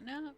on up.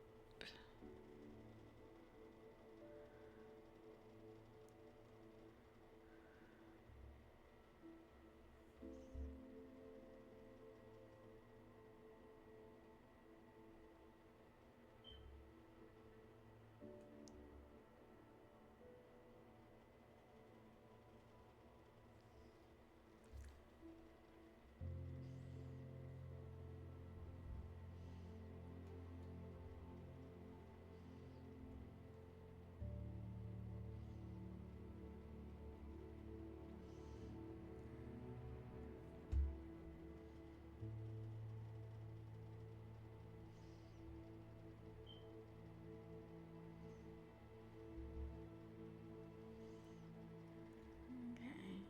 Okay.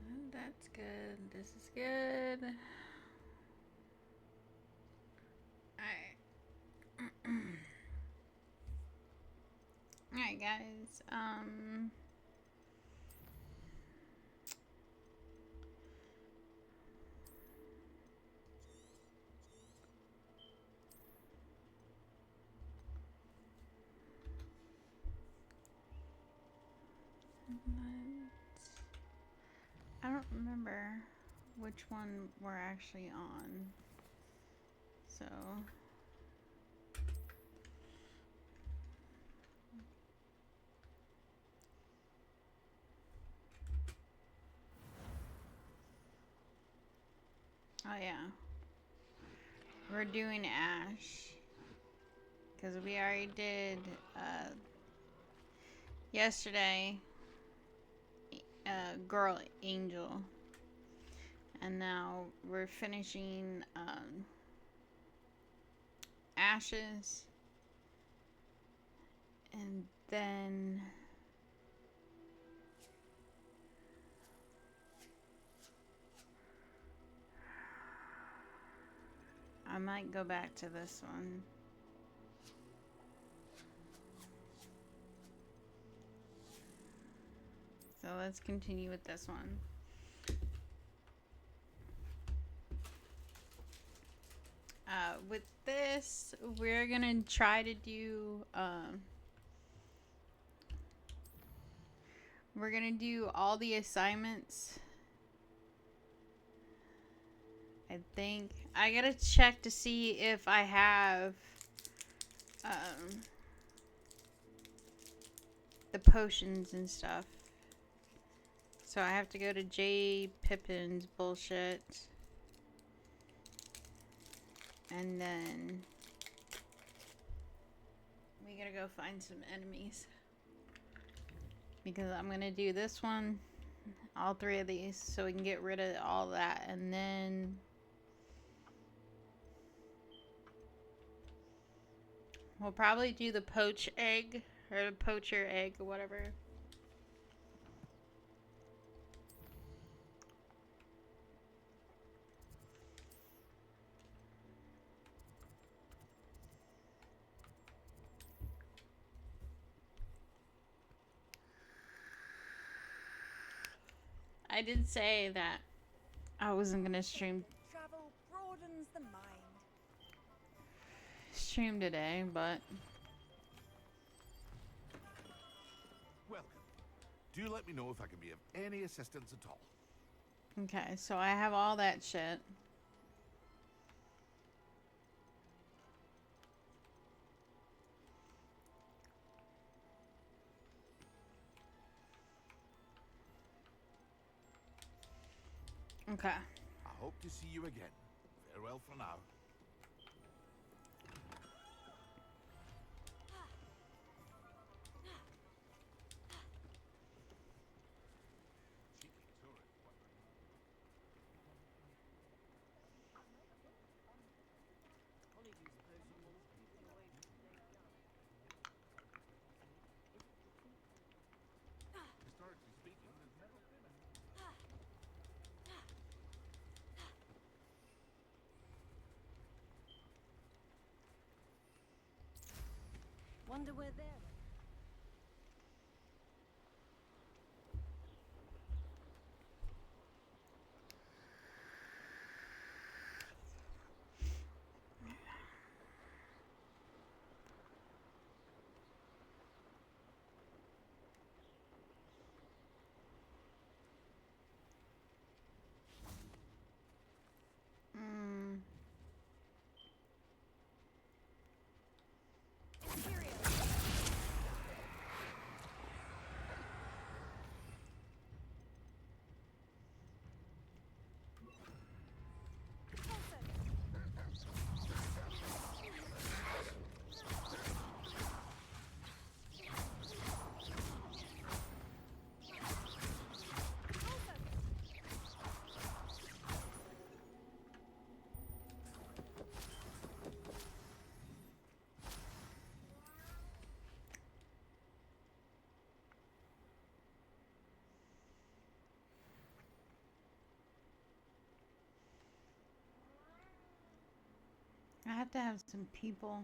Well, that's good. This is good. Alright. Alright, guys. I don't remember which one we're actually on. So. Oh, yeah. We're doing Ash. Because we already did yesterday Girl Angel. And now we're finishing Ashes. And then I might go back to this one. So let's continue with this one. With this, we're gonna try to do we're gonna do all the assignments. I think I gotta check to see if I have the potions and stuff. So I have to go to J. Pippin's bullshit. And then we gotta go find some enemies. Because I'm gonna do this one, all three of these, so we can get rid of all that. And then we'll probably do the poach egg, or the poacher egg, or whatever. I did say that I wasn't gonna stream today, but welcome. Do let me know if I can be of any assistance at all. okay, so I have all that shit. Okay. I hope to see you again. Farewell for now. Historically speaking, there's never been a... Wonder where they're. I have to have some people.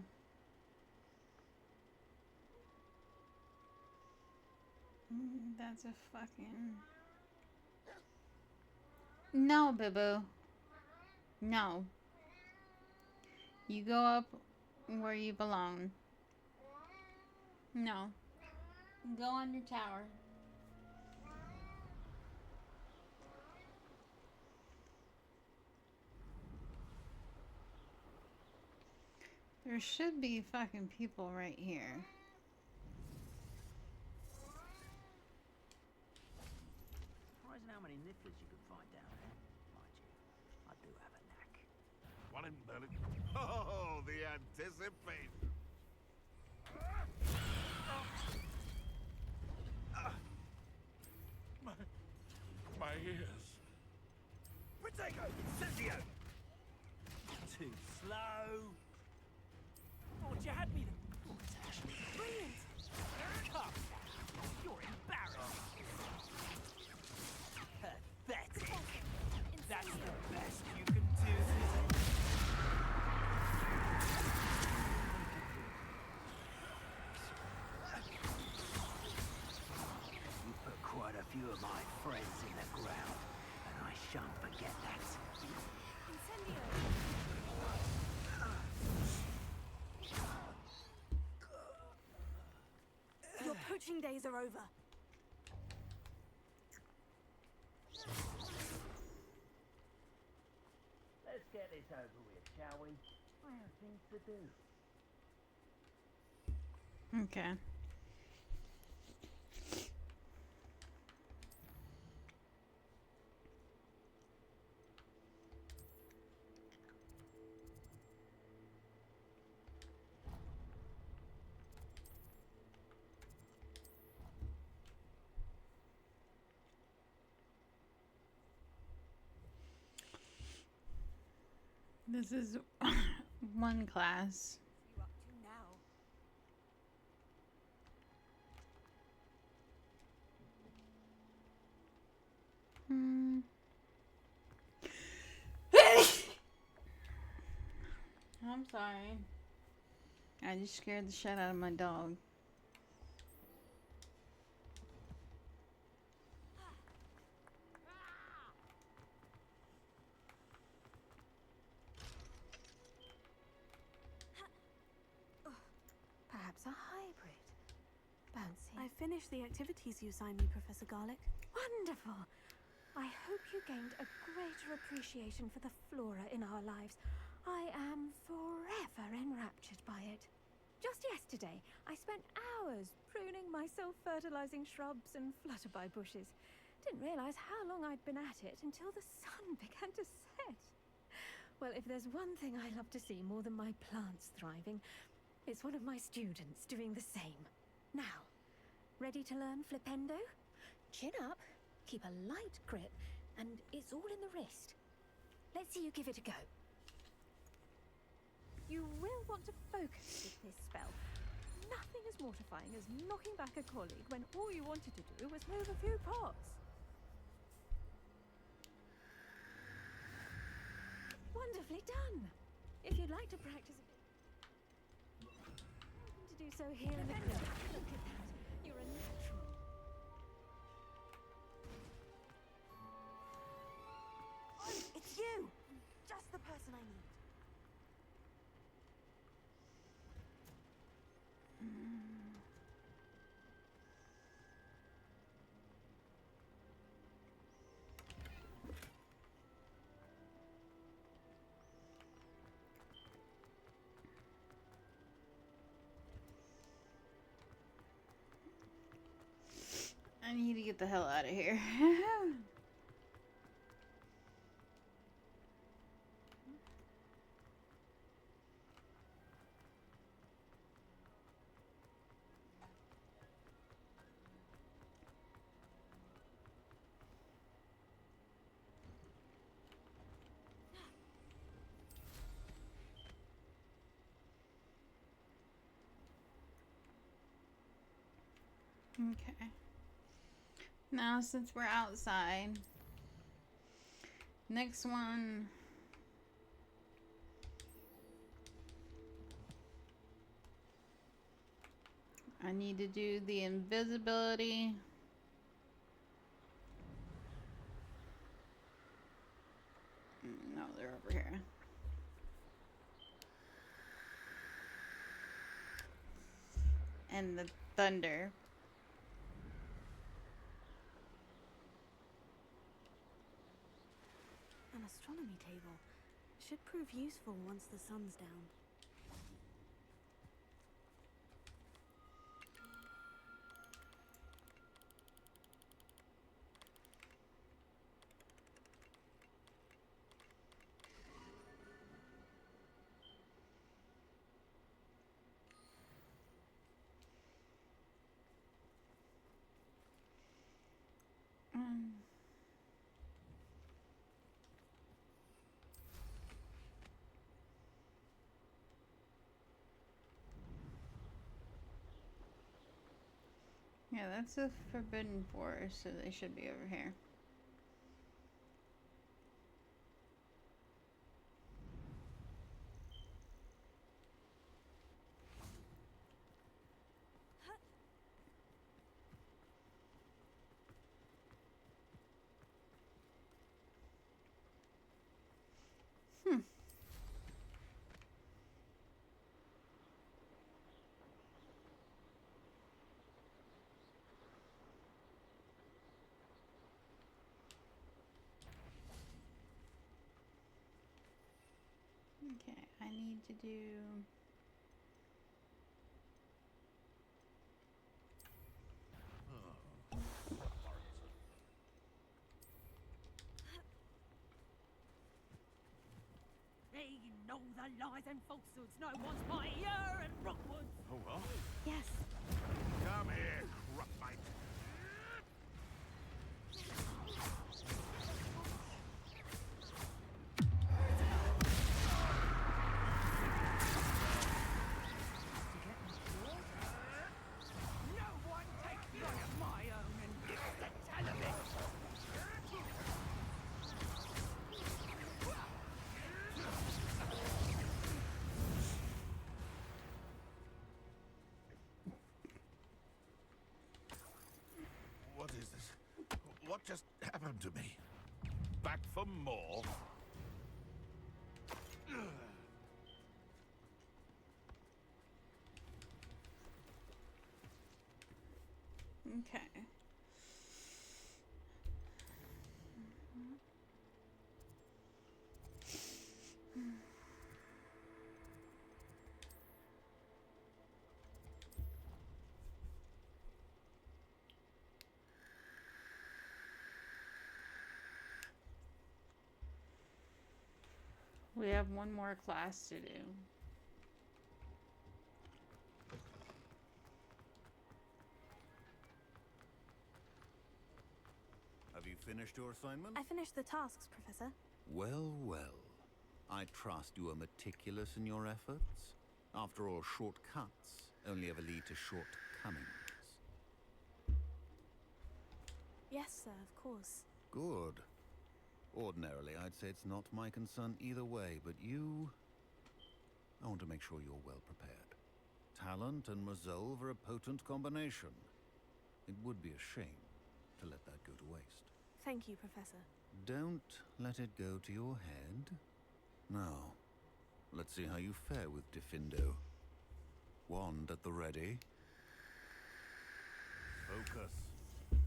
That's a fucking... No, boo-boo. No. You go up where you belong. No. Go on your tower. There should be fucking people right here. Surprising how many nifflers you can find down there. Mind you, I do have a knack. One in belly. Oh, the anticipation. My ears. Protego! Incendio! Too slow. Thought you had me then. Oh, it's actually brilliant. Cut. You're embarrassed. Pathetic. That's the best you can do, Susan. You put quite a few of my friends in the ground, and I shan't forget that. Incendio! Your poaching days are over. Let's get this over with, shall we? I have things to do. Okay. This is one class. You up to now? I'm sorry. I just scared the shit out of my dog. Perhaps a hybrid. Bouncy. I finished the activities you signed me, Professor Garlic. Wonderful! I hope you gained a greater appreciation for the flora in our lives. I am forever enraptured by it. Just yesterday, I spent hours pruning my self-fertilizing shrubs and flutterby bushes. Didn't realize how long I'd been at it until the sun began to set. Well, if there's one thing I love to see more than my plants thriving, it's one of my students doing the same. Now, ready to learn Flipendo? Chin up, keep a light grip, and it's all in the wrist. Let's see you give it a go. You will want to focus with this spell. Nothing as mortifying as knocking back a colleague when all you wanted to do was move a few pots. Wonderfully done! If you'd like to practice a bit... to do so here in the clinic. Look at that. You're a natural. Oh, it's you! Just the person I need. I need to get the hell out of here. Okay. Now, since we're outside, next one I need to do the invisibility. No, they're over here. And the thunder. An astronomy table. Should prove useful once the sun's down. Yeah, that's a forbidden forest, so they should be over here. Okay, I need to do... They know the lies and falsehoods no one's by here and Rookwood. Oh, well? Yes. Come here, Rockmite. No one takes one of my own and gets the tell of it. What is this? What just happened to me? Back for more? Okay. We have one more class to do. Have you finished your assignment? I finished the tasks, Professor. Well, well. I trust you are meticulous in your efforts. After all, shortcuts only ever lead to shortcomings. Yes, sir, of course. Good. Ordinarily, I'd say it's not my concern either way, but you... I want to make sure you're well prepared. Talent and resolve are a potent combination. It would be a shame to let that go to waste. Thank you, Professor. Don't let it go to your head. Now, let's see how you fare with Diffindo. Wand at the ready. Focus.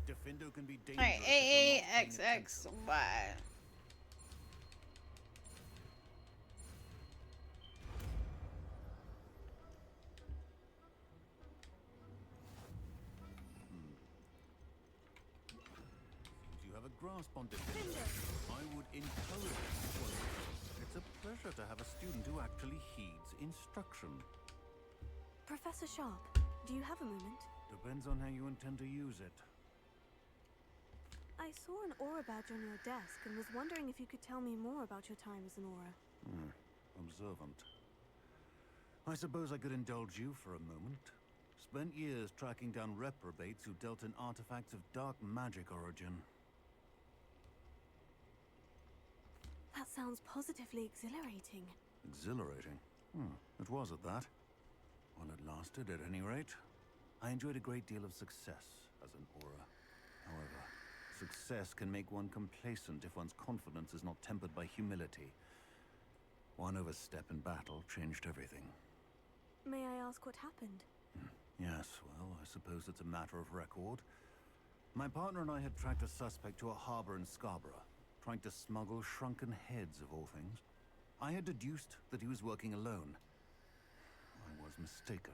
Diffindo can be dangerous. Alright, AAXXY. You have a grasp on Diffindo. I would encourage it. It's a pleasure to have a student who actually heeds instruction. Professor Sharp, do you have a moment? Depends on how you intend to use it. I saw an aura badge on your desk and was wondering if you could tell me more about your time as an aura. Observant. I suppose I could indulge you for a moment. Spent years tracking down reprobates who dealt in artifacts of dark magic origin. That sounds positively exhilarating. Exhilarating? It was at that. While it lasted, at any rate. I enjoyed a great deal of success as an Aura. However, success can make one complacent if one's confidence is not tempered by humility. One overstep in battle changed everything. May I ask what happened? Yes, well, I suppose it's a matter of record. My partner and I had tracked a suspect to a harbor in Scarborough, trying to smuggle shrunken heads of all things. I had deduced that he was working alone. I was mistaken,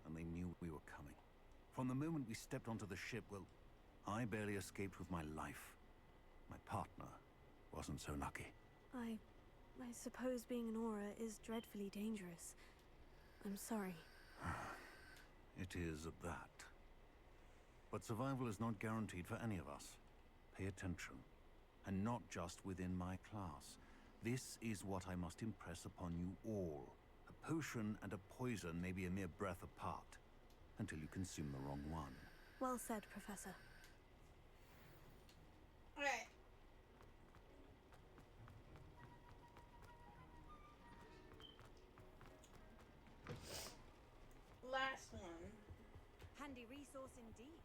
and they knew we were coming. From the moment we stepped onto the ship, well, I barely escaped with my life. My partner wasn't so lucky. I suppose being an Aura is dreadfully dangerous. I'm sorry. It is at that. But survival is not guaranteed for any of us. Pay attention. And not just within my class. This is what I must impress upon you all. A potion and a poison may be a mere breath apart, until you consume the wrong one. Well said, Professor. Alright. Last one. Handy resource indeed.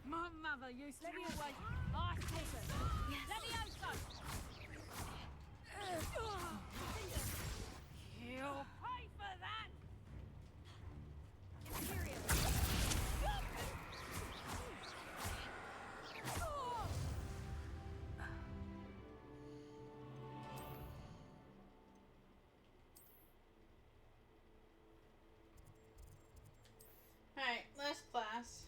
My mother used to always ice listen. Let me out, son. You'll pay for that. Imperial. Alright, last class.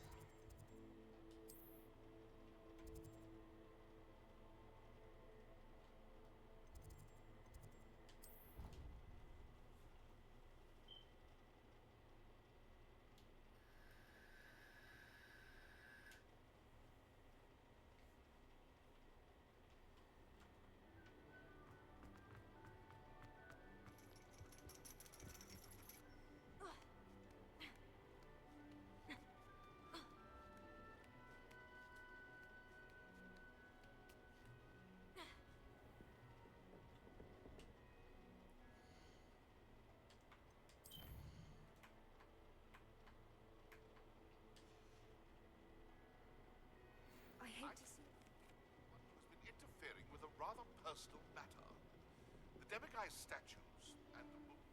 I hate to see... Who's been interfering with a rather personal matter. The Demiguise statues and the books.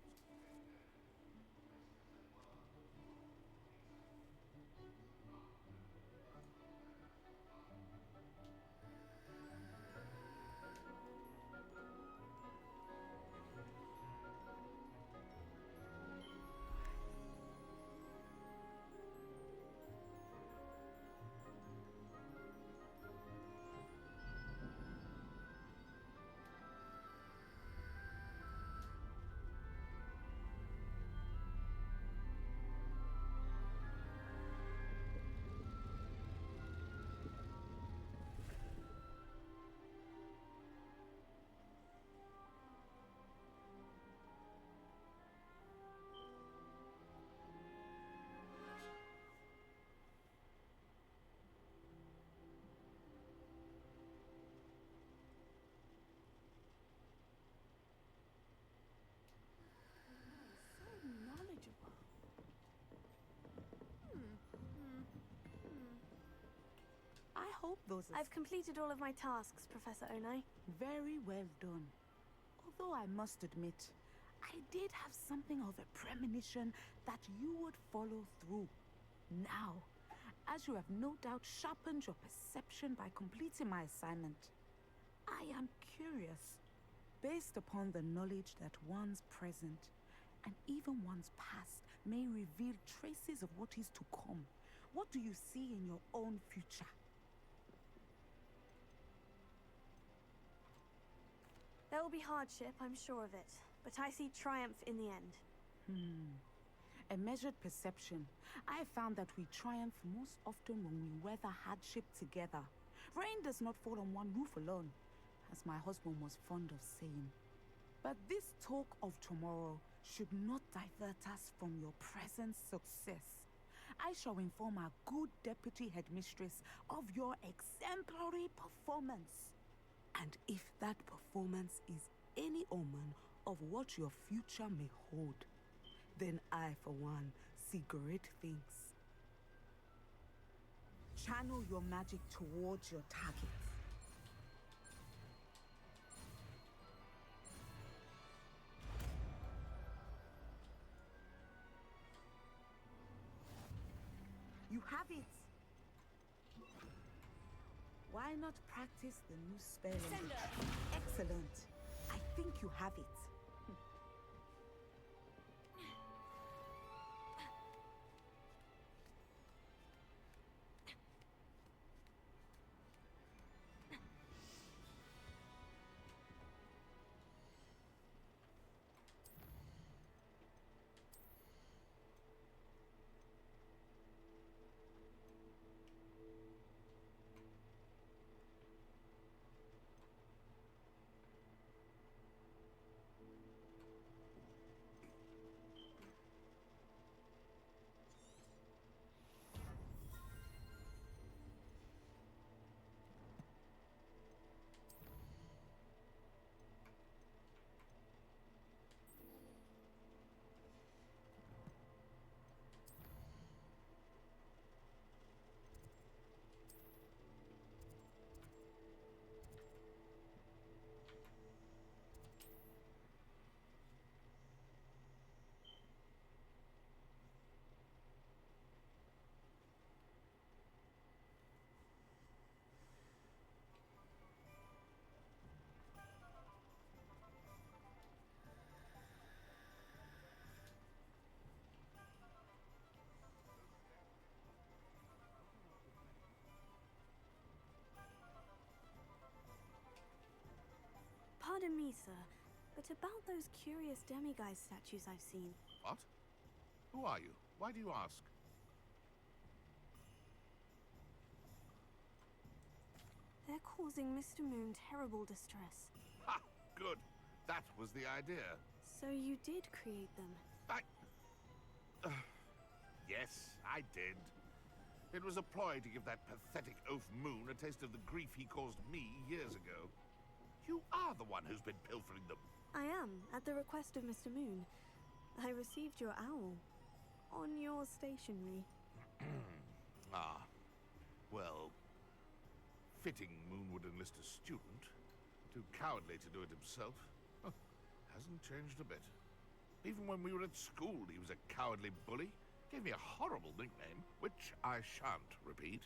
hope those are I've completed all of my tasks, Professor Onai. very well done. Although I must admit, I did have something of a premonition that you would follow through. Now, as you have no doubt sharpened your perception by completing my assignment, I am curious, based upon the knowledge that one's present and even one's past may reveal traces of what is to come. What do you see in your own future? There will be hardship, I'm sure of it, but I see triumph in the end. A measured perception. I have found that we triumph most often when we weather hardship together. Rain does not fall on one roof alone, as my husband was fond of saying. But this talk of tomorrow should not divert us from your present success. I shall inform our good deputy headmistress of your exemplary performance. And if that performance is any omen of what your future may hold, then I, for one, see great things. Channel your magic towards your target. You have it! Why not practice the new spell? Excellent. I think you have it. Pardon me, sir, but about those curious demiguise statues I've seen. What? Who are you? Why do you ask? They're causing Mr. Moon terrible distress. Ha! Good. That was the idea. So you did create them? Yes, I did. It was a ploy to give that pathetic oaf Moon a taste of the grief he caused me years ago. You are the one who's been pilfering them. I am, at the request of Mr. Moon. I received your owl on your stationery. Ah. Well, fitting Moon would enlist a student. Too cowardly to do it himself. Huh. Hasn't changed a bit. Even when we were at school, he was a cowardly bully. Gave me a horrible nickname, which I shan't repeat.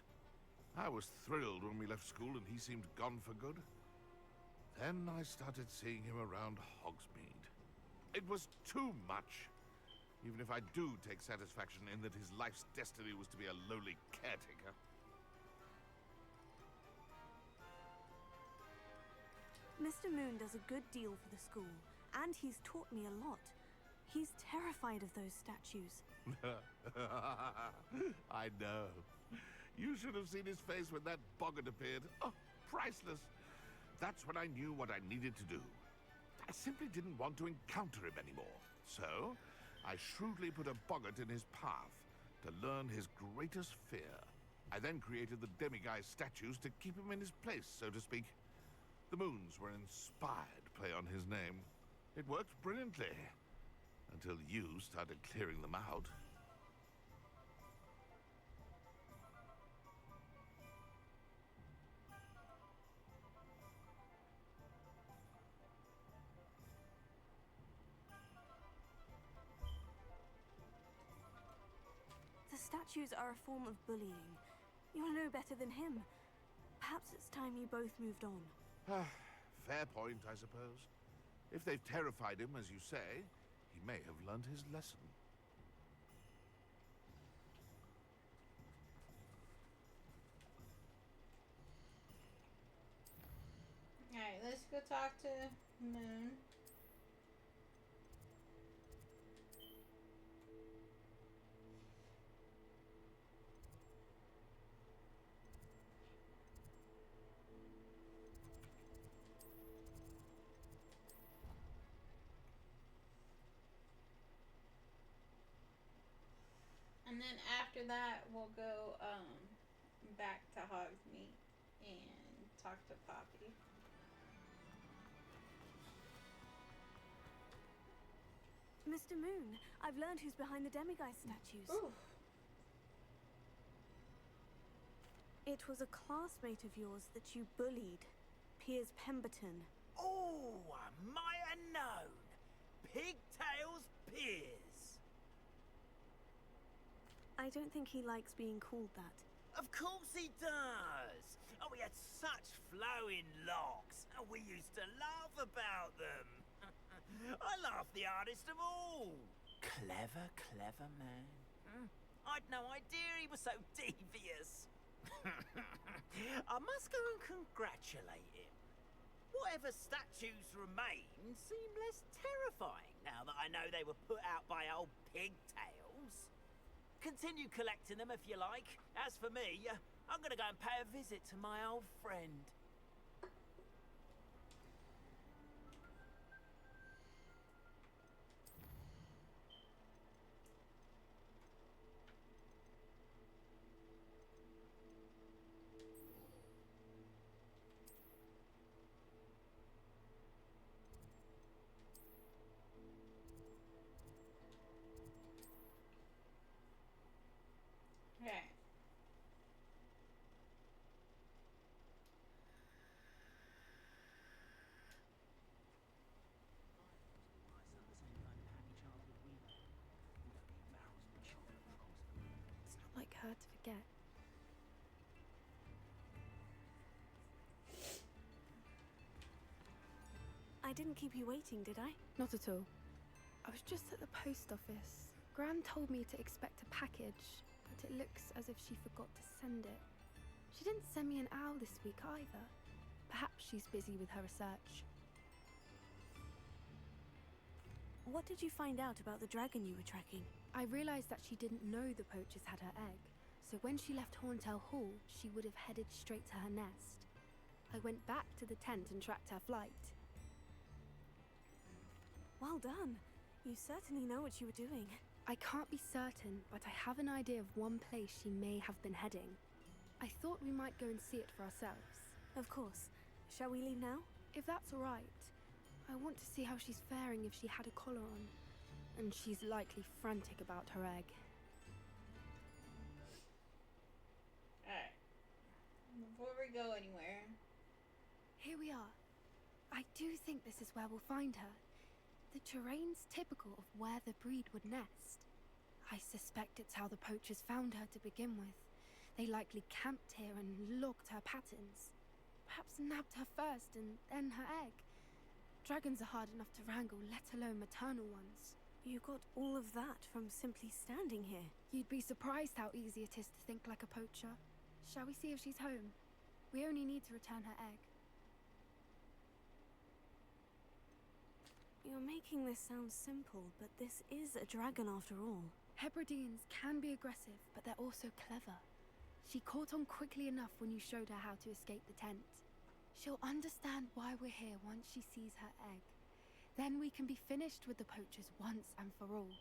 I was thrilled when we left school and he seemed gone for good. Then I started seeing him around Hogsmeade. It was too much. Even if I do take satisfaction in that his life's destiny was to be a lowly caretaker. Mr. Moon does a good deal for the school, and he's taught me a lot. He's terrified of those statues. I know. You should have seen his face when that boggart appeared. Oh, priceless. That's when I knew what I needed to do. I simply didn't want to encounter him anymore. So, I shrewdly put a boggart in his path to learn his greatest fear. I then created the demiguise statues to keep him in his place, so to speak. The moons were an inspired play on his name. It worked brilliantly. Until you started clearing them out. statues are a form of bullying. You'll know better than him. Perhaps it's time you both moved on. Fair point, I suppose. If they've terrified him, as you say, he may have learned his lesson. Alright, let's go talk to Moon. And then after that, we'll go back to Hogsmeade and talk to Poppy. Mr. Moon, I've learned who's behind the Demiguise statues. Ooh. It was a classmate of yours that you bullied, Piers Pemberton. Oh, I might have known. Pigtails Piers. I don't think he likes being called that. Of course he does. Oh, he had such flowing locks, and we used to laugh about them. I laughed the hardest of all. Clever, clever man. I'd no idea he was so devious. I must go and congratulate him. Whatever statues remain seem less terrifying now that I know they were put out by old pigtails. Continue collecting them if you like. As for me, I'm gonna go and pay a visit to my old friend. Okay. It's not like her to forget. I didn't keep you waiting, did I? Not at all. I was just at the post office. Gran told me to expect a package, but it looks as if she forgot to send it. She didn't send me an owl this week either. Perhaps she's busy with her research. What did you find out about the dragon you were tracking? I realized that she didn't know the poachers had her egg, so when she left Horntail Hall, she would have headed straight to her nest. I went back to the tent and tracked her flight. Well done. You certainly know what you were doing. I can't be certain, but I have an idea of one place she may have been heading. I thought we might go and see it for ourselves. Of course. Shall we leave now? If that's all right. I want to see how she's faring if she had a collar on. And she's likely frantic about her egg. Alright. Before we go anywhere. Here we are. I do think this is where we'll find her. The terrain's typical of where the breed would nest. I suspect it's how the poachers found her to begin with. They likely camped here and logged her patterns. Perhaps nabbed her first and then her egg. Dragons are hard enough to wrangle, let alone maternal ones. You got all of that from simply standing here. You'd be surprised how easy it is to think like a poacher. Shall we see if she's home? We only need to return her egg. You're making this sound simple, but this is a dragon after all. Hebrideans can be aggressive, but they're also clever. She caught on quickly enough when you showed her how to escape the tent. She'll understand why we're here once she sees her egg. Then we can be finished with the poachers once and for all.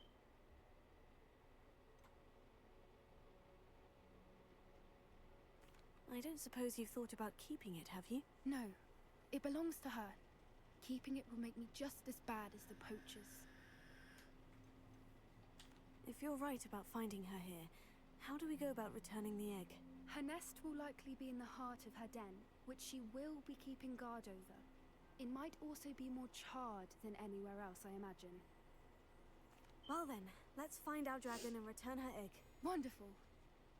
I don't suppose you've thought about keeping it, have you? No, it belongs to her. Keeping it will make me just as bad as the poachers. If you're right about finding her here, how do we go about returning the egg? Her nest will likely be in the heart of her den, which she will be keeping guard over. It might also be more charred than anywhere else, I imagine. Well then, let's find our dragon and return her egg. Wonderful.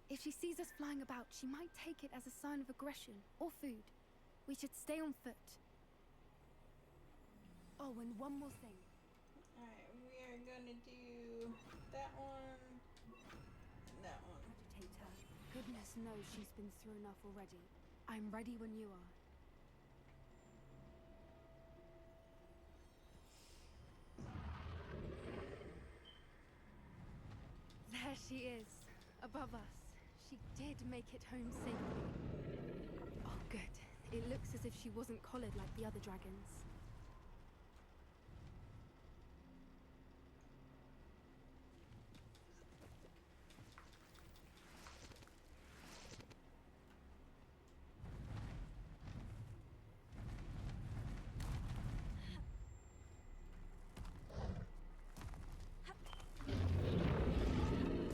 If she sees us flying about, she might take it as a sign of aggression or food. We should stay on foot. Oh, and one more thing. Alright, we are gonna do that one and that one. Agitate her. Goodness knows she's been through enough already. I'm ready when you are. There she is, above us. She did make it home safely. Oh, good. It looks as if she wasn't collared like the other dragons.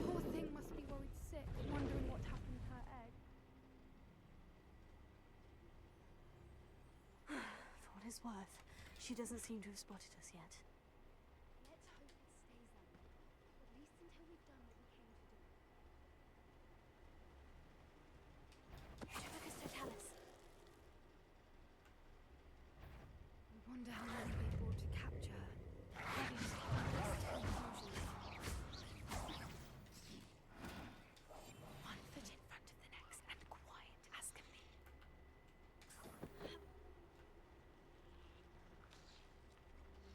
Poor thing must be worried sick, wondering what happened to her egg. For what it's worth, she doesn't seem to have spotted us yet. Let's hope it stays that way. At least until we've done what we came to do. Totalis. I wonder how many they brought to capture her. Maybe just keep her list of conclusions. One foot in front of the next and quiet as can be.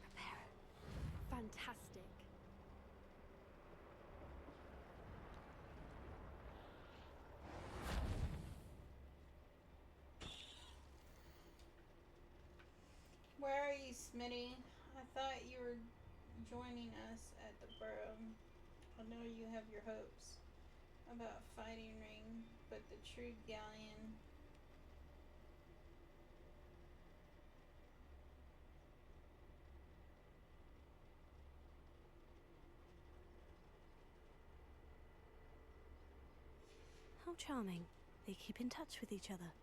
Prepare. Fantastic. Where are you, Smitty? I thought you were joining us at the burrow. I know you have your hopes about fighting Ring, but the true galleon. How charming. They keep in touch with each other.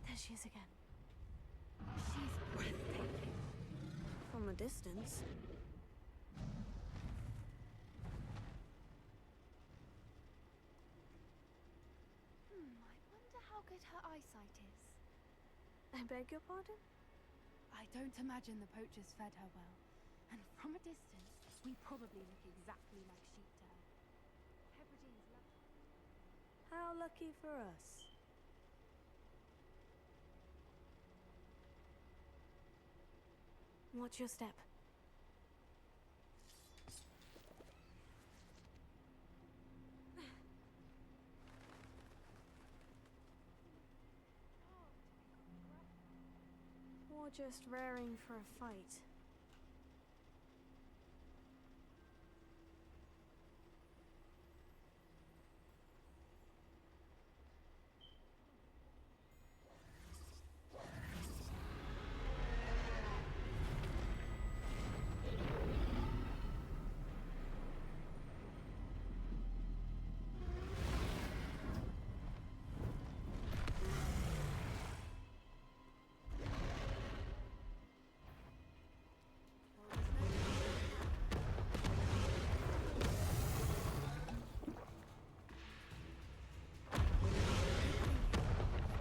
There she is again. She's breathtaking. From a distance. I wonder how good her eyesight is. I beg your pardon? I don't imagine the poachers fed her well. And from a distance, we probably look exactly like sheep to her. Hebrideans love her. How lucky for us. Watch your step. Or just raring for a fight.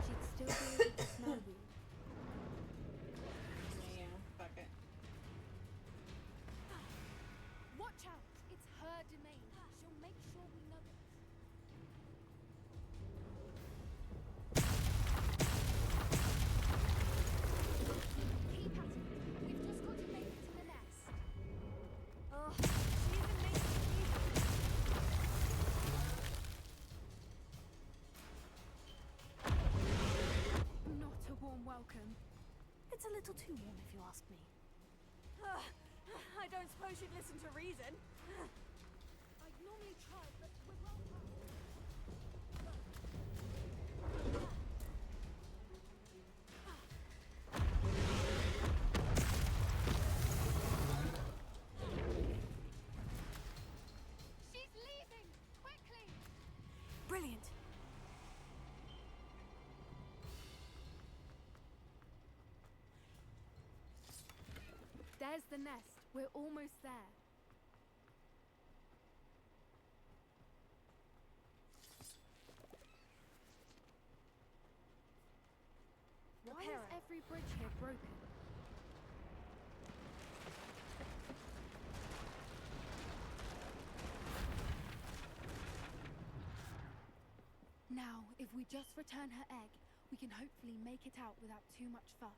She'd still be able to smell you. Yeah, fuck it. Watch out! It's her domain. She'll make sure we know it. Keep at it. We've just got to make it to the nest. Oh, she even makes it easy. Not a warm welcome. It's a little too warm, if you ask me. I don't suppose you'd listen to reason. I'd normally try, but we're well past it. She's leaving! Quickly! Brilliant. the nest. We're almost there. Why is every bridge here broken? Now, if we just return her egg, we can hopefully make it out without too much fuss.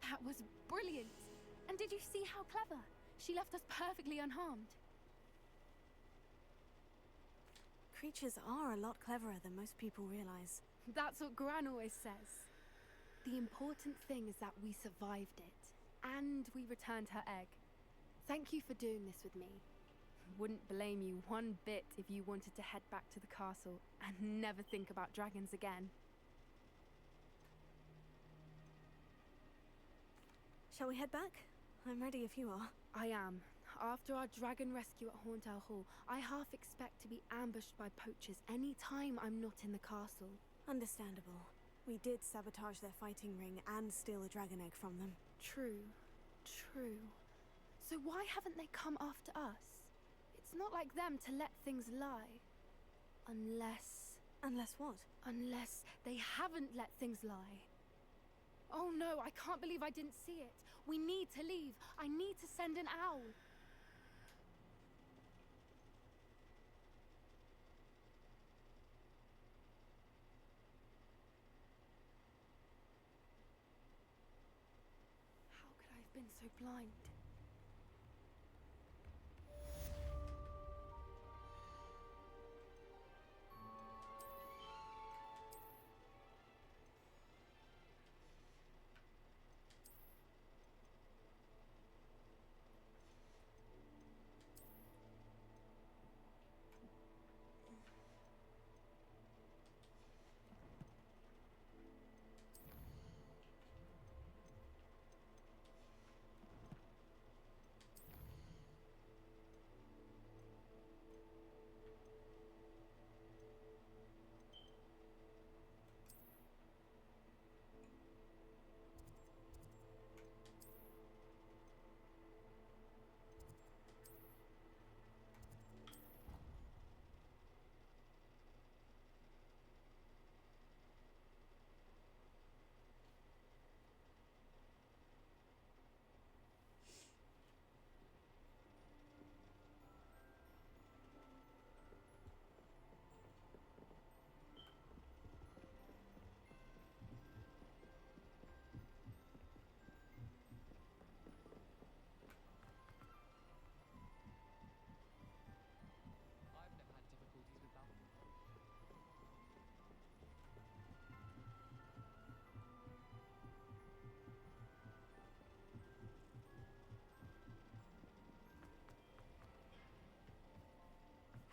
That was brilliant! And did you see how clever? She left us perfectly unharmed. Creatures are a lot cleverer than most people realize. That's what Gran always says. The important thing is that we survived it. And we returned her egg. Thank you for doing this with me. Wouldn't blame you one bit if you wanted to head back to the castle and never think about dragons again. Shall we head back? I'm ready if you are. I am. After our dragon rescue at Hauntel Hall, I half expect to be ambushed by poachers any time I'm not in the castle. Understandable. We did sabotage their fighting ring and steal a dragon egg from them. True. So why haven't they come after us? It's not like them to let things lie. Unless... Unless what? Unless they haven't let things lie. Oh no, I can't believe I didn't see it. We need to leave. I need to send an owl. How could I have been so blind?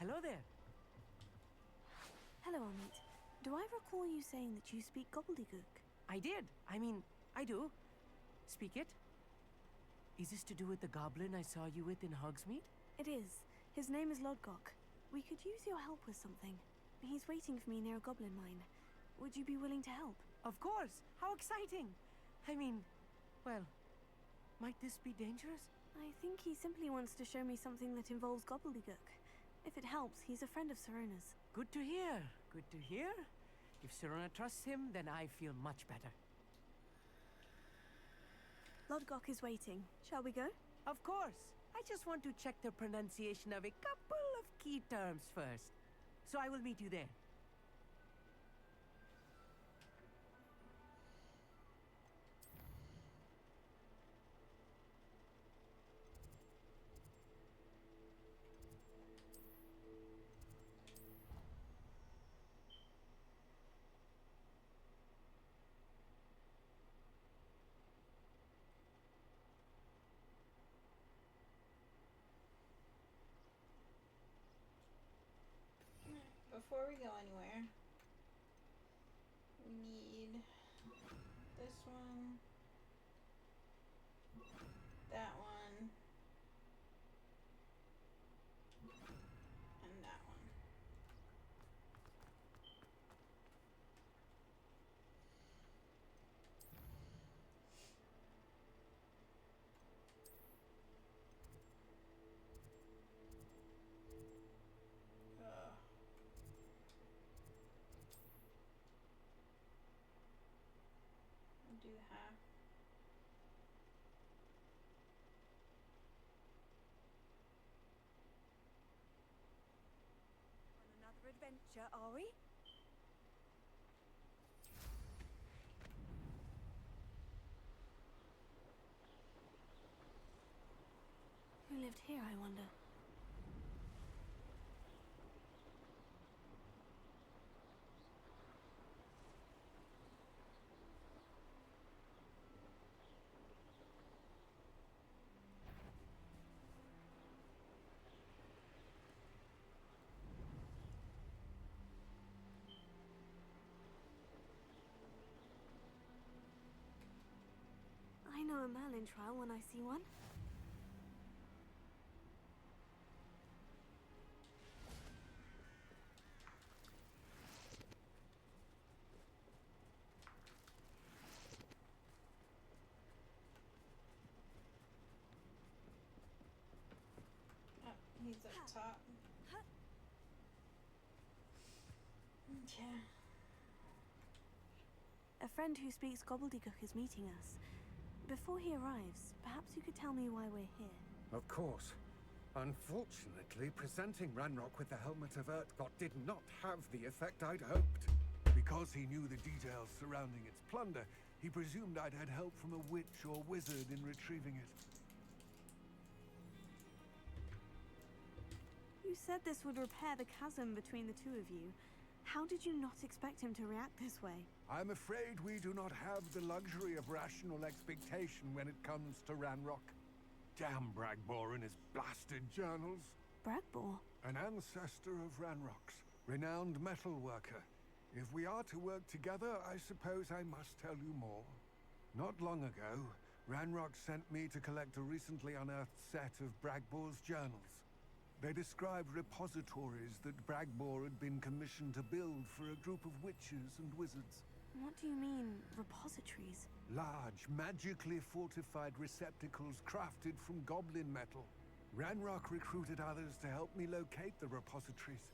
Hello there. Hello, Amit. Do I recall you saying that you speak gobbledygook? I did. I do. Speak it. Is this to do with the goblin I saw you with in Hogsmeade? It is. His name is Lodgok. We could use your help with something. He's waiting for me near a goblin mine. Would you be willing to help? Of course. How exciting. Well, might this be dangerous? I think he simply wants to show me something that involves gobbledygook. If it helps, he's a friend of Serona's. Good to hear. Good to hear. If Serona trusts him, then I feel much better. Lodgok is waiting. Shall we go? Of course. I just want to check the pronunciation of a couple of key terms first. So I will meet you there. Before we go anywhere, we need this one, that one, and that one. Do half. On another adventure, are we? Who lived here, I wonder? I know a Merlin trial when I see one. Oh, he's up top. Yeah. A friend who speaks gobbledygook is meeting us. Before he arrives, perhaps you could tell me why we're here. Of course. Unfortunately, presenting Ranrock with the Helmet of Urtkot did not have the effect I'd hoped. Because he knew the details surrounding its plunder, he presumed I'd had help from a witch or wizard in retrieving it. You said this would repair the chasm between the two of you. How did you not expect him to react this way? I'm afraid we do not have the luxury of rational expectation when it comes to Ranrock. Damn Bragbor and his blasted journals. Bragbor? An ancestor of Ranrock's, renowned metal worker. If we are to work together, I suppose I must tell you more. Not long ago, Ranrock sent me to collect a recently unearthed set of Bragbor's journals. They described repositories that Bragbor had been commissioned to build for a group of witches and wizards. What do you mean, repositories? Large, magically fortified receptacles crafted from goblin metal. Ranrock recruited others to help me locate the repositories.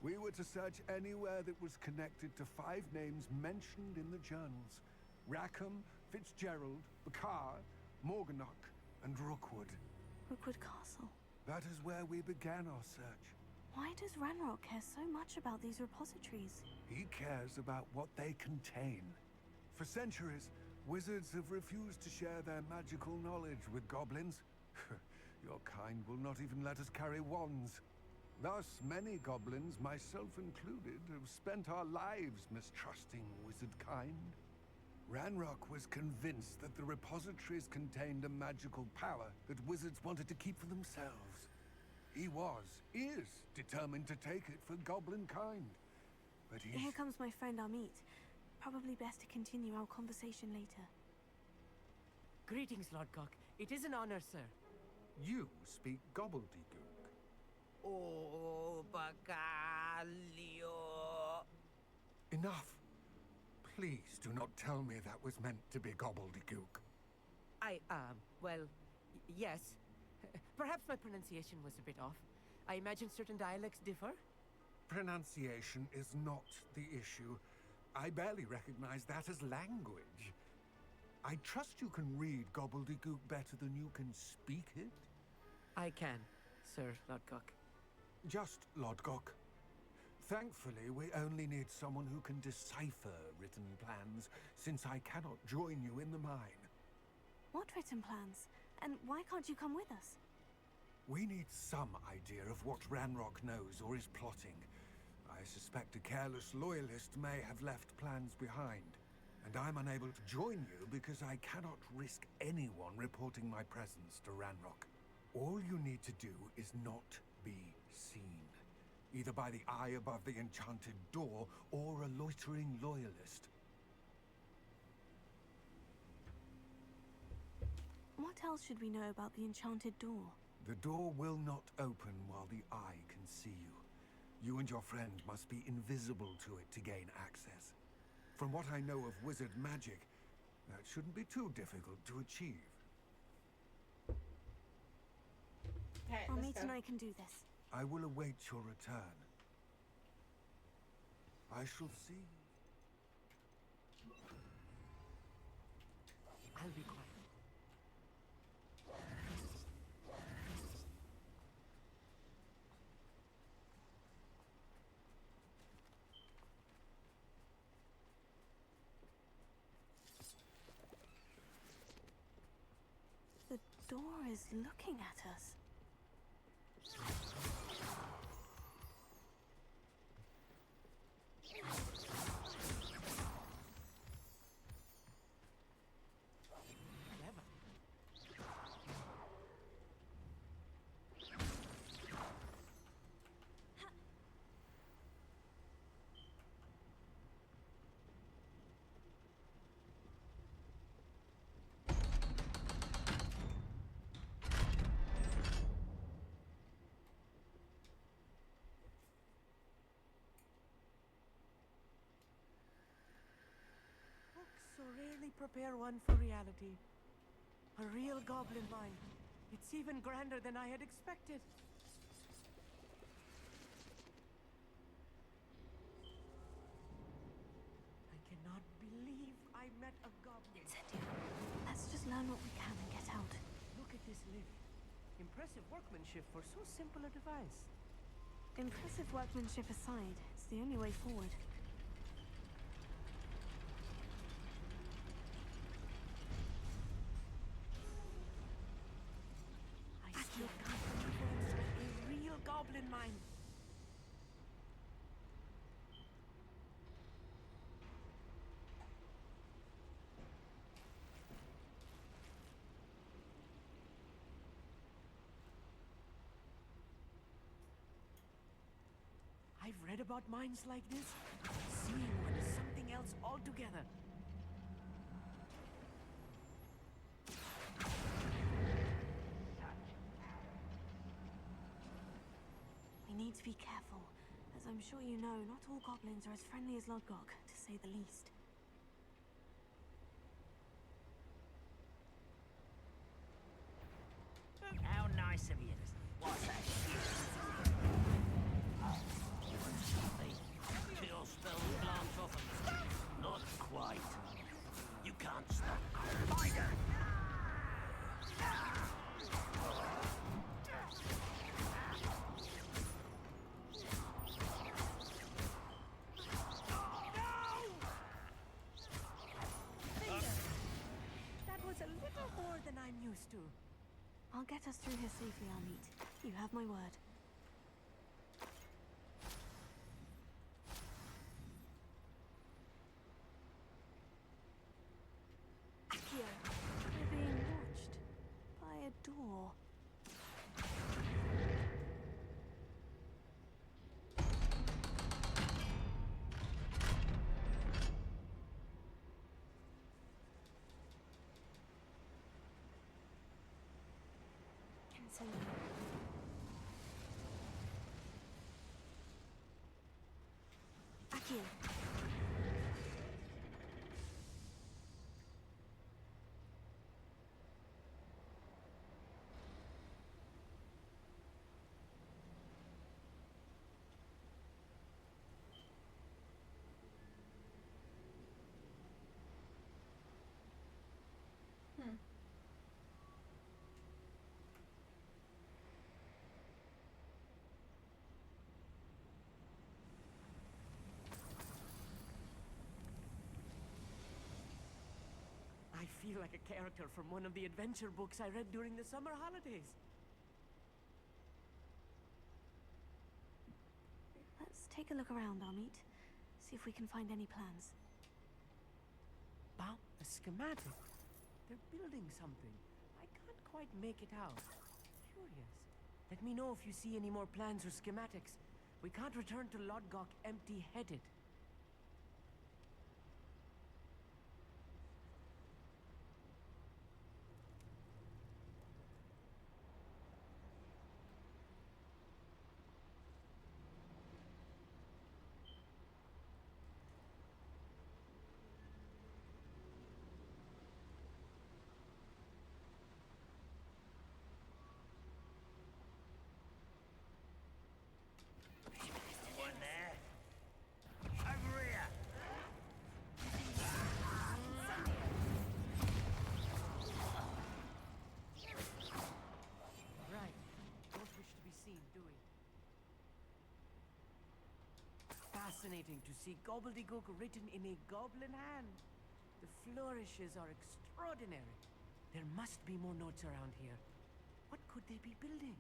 We were to search anywhere that was connected to 5 names mentioned in the journals. Rackham, Fitzgerald, Bakar, Morganach, and Rookwood. Rookwood Castle. That is where we began our search. Why does Ranrock care so much about these repositories? He cares about what they contain. For centuries, wizards have refused to share their magical knowledge with goblins. Your kind will not even let us carry wands. Thus, many goblins, myself included, have spent our lives mistrusting wizard kind. Ranrock was convinced that the repositories contained a magical power that wizards wanted to keep for themselves. He is determined to take it for goblin kind. But he's... Here comes my friend Amit. Probably best to continue our conversation later. Greetings, Lodgok. It is an honor, sir. You speak gobbledygook. Oh, Bacalio. Enough. Please do not tell me that was meant to be gobbledygook. Well, yes. Perhaps my pronunciation was a bit off. I imagine certain dialects differ? Pronunciation is not the issue. I barely recognize that as language. I trust you can read gobbledygook better than you can speak it? I can, Sir Lodgok. Just Lodgok. Thankfully, we only need someone who can decipher written plans, since I cannot join you in the mine. What written plans? And why can't you come with us? We need some idea of what Ranrock knows or is plotting. I suspect a careless loyalist may have left plans behind. And I'm unable to join you because I cannot risk anyone reporting my presence to Ranrock. All you need to do is not be seen. Either by the eye above the enchanted door, or a loitering loyalist. What else should we know about the enchanted door? The door will not open while the eye can see you. You and your friend must be invisible to it to gain access. From what I know of wizard magic, that shouldn't be too difficult to achieve. Alright, let's Almit go. and I can do this. I will await your return. I shall see you. I'll be quiet. The door is looking at us. Clever. Books so rarely prepare one for reality. A real goblin mine. It's even grander than I had expected. I cannot believe I met a goblin. Incendio. Let's just learn what we can and get out. Look at this lid. Impressive workmanship for so simple a device. Impressive workmanship aside, it's the only way forward. I still can't believe we're inside a real goblin mine. I've read about mines like this. Seeing one is something else altogether. We need to be careful. As I'm sure you know, not all goblins are as friendly as Lodgok, to say the least. How nice of you. What's that shit? Till spells glance off of me. Not quite. You can't stop. Spider! That was a little more than I'm used to. I'll get us through here safely, Almit. You have my word. Akio, we're being watched by a door. Continue. Akio. feel like a character from one of the adventure books I read during the summer holidays. Let's take a look around, Amit. See if we can find any plans. Wow, a schematic. They're building something. I can't quite make it out. Curious. Let me know if you see any more plans or schematics. We can't return to Lodgok empty-headed. One there. Over here. Right. Don't wish to be seen, do we? Fascinating to see gobbledygook written in a goblin hand. The flourishes are extraordinary. There must be more notes around here. What could they be building?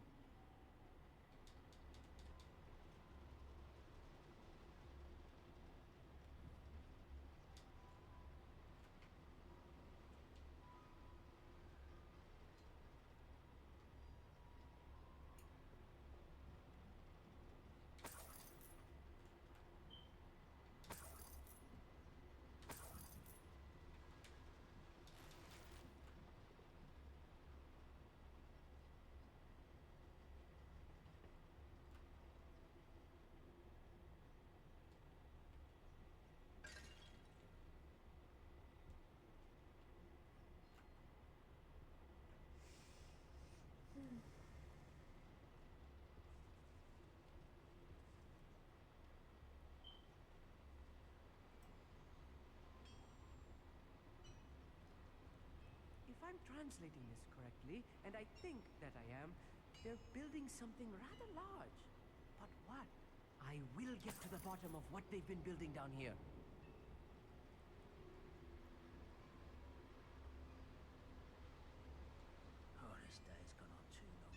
If I'm translating this correctly, and I think that I am, they're building something rather large. But what? I will get to the bottom of what they've been building down here. Oh, this day's gone on too long.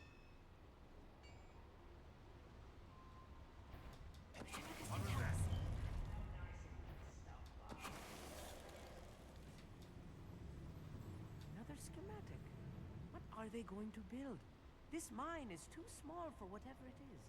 Another schematic. What are they going to build? This mine is too small for whatever it is.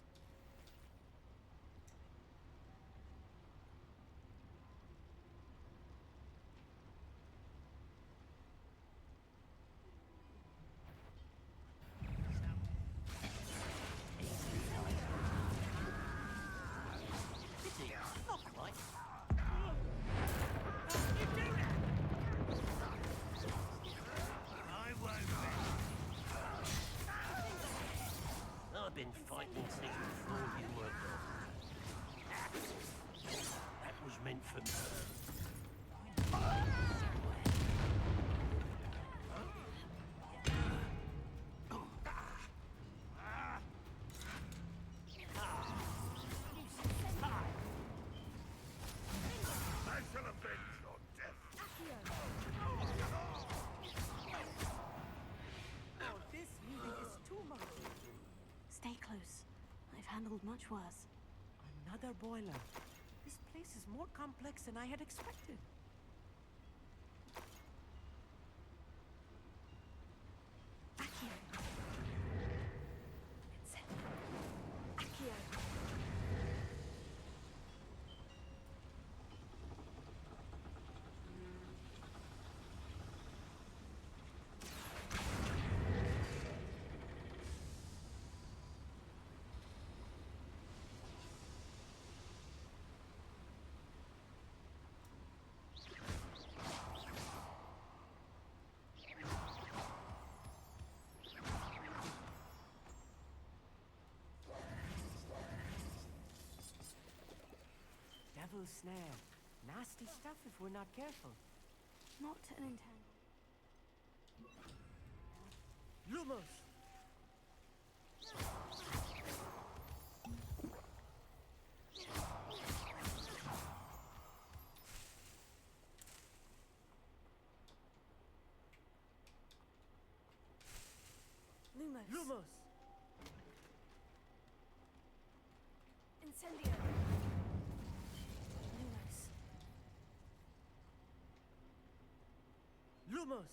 Not quite. I won't be. I've been fighting things before you worked off. That was meant for me. I shall avenge your death. Oh, this really is too much. Stay close. I've handled much worse. Another boiler. This place is more complex than I had expected. Accio. It's it. Accio. Devil's snare. Nasty stuff if we're not careful. Not an entangle. Lumos! Lumos! Incendio. Lumos. Lumos!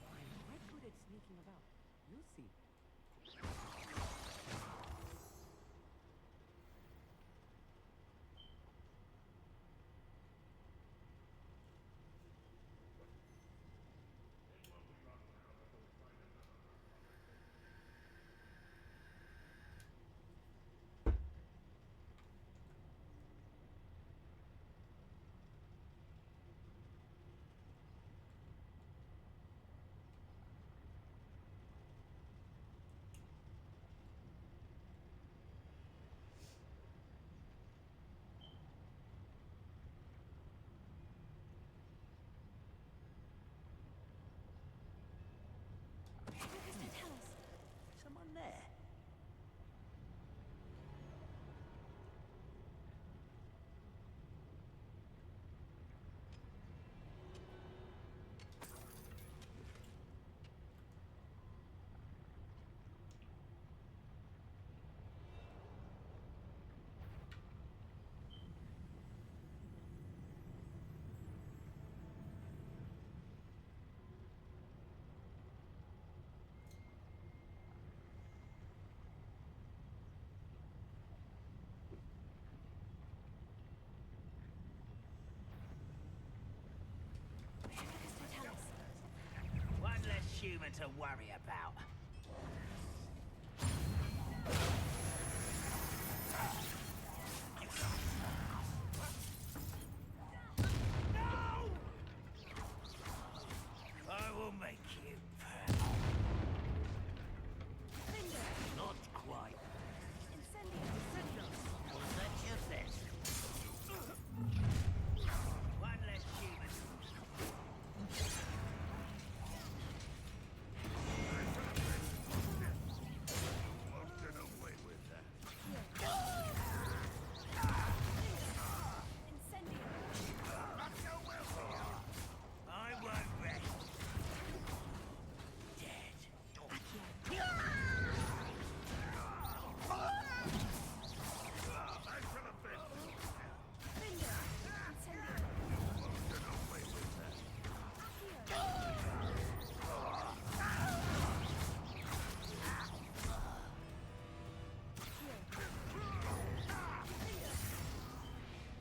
I'm quite good at sneaking about. You'll see. Someone there? One less human to worry about. No! I will make you pay. Not quite. Was that your best? One less human. Won't get away with that. I won't rest. Dead.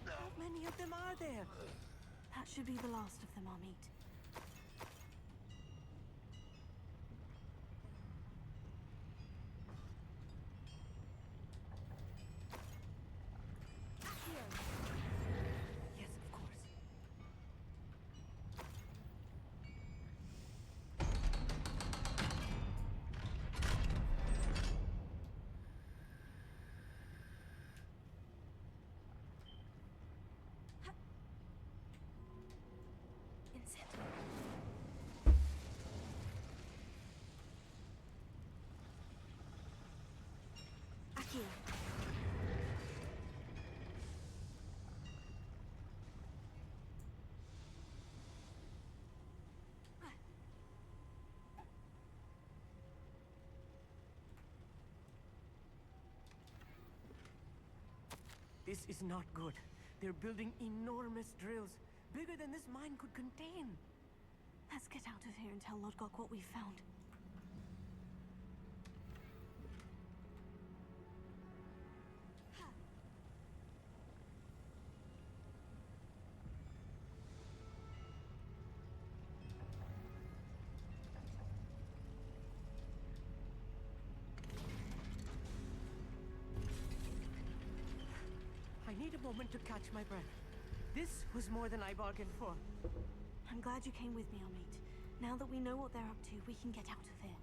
How many of them are there? That should be the last of them, Amit. Yes, of course. Incendio. Accio. This is not good. They're building enormous drills, bigger than this mine could contain. Let's get out of here and tell Lodgok what we found. I need a moment to catch my breath. This was more than I bargained for. I'm glad you came with me, Amit. Now that we know what they're up to, we can get out of here.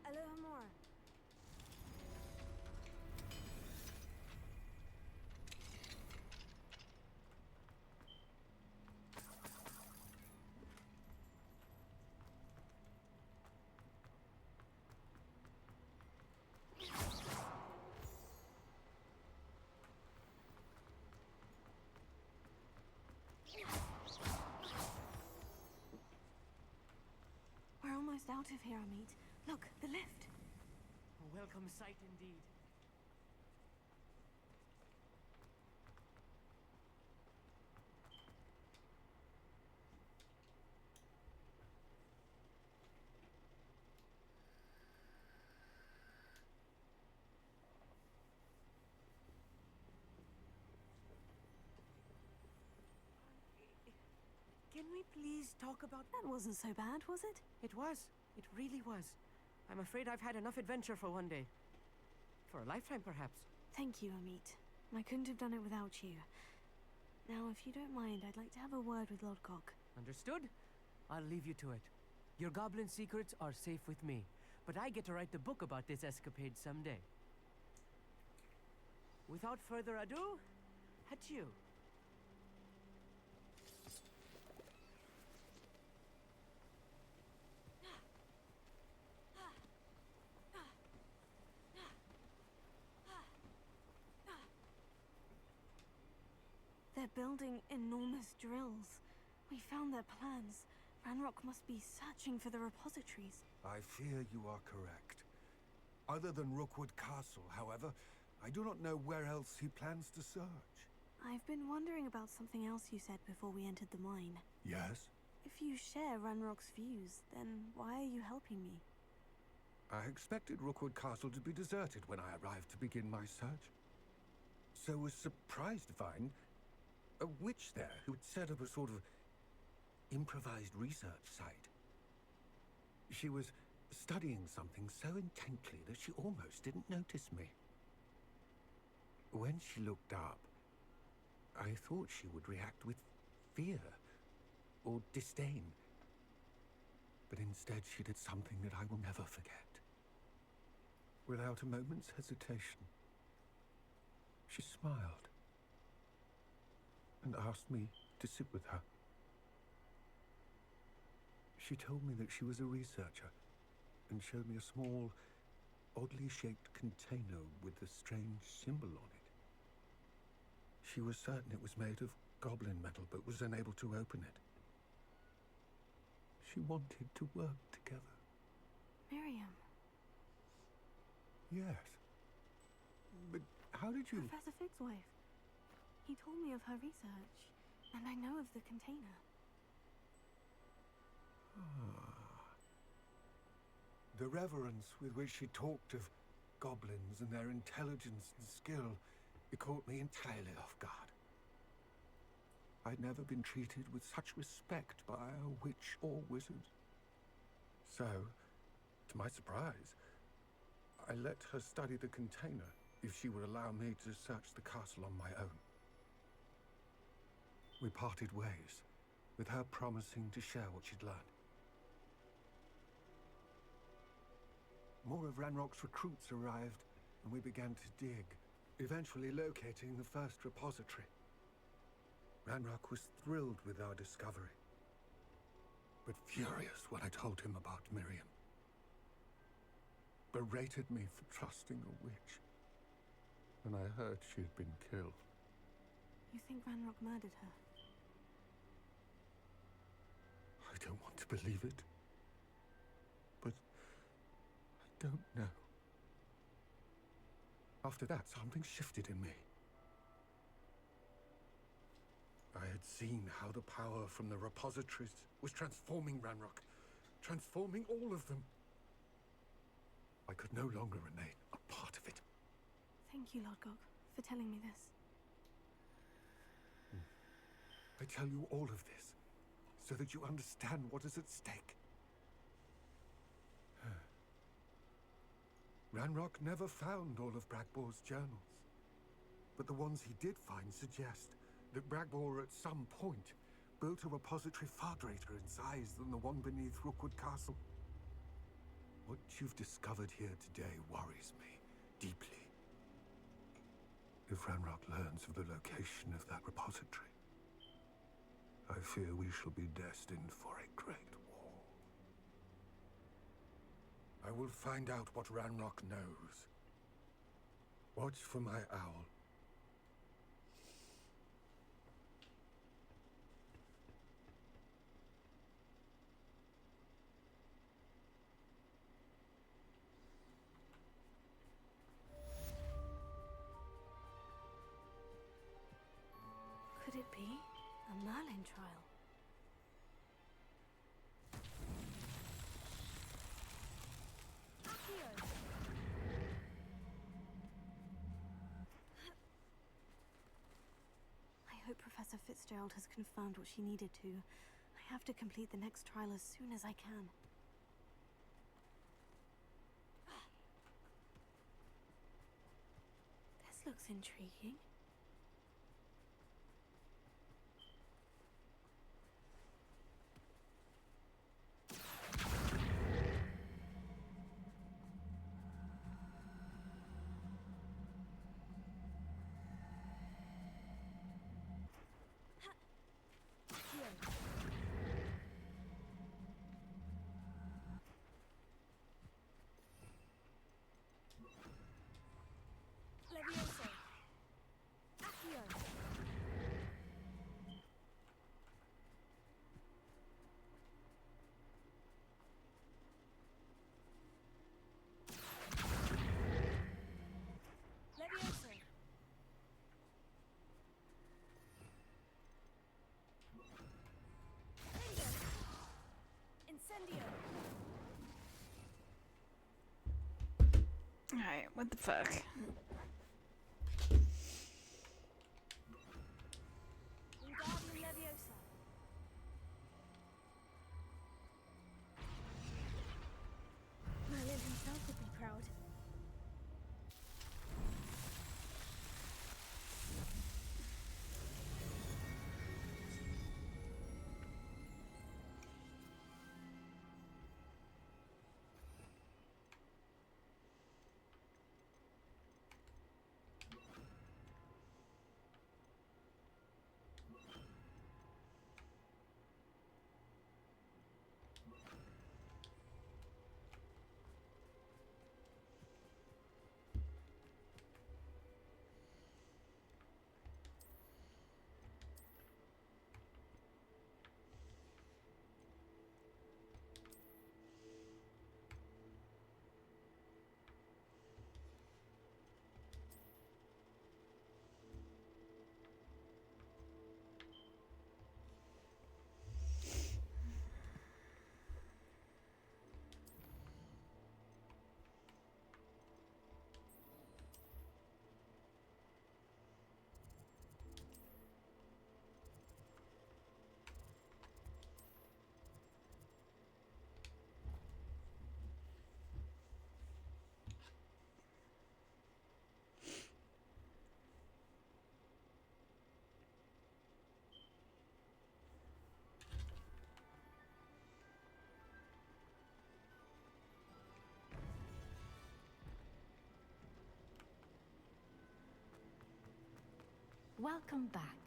Hello, Amor. out of here, Amit. Look, the lift. A welcome sight indeed. Can we please talk about... That wasn't so bad, was it? It was. It really was. I'm afraid I've had enough adventure for one day. For a lifetime, perhaps. Thank you, Amit. I couldn't have done it without you. Now, if you don't mind, I'd like to have a word with Lodgok. Understood? I'll leave you to it. Your goblin secrets are safe with me, but I get to write the book about this escapade someday. Without further ado, adieu. They're building enormous drills. We found their plans. Ranrock must be searching for the repositories. I fear you are correct. Other than Rookwood Castle, however, I do not know where else he plans to search. I've been wondering about something else you said before we entered the mine. Yes? If you share Ranrock's views, then why are you helping me? I expected Rookwood Castle to be deserted when I arrived to begin my search. So was surprised to find a witch there who had set up a sort of improvised research site. She was studying something so intently that she almost didn't notice me. When she looked up, I thought she would react with fear or disdain. But instead she did something that I will never forget. Without a moment's hesitation, she smiled and asked me to sit with her. She told me that she was a researcher and showed me a small, oddly shaped container with a strange symbol on it. She was certain it was made of goblin metal, but was unable to open it. She wanted to work together. Miriam. Yes. But how did you... Professor Fig's wife. He told me of her research, and I know of the container. The reverence with which she talked of goblins and their intelligence and skill, it caught me entirely off guard. I'd never been treated with such respect by a witch or wizard. So, to my surprise, I let her study the container if she would allow me to search the castle on my own. We parted ways, with her promising to share what she'd learned. More of Ranrock's recruits arrived, and we began to dig, eventually locating the first repository. Ranrock was thrilled with our discovery, but furious when I told him about Miriam. Berated me for trusting a witch, when I heard she had been killed. You think Ranrock murdered her? I don't want to believe it, but I don't know. After that, something shifted in me. I had seen how the power from the repositories was transforming Ranrock, transforming all of them. I could no longer remain a part of it. Thank you, Lodgok, for telling me this. I tell you all of this so that you understand what is at stake. Ranrock never found all of Bragbor's journals, but the ones he did find suggest that Bragbor at some point built a repository far greater in size than the one beneath Rookwood Castle. What you've discovered here today worries me deeply. If Ranrock learns of the location of that repository, I fear we shall be destined for a great war. I will find out what Ranrock knows. Watch for my owl. Could it be a Merlin trial? I hope Professor Fitzgerald has confirmed what she needed to. I have to complete the next trial as soon as I can. This looks intriguing. Levioso. Accio. Levioso. Incendio. Alright, what the fuck? Wingardium Leviosa. Merlin himself would be proud. Welcome back.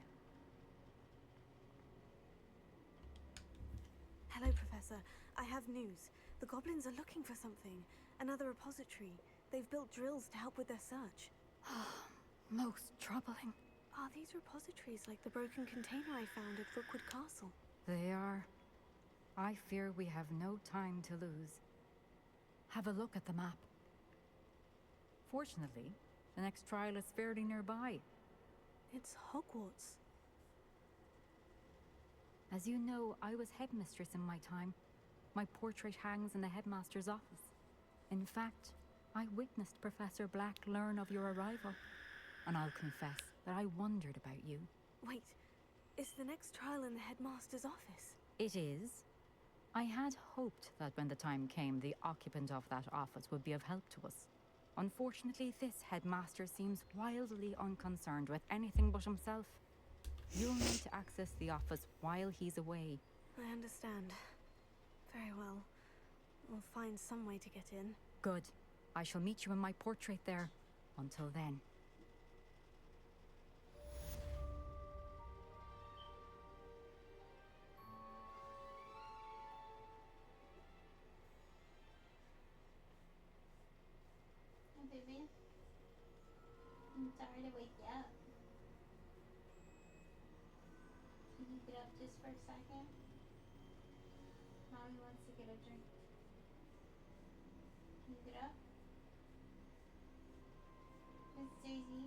Hello, Professor. I have news. The goblins are looking for something. Another repository. They've built drills to help with their search. Most troubling. Are these repositories like the broken container I found at Rookwood Castle? They are. I fear we have no time to lose. Have a look at the map. Fortunately, the next trial is fairly nearby. It's Hogwarts. As you know, I was headmistress in my time. My portrait hangs in the headmaster's office. In fact, I witnessed Professor Black learn of your arrival. And I'll confess that I wondered about you. Wait, is the next trial in the headmaster's office? It is. I had hoped that when the time came, the occupant of that office would be of help to us. Unfortunately, this headmaster seems wildly unconcerned with anything but himself. You'll need to access the office while he's away. I understand. Very well. We'll find some way to get in. Good. I shall meet you in my portrait there. Until then. Hi, baby. I'm sorry to wake you up. Can you get up just for a second? Mommy wants to get a drink. Can you get up? It's Daisy.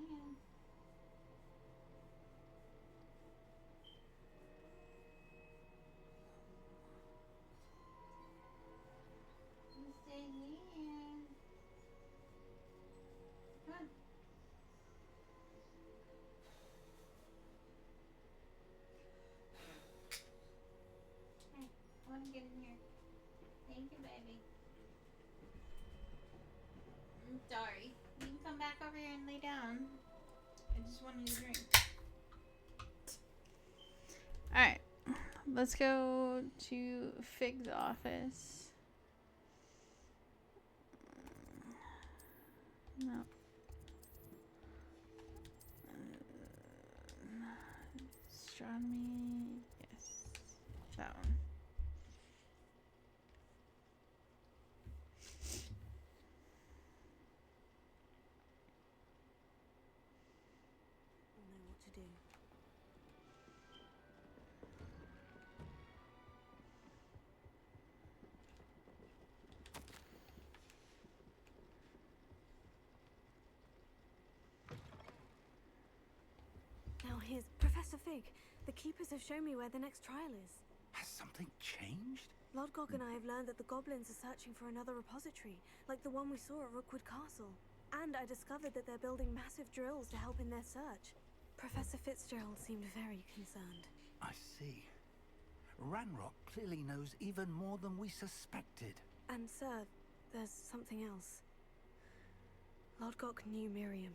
Sorry. You can come back over here and lay down. I just wanted a drink. Alright. Let's go to Fig's office. No. Astronomy. Yes. That one. I know what to do. Now here's Professor Fig. The Keepers have shown me where the next trial is. Has something changed? Lodgok and I have learned that the goblins are searching for another repository, like the one we saw at Rookwood Castle. And I discovered that they're building massive drills to help in their search. Professor Fitzgerald seemed very concerned. I see. Ranrock clearly knows even more than we suspected. And sir, there's something else. Lodgok knew Miriam.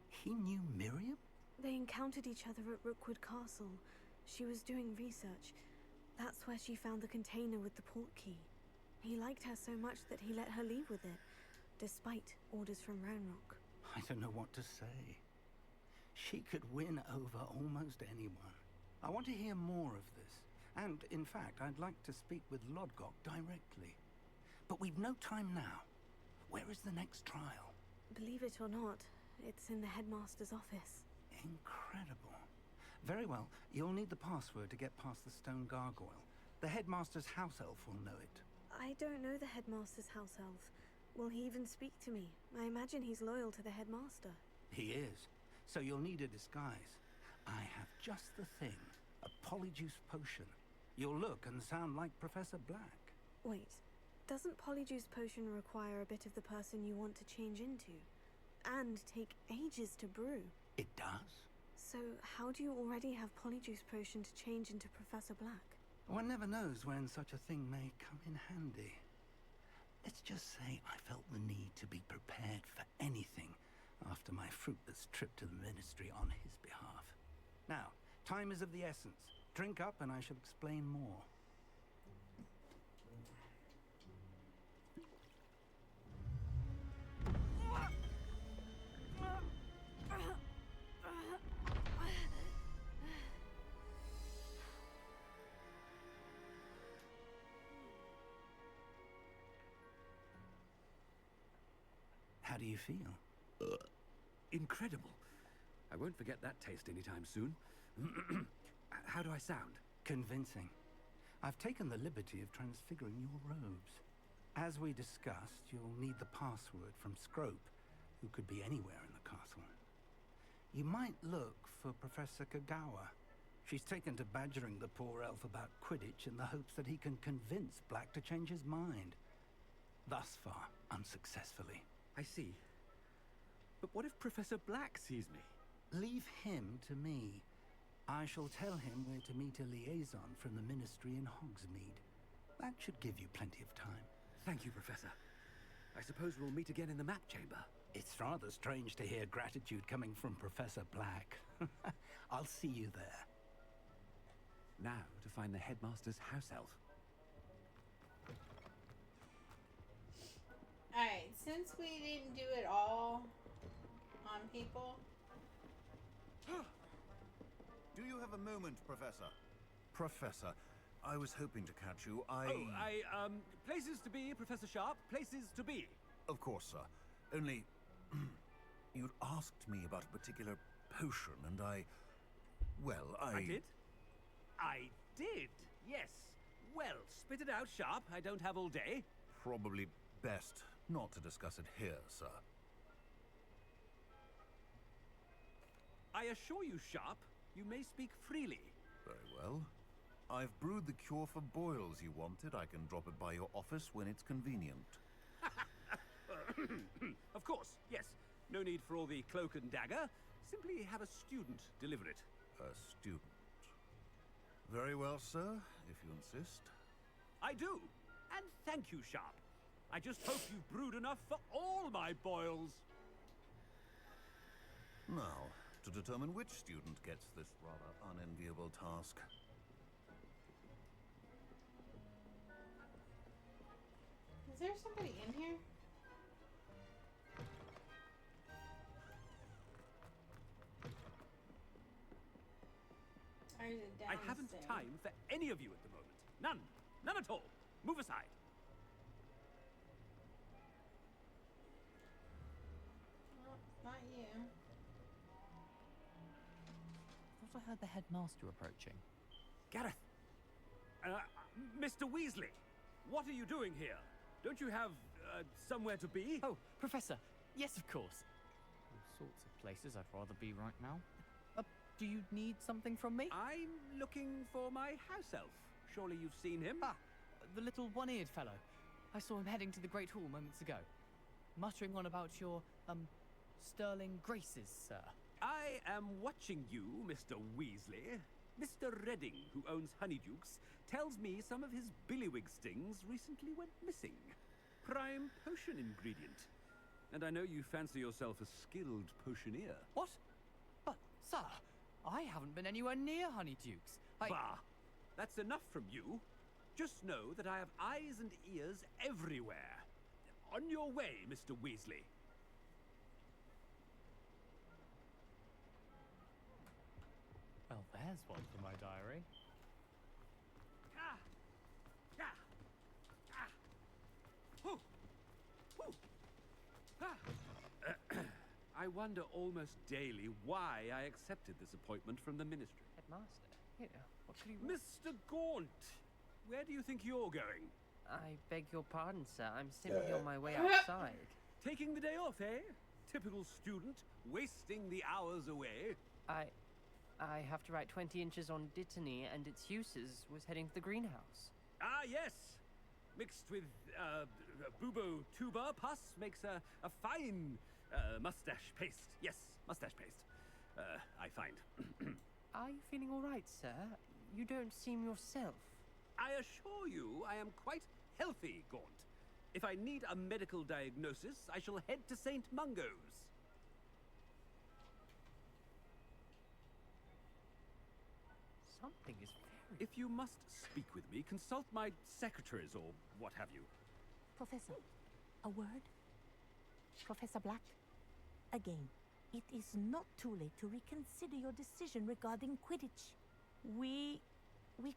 He knew Miriam? They encountered each other at Rookwood Castle. She was doing research. That's where she found the container with the port key. He liked her so much that he let her leave with it, despite orders from Ranrock. I don't know what to say. She could win over almost anyone. I want to hear more of this. And, in fact, I'd like to speak with Lodgok directly. But we've no time now. Where is the next trial? Believe it or not, it's in the headmaster's office. Incredible. Very well. You'll need the password to get past the stone gargoyle. The headmaster's house elf will know it. I don't know the headmaster's house elf. Will he even speak to me? I imagine he's loyal to the headmaster. He is. So you'll need a disguise. I have just the thing. A polyjuice potion. You'll look and sound like Professor Black. Wait, doesn't polyjuice potion require a bit of the person you want to change into? And take ages to brew? It does? So how do you already have polyjuice potion to change into Professor Black? One never knows when such a thing may come in handy. Let's just say I felt the need to be prepared for anything after my fruitless trip to the Ministry on his behalf. Now, time is of the essence. Drink up and I shall explain more. How do you feel? Incredible. I won't forget that taste anytime soon. How do I sound? Convincing. I've taken the liberty of transfiguring your robes. As we discussed, you'll need the password from Scrope, who could be anywhere in the castle. You might look for Professor Kagawa. She's taken to badgering the poor elf about Quidditch in the hopes that he can convince Black to change his mind. Thus far, unsuccessfully. I see. But what if Professor Black sees me? Leave him to me. I shall tell him where to meet a liaison from the Ministry in Hogsmeade. That should give you plenty of time. Thank you, Professor. I suppose we'll meet again in the map chamber. It's rather strange to hear gratitude coming from Professor Black. I'll see you there. Now to find the headmaster's house elf. Alright, since we didn't do it all on people. Do you have a moment, Professor? Professor, I was hoping to catch you. Places to be, Professor Sharp. Places to be. Of course, sir. Only, you'd asked me about a particular potion, and I did? I did, yes. Well, spit it out, Sharp. I don't have all day. Probably best not to discuss it here, sir. I assure you, Sharp, you may speak freely. Very well. I've brewed the cure for boils you wanted. I can drop it by your office when it's convenient. Of course, yes. No need for all the cloak and dagger. Simply have a student deliver it. A student. Very well, sir, if you insist. I do. And thank you, Sharp. I just hope you've brewed enough for all my boils. Now, to determine which student gets this rather unenviable task. Is there somebody in here? Or is it I haven't downstairs? time for any of you at the moment. None. None at all. Move aside. Well, not you. Thought I heard the headmaster approaching. Gareth. Mr. Weasley, what are you doing here? Don't you have somewhere to be? Oh, Professor. Yes, of course. All sorts of places I'd rather be right now. Do you need something from me? I'm looking for my house elf. Surely you've seen him? Ah, the little one-eared fellow. I saw him heading to the Great Hall moments ago. Muttering on about your, sterling graces, sir. I am watching you, Mr. Weasley. Mr. Redding, who owns Honeydukes, tells me some of his billywig stings recently went missing. Prime potion ingredient. And I know you fancy yourself a skilled potioneer. What? But, sir, I haven't been anywhere near Honeydukes. Bah! That's enough from you. Just know that I have eyes and ears everywhere. On your way, Mr. Weasley. Well, there's one for my diary. I wonder almost daily why I accepted this appointment from the Ministry. Headmaster? Here, what could he want? Mr. Gaunt, where do you think you're going? I beg your pardon, sir. I'm simply on my way outside. Taking the day off, eh? Typical student, wasting the hours away. I have to write 20 inches on Dittany and its uses. Was heading to the greenhouse. Ah, yes. Mixed with bubo tuber pus makes a fine mustache paste. Yes, mustache paste. I find. Are you feeling all right, sir? You don't seem yourself. I assure you I am quite healthy, Gaunt. If I need a medical diagnosis, I shall head to St. Mungo's. Something is very... If you must speak with me, consult my secretaries or what have you. Professor, a word? Professor Black? Again, it is not too late to reconsider your decision regarding Quidditch. We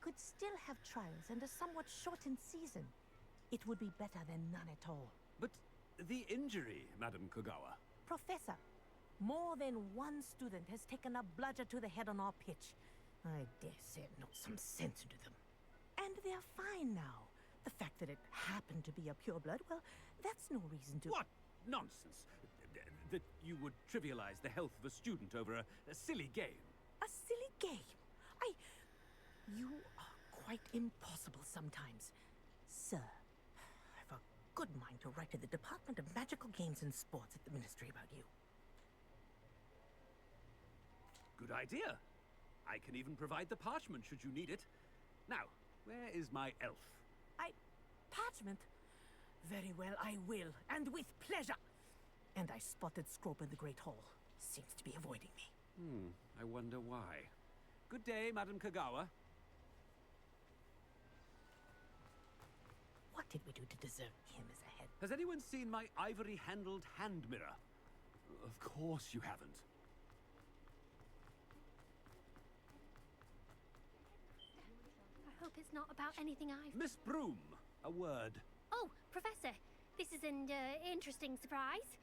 could still have trials and a somewhat shortened season. It would be better than none at all. But the injury, Madam Kogawa. Professor, more than one student has taken a bludger to the head on our pitch. I dare say it knocked some sense into them. And they're fine now. The fact that it happened to be a pureblood, well, that's no reason to... What nonsense! That you would trivialize the health of a student over a silly game. A silly game? You are quite impossible sometimes. Sir, I've a good mind to write to the Department of Magical Games and Sports at the Ministry about you. Good idea. I can even provide the parchment should you need it. Now, where is my elf? Parchment? Very well, I will, and with pleasure. And I spotted Scrope in the Great Hall. Seems to be avoiding me. I wonder why. Good day, Madam Kogawa. What did we do to deserve him as a head? Has anyone seen my ivory-handled hand mirror? Of course you haven't. I hope it's not about anything I've... Miss Broom, a word. Oh, Professor, this is an interesting surprise.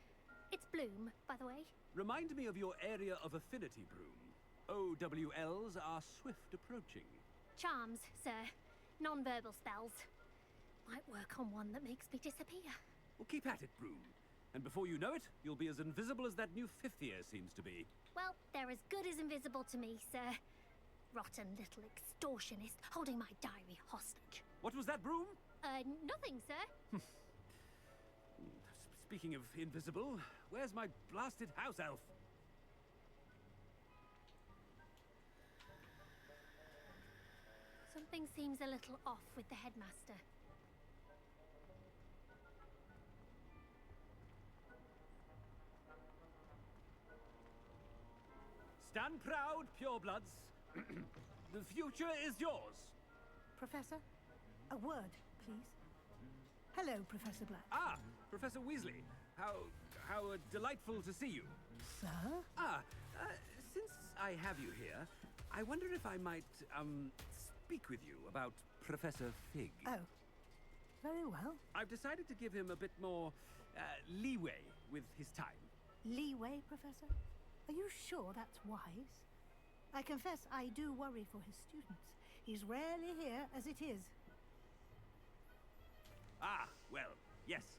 It's Bloom, by the way. Remind me of your area of affinity, Broom. OWLs are swift approaching. Charms, sir. Non-verbal spells. Might work on one that makes me disappear. Well, keep at it, Broom. And before you know it, you'll be as invisible as that new fifth year seems to be. Well, they're as good as invisible to me, sir. Rotten little extortionist holding my diary hostage. What was that, Broom? Nothing, sir. Speaking of invisible, where's my blasted house elf? Something seems a little off with the headmaster. Stand proud, purebloods. The future is yours. Professor, a word, please. Hello, Professor Black. Ah, Professor Weasley. How delightful to see you. Sir? Since I have you here, I wonder if I might, speak with you about Professor Fig. Oh, very well. I've decided to give him a bit more, leeway with his time. Leeway, Professor? Are you sure that's wise? I confess I do worry for his students. He's rarely here as it is. Ah, well, yes.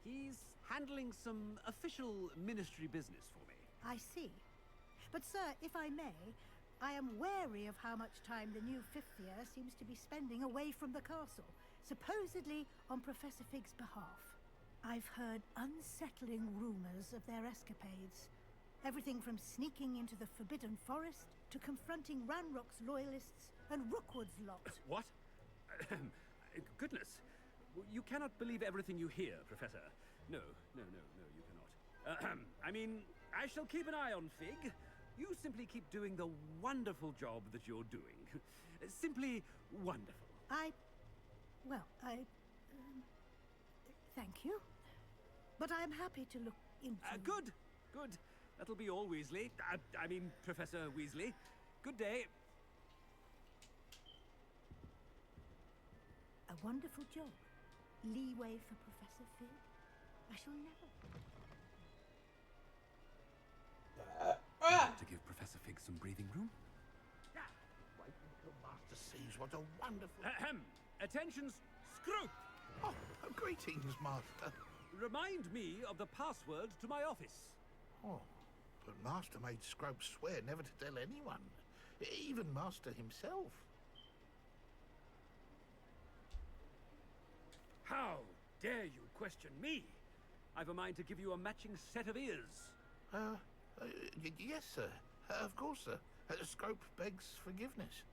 He's handling some official ministry business for me. I see. But, sir, if I may, I am wary of how much time the new fifth year seems to be spending away from the castle, supposedly on Professor Fig's behalf. I've heard unsettling rumors of their escapades. Everything from sneaking into the Forbidden Forest to confronting Ranrock's loyalists and Rookwood's lot. What? Goodness. You cannot believe everything you hear, Professor. No, you cannot. I mean, I shall keep an eye on Fig. You simply keep doing the wonderful job that you're doing. Simply wonderful. Thank you. But I'm happy to look into... Good. That'll be all, Weasley. I mean, Professor Weasley. Good day. A wonderful job. Leeway for Professor Fig. I shall never... To give Professor Fig some breathing room? Wait until Master sees what a wonderful... Ahem. Attention, Scrope! Oh, greetings, Master. Remind me of the password to my office. Oh, but Master made Scrope swear never to tell anyone. Even Master himself. How dare you question me? I've a mind to give you a matching set of ears. Yes, sir. Of course, sir. Scrope begs forgiveness.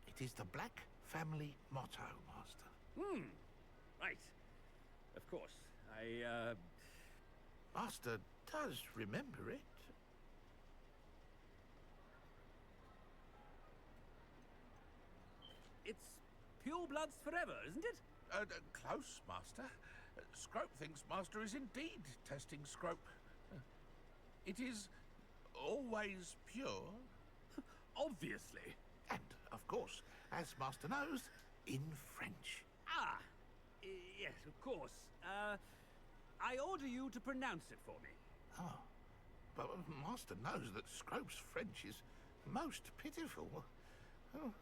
It is the Black family motto, Master. Right. Of course. Master does remember it. It's purebloods forever, isn't it? Close, Master. Scrope thinks Master is indeed testing Scrope. It is always pure. Obviously. And, of course, as Master knows, in French. Ah! Yes, of course. I order you to pronounce it for me. Oh. But Master knows that Scrope's French is most pitiful. Oh,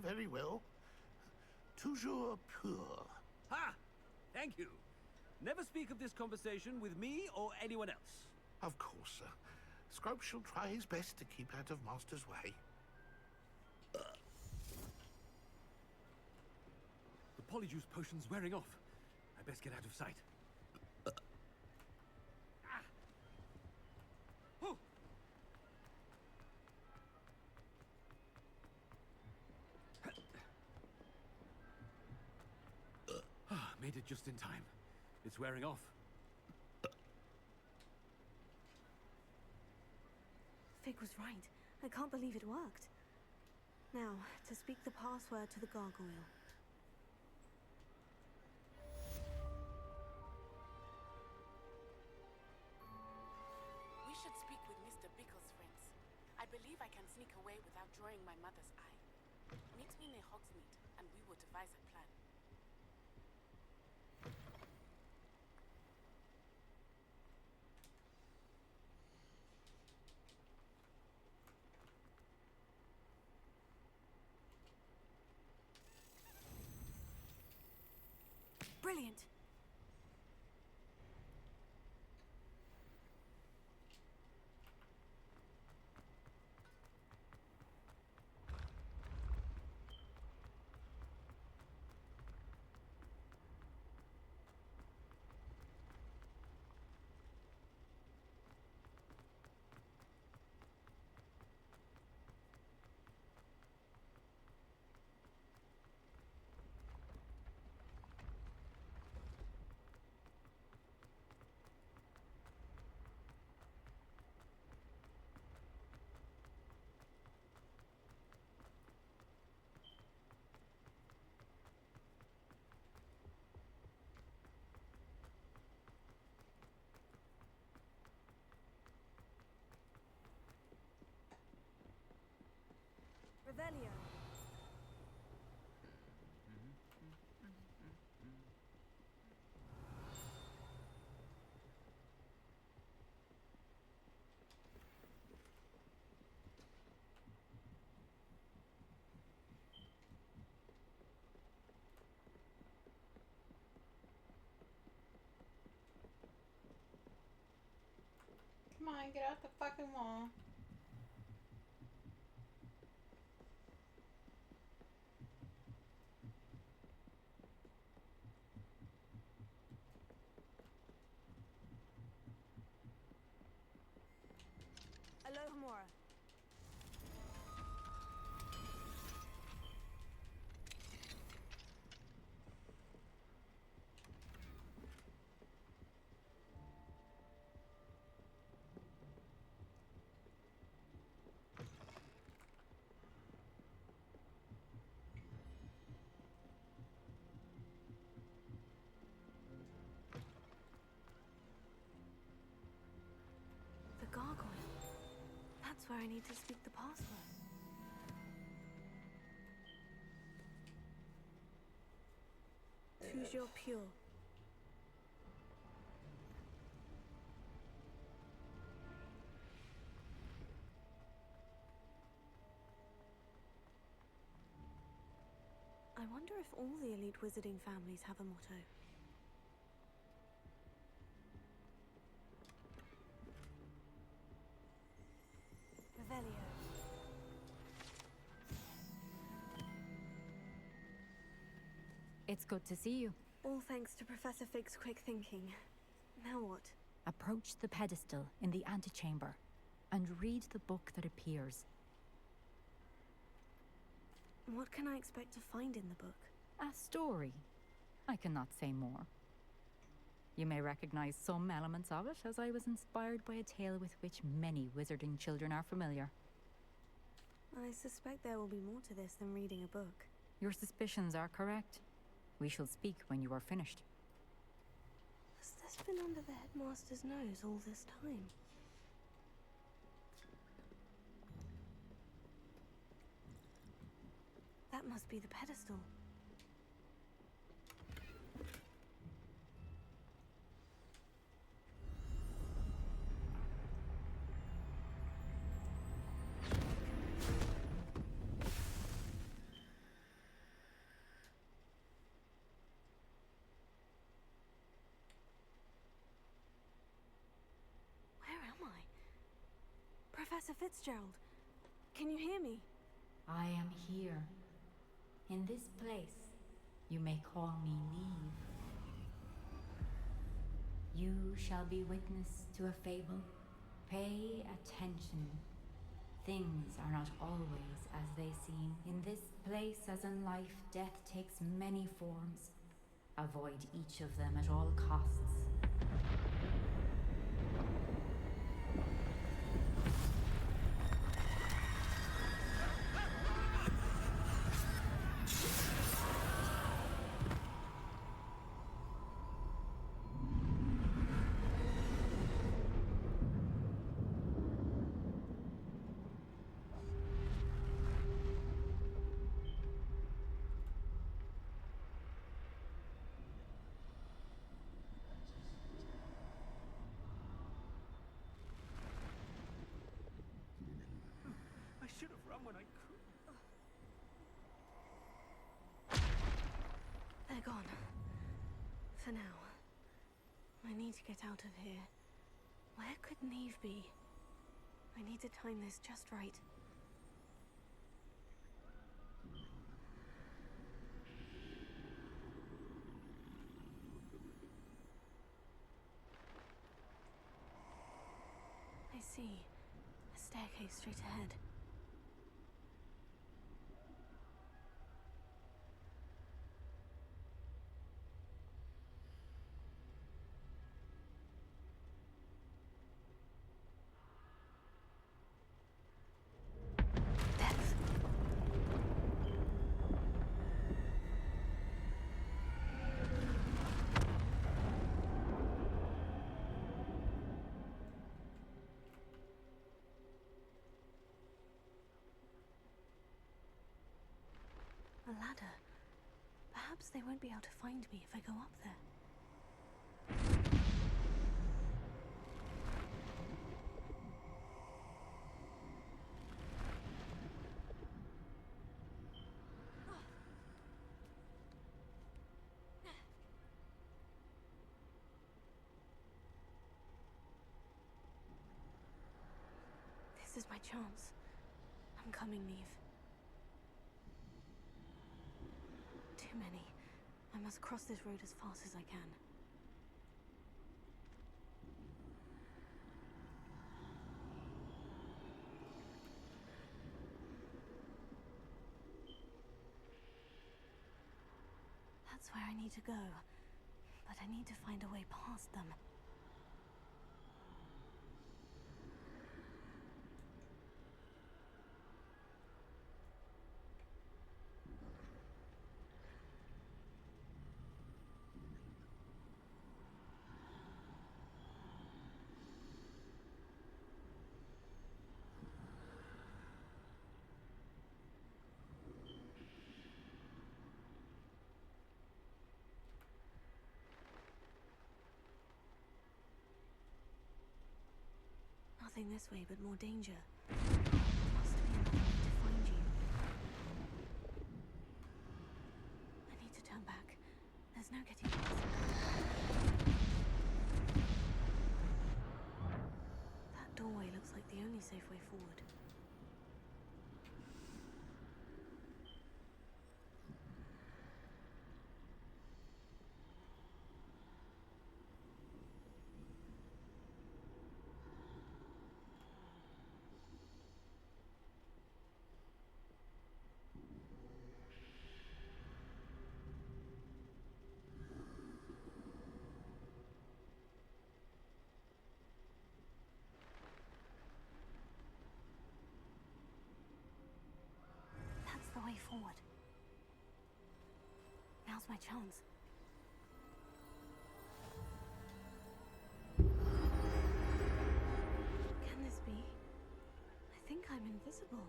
very well. Toujours pur. Ha! Thank you. Never speak of this conversation with me or anyone else. Of course, sir. Scrope shall try his best to keep out of Master's way. The polyjuice potion's wearing off. I best get out of sight. Oh! Made it just in time. It's wearing off. Fig was right. I can't believe it worked. Now, to speak the password to the gargoyle. We should speak with Mr. Bickle's friends. I believe I can sneak away without drawing my mother's eye. Meet me near Hogsmeade, and we will devise a plan. Brilliant! Revelio. Come on, get out the fucking wall. Alohomora. The gargoyle. That's where I need to speak the password. Toujours pure. I wonder if all the elite wizarding families have a motto. Revelio. It's good to see you. All thanks to Professor Fig's quick thinking. Now what? Approach the pedestal in the antechamber and read the book that appears. What can I expect to find in the book? A story. I cannot say more. You may recognize some elements of it, as I was inspired by a tale with which many wizarding children are familiar. I suspect there will be more to this than reading a book. Your suspicions are correct. We shall speak when you are finished. Has this been under the headmaster's nose all this time? That must be the pedestal. Professor Fitzgerald, can you hear me? I am here. In this place, you may call me Neve. You shall be witness to a fable. Pay attention. Things are not always as they seem. In this place, as in life, death takes many forms. Avoid each of them at all costs. I should have run when I could. They're gone. For now. I need to get out of here. Where could Neve be? I need to time this just right. I see. A staircase straight ahead. ladder. Perhaps they won't be able to find me if I go up there. This is my chance. I'm coming, Neve. Too many. I must cross this road as fast as I can. That's where I need to go. But I need to find a way past them. Nothing this way, but more danger. Must be another way to find you. I need to turn back. There's no getting past it. That doorway looks like the only safe way forward. That's the way forward. Now's my chance. Can this be? I think I'm invisible.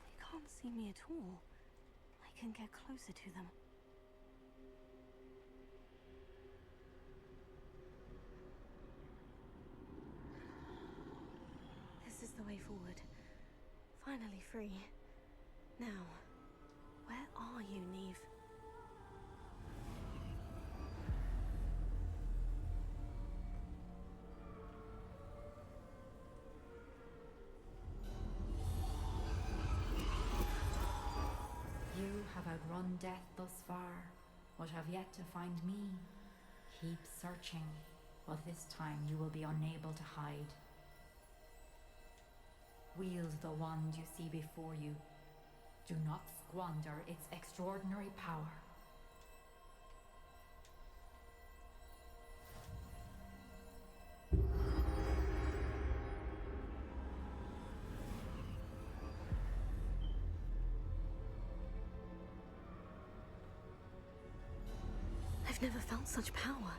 They can't see me at all. I can get closer to them. This is the way forward. Finally free. Now, where are you, Neve? You have outrun death thus far, but have yet to find me. Keep searching, but this time you will be unable to hide. Wield the wand you see before you. Do not squander its extraordinary power. I've never felt such power.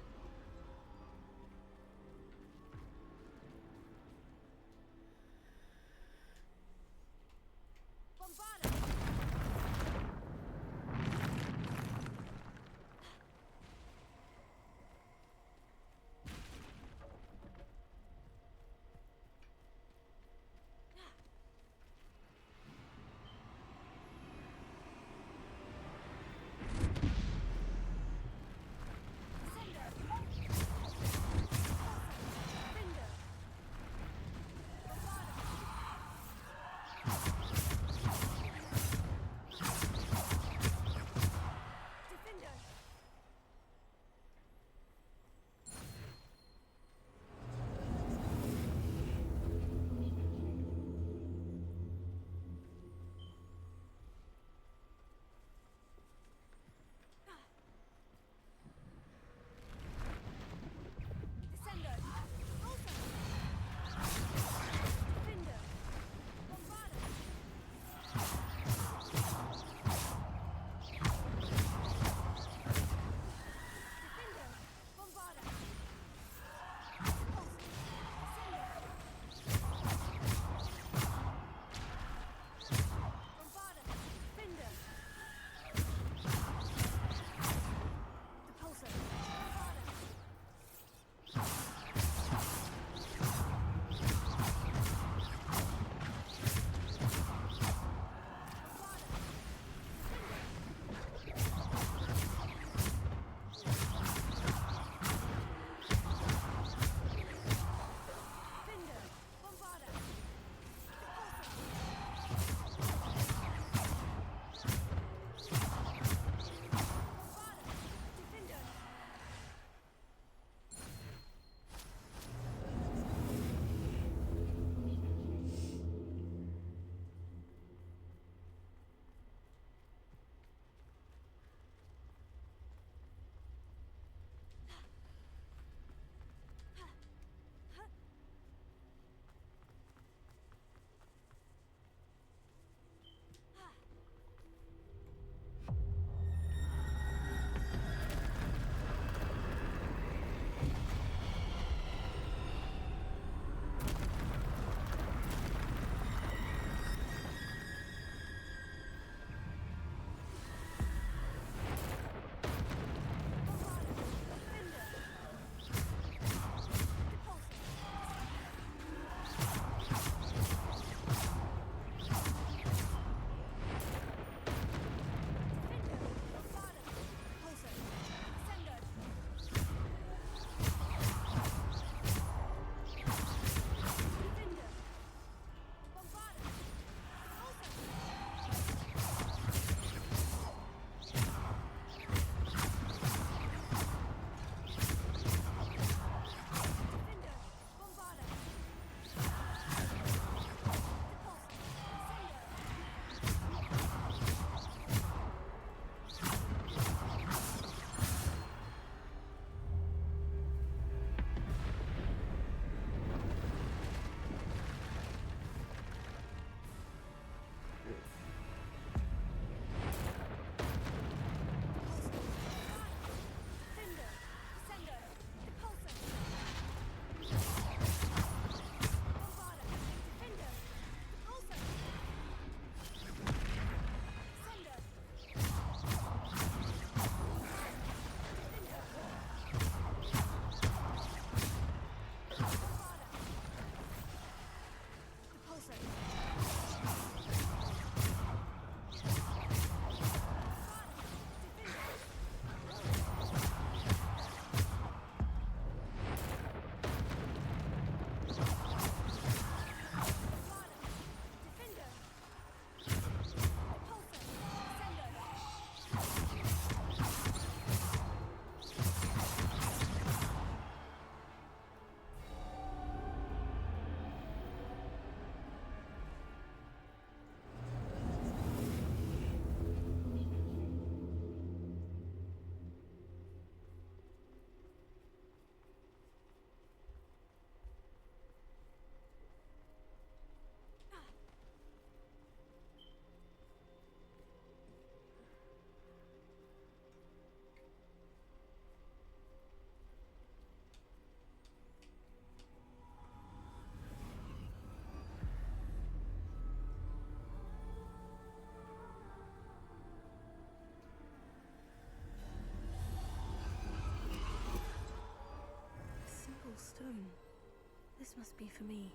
must be for me.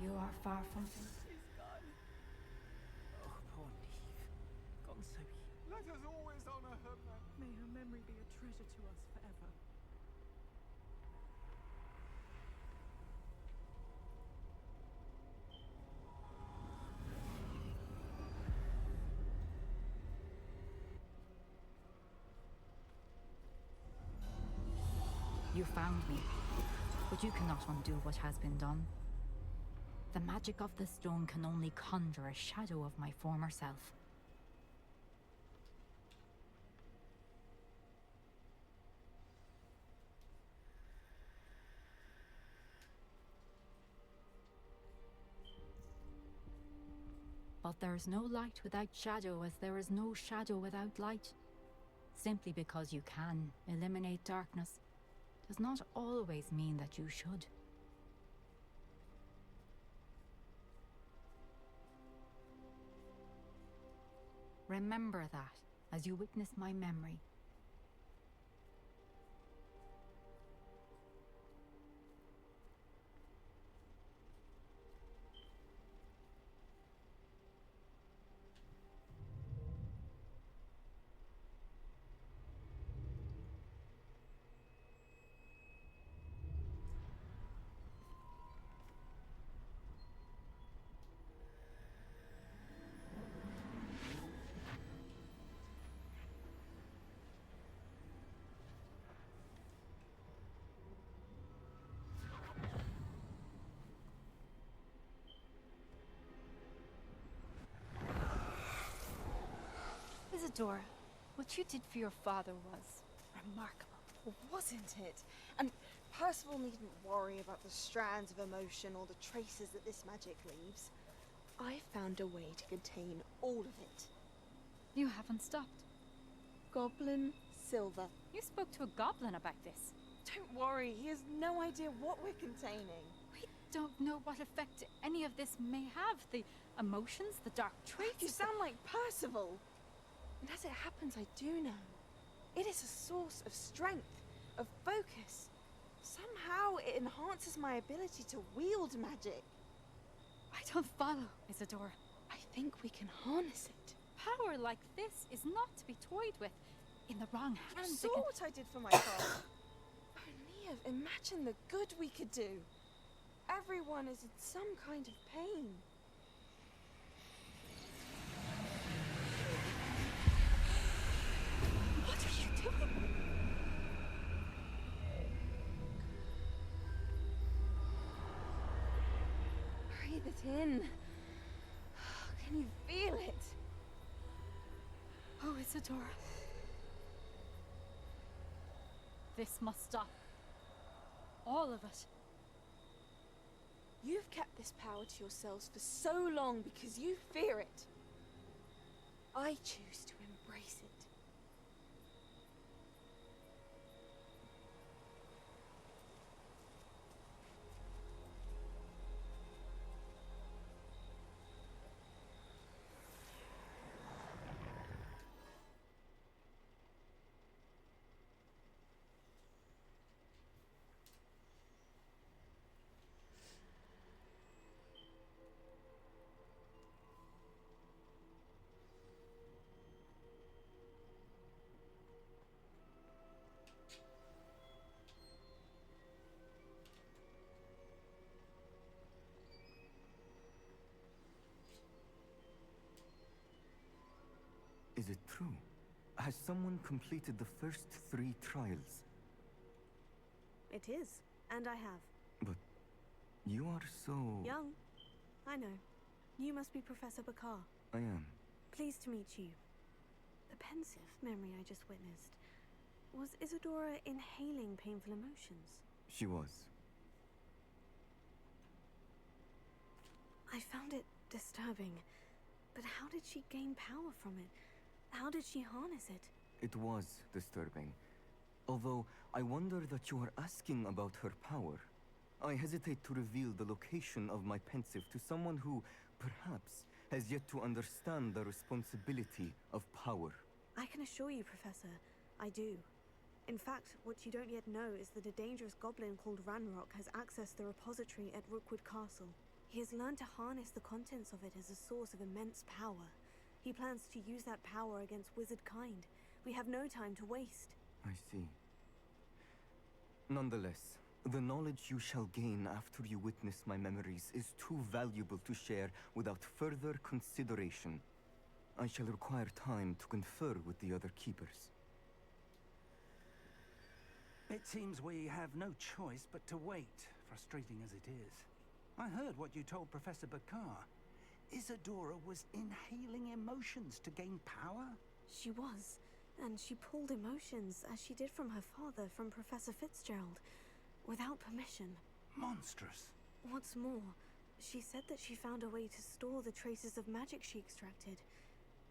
You are far from... She's gone. Oh, poor Neve. Gone so easy. Let us always honor her memory. May her memory be a treasure to us forever. You found me, but you cannot undo what has been done. The magic of the stone can only conjure a shadow of my former self. But there is no light without shadow, as there is no shadow without light. Simply because you can eliminate darkness does not always mean that you should. Remember that as you witness my memory. Isadora, what you did for your father was remarkable, wasn't it? And Percival needn't worry about the strands of emotion or the traces that this magic leaves. I found a way to contain all of it. You haven't stopped. Goblin Silver. You spoke to a goblin about this. Don't worry, he has no idea what we're containing. We don't know what effect any of this may have. The emotions, the dark traits. You sound like Percival. And as it happens, I do know. It is a source of strength, of focus. Somehow it enhances my ability to wield magic. I don't follow, Isadora. I think we can harness it. Power like this is not to be toyed with. In the wrong hands, You saw what I did for my father. Oh, Neve, imagine the good we could do. Everyone is in some kind of pain. What are you doing? Breathe it in. Can you feel it? Oh, Isadora. This must stop. All of it. You've kept this power to yourselves for so long because you fear it. I choose to embrace it. Is it true? Has someone completed the first 3 trials? It is, and I have. But you are so... Young. I know. You must be Professor Bakar. I am. Pleased to meet you. The pensive memory I just witnessed. Was Isadora inhaling painful emotions? She was. I found it disturbing. But how did she gain power from it? How did she harness it? It was disturbing. Although I wonder that you are asking about her power. I hesitate to reveal the location of my pensive to someone who, perhaps, has yet to understand the responsibility of power. I can assure you, Professor, I do. In fact, what you don't yet know is that a dangerous goblin called Ranrock has accessed the repository at Rookwood Castle. He has learned to harness the contents of it as a source of immense power. He plans to use that power against wizard kind. We have no time to waste. I see. Nonetheless, the knowledge you shall gain after you witness my memories is too valuable to share without further consideration. I shall require time to confer with the other keepers. It seems we have no choice but to wait, frustrating as it is. I heard what you told Professor Bakar. Isadora was inhaling emotions to gain power? She was, and she pulled emotions, as she did from her father, from Professor Fitzgerald, without permission. Monstrous. What's more, she said that she found a way to store the traces of magic she extracted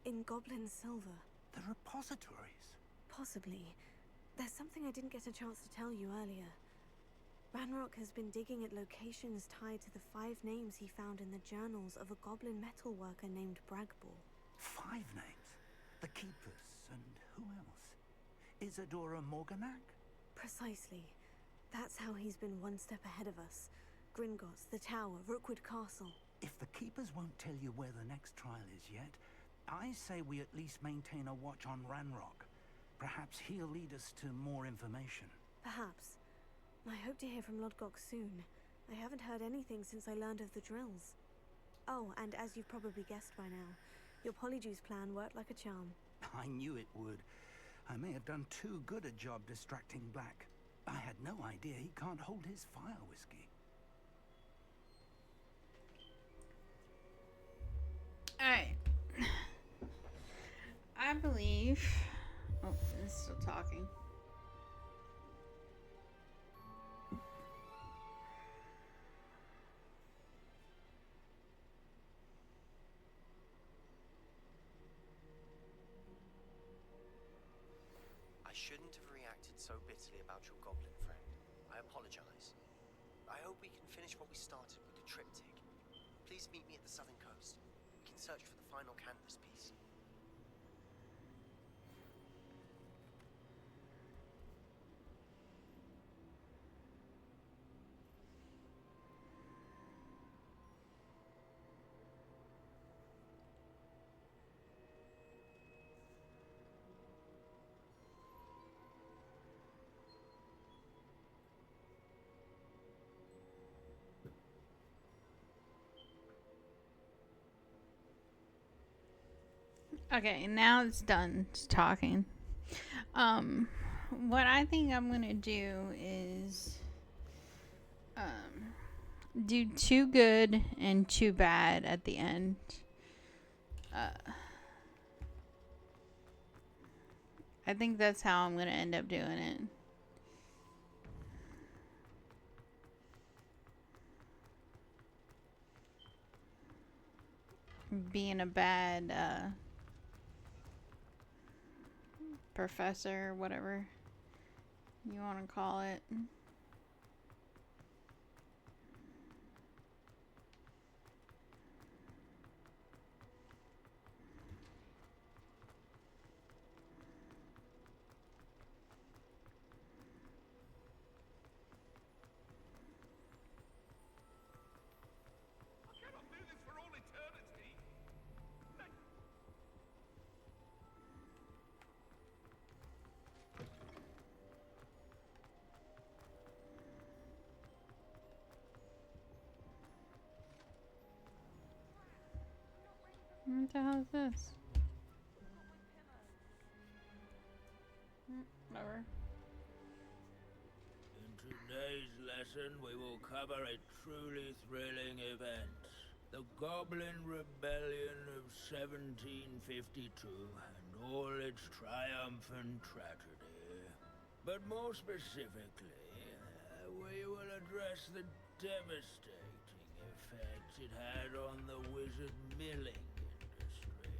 in goblin silver. The repositories? Possibly. There's something I didn't get a chance to tell you earlier. Ranrock has been digging at locations tied to the 5 names he found in the journals of a goblin metalworker named Bragball. 5 names? The Keepers, and who else? Isadora Morganac? Precisely. That's how he's been one step ahead of us. Gringotts, the Tower, Rookwood Castle. If the Keepers won't tell you where the next trial is yet, I say we at least maintain a watch on Ranrock. Perhaps he'll lead us to more information. Perhaps. I hope to hear from Lodgok soon. I haven't heard anything since I learned of the drills. Oh, and as you've probably guessed by now, your Polyjuice plan worked like a charm. I knew it would. I may have done too good a job distracting Black. I had no idea he can't hold his fire whiskey. Alright. I believe... Oh, it's still talking. I shouldn't have reacted so bitterly about your goblin friend. I apologize. I hope we can finish what we started with the triptych. Please meet me at the southern coast. We can search for the final canvas piece. Okay, now it's done talking. What I think I'm gonna do is do too good and too bad at the end. I think that's how I'm gonna end up doing it. Being a bad professor, whatever you want to call it. What the hell is this? Whatever. In today's lesson, we will cover a truly thrilling event. The Goblin Rebellion of 1752 and all its triumphant tragedy. But more specifically, we will address the devastating effect it had on the wizard milling industry.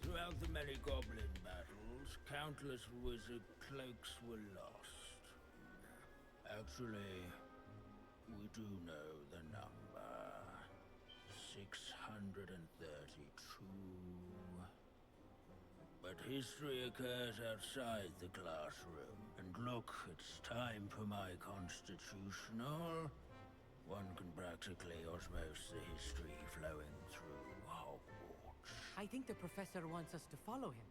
Throughout the many goblin battles, countless wizard cloaks were lost. Actually, we do know the number. 632. But history occurs outside the classroom. And look, it's time for my constitutional. One can practically osmose the history flowing through Hogwarts. I think the professor wants us to follow him.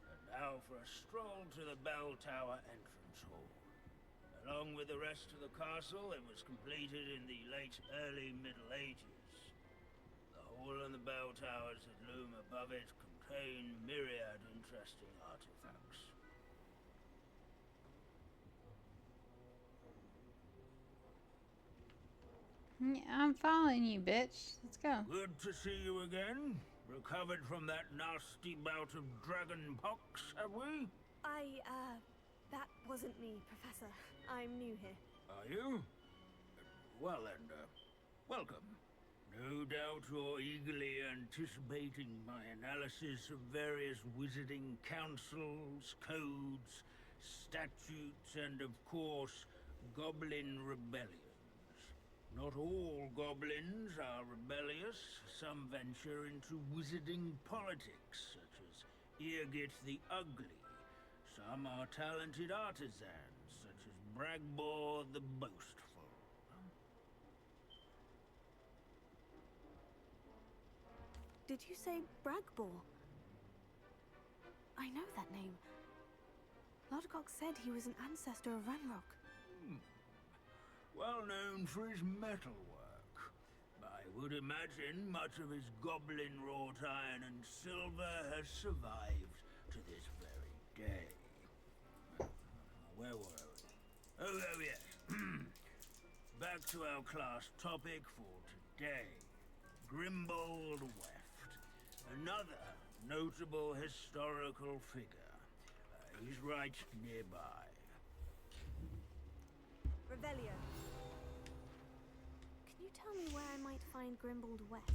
And now for a stroll to the bell tower entrance hall. Along with the rest of the castle, it was completed in the early Middle Ages. The hall and the bell towers that loom above it contain myriad interesting artifacts. Yeah, I'm following you, bitch. Let's go. Good to see you again. Recovered from that nasty bout of dragon pox, have we? That wasn't me, Professor. I'm new here. Are you? Well then, welcome. No doubt you're eagerly anticipating my analysis of various wizarding councils, codes, statutes, and of course, goblin rebellions. Not all goblins are rebellious. Some venture into wizarding politics, such as Irgit the Ugly. Some are talented artisans, such as Bragbor the Boastful. Did you say Bragbor? I know that name. Lodgok said he was an ancestor of Ranrock. Well known for his metalwork. I would imagine much of his goblin wrought iron and silver has survived to this very day. Where were we? Oh yes. Back to our class topic for today. Grimbold Weft. Another notable historical figure. He's right nearby. Revelio. Can you tell me where I might find Grimbold Weft?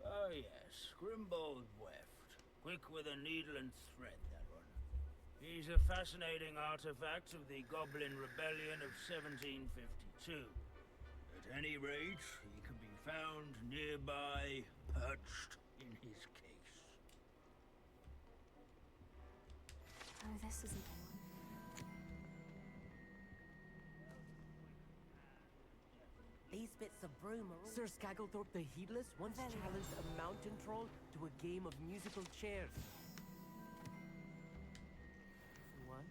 Oh yes, Grimbold Weft. Quick with a needle and thread, that one. He's a fascinating artifact of the Goblin Rebellion of 1752. At any rate, he can be found nearby, perched in his case. Oh, this isn't the one. These bits of broom are all... Sir Skagglethorpe the Heedless once challenged a mountain troll to a game of musical chairs. What?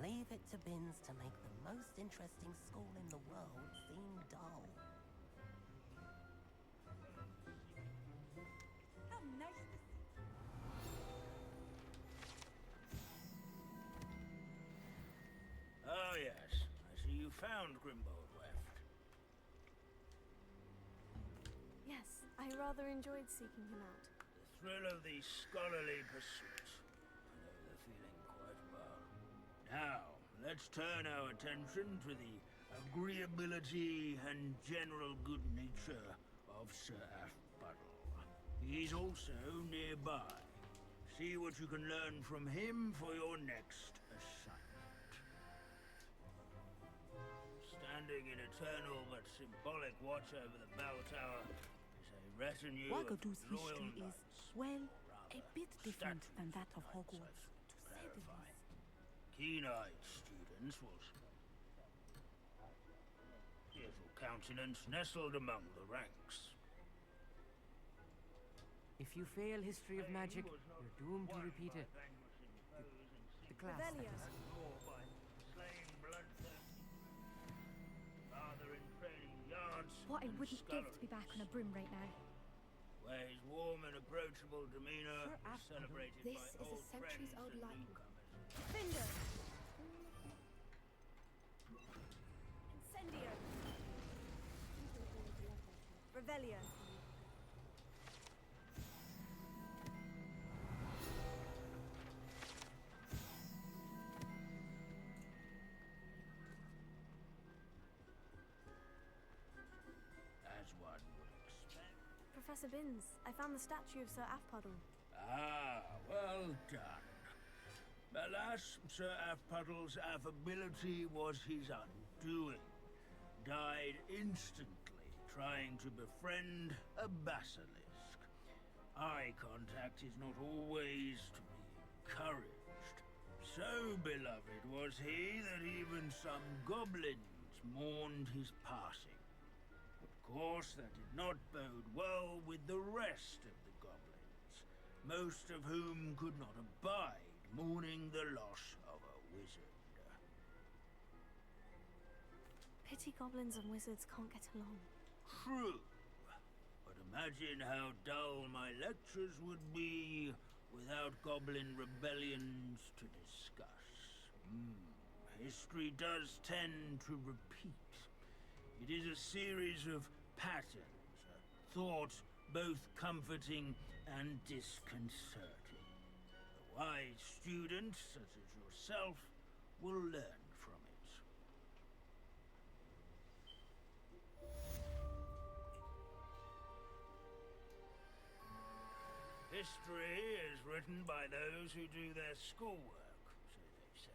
Leave it to Binns to make the most interesting school in the world seem dull. How nice to see. Oh yes, I see you found Grimbold Weft. Yes, I rather enjoyed seeking him out. The thrill of the scholarly pursuit. I know the feeling quite well. Now, let's turn our attention to the agreeability and general good nature of Sir Aphbudle. He's also nearby. See what you can learn from him for your next assignment. Standing in eternal but symbolic watch over the bell tower is a retinue Wagadu's of loyal history is, knights. well, a bit different than that of Hogwarts, to say the least. Keen-eyed students will cheerful countenance nestled among the ranks. If you fail history of magic, you're doomed to repeat it. The class. Revelio. What I wouldn't give to be back on a broom right now. Where his warm and approachable demeanor is celebrated This by is a old centuries-old friends and lightning. newcomers. Finder. Incendio. Revelio. As one would expect. Professor Binns, I found the statue of Sir Aphbudle. Ah, well done. Alas, Sir Afpuddle's affability was his undoing. Died instantly trying to befriend a basilisk. Eye contact is not always to be encouraged. So beloved was he that even some goblins mourned his passing. Of course, that did not bode well with the rest of the goblins, most of whom could not abide mourning the loss of a wizard. Pity goblins and wizards can't get along. True. But imagine how dull my lectures would be without goblin rebellions to discuss. History does tend to repeat. It is a series of patterns, a thought both comforting and disconcerting. A wise student, such as yourself, will learn from it. History is written by those who do their schoolwork, so they say.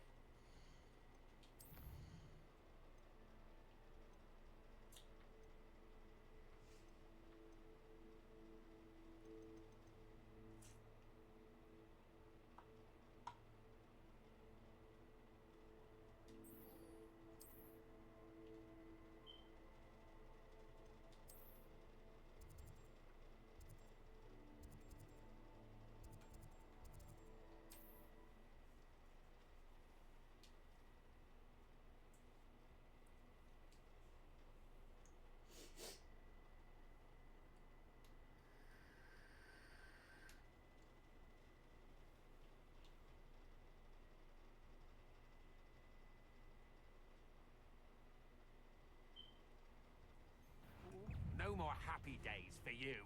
No more happy days for you.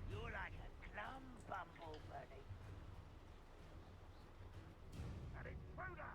You're like a plum bumble, buddy. An intruder!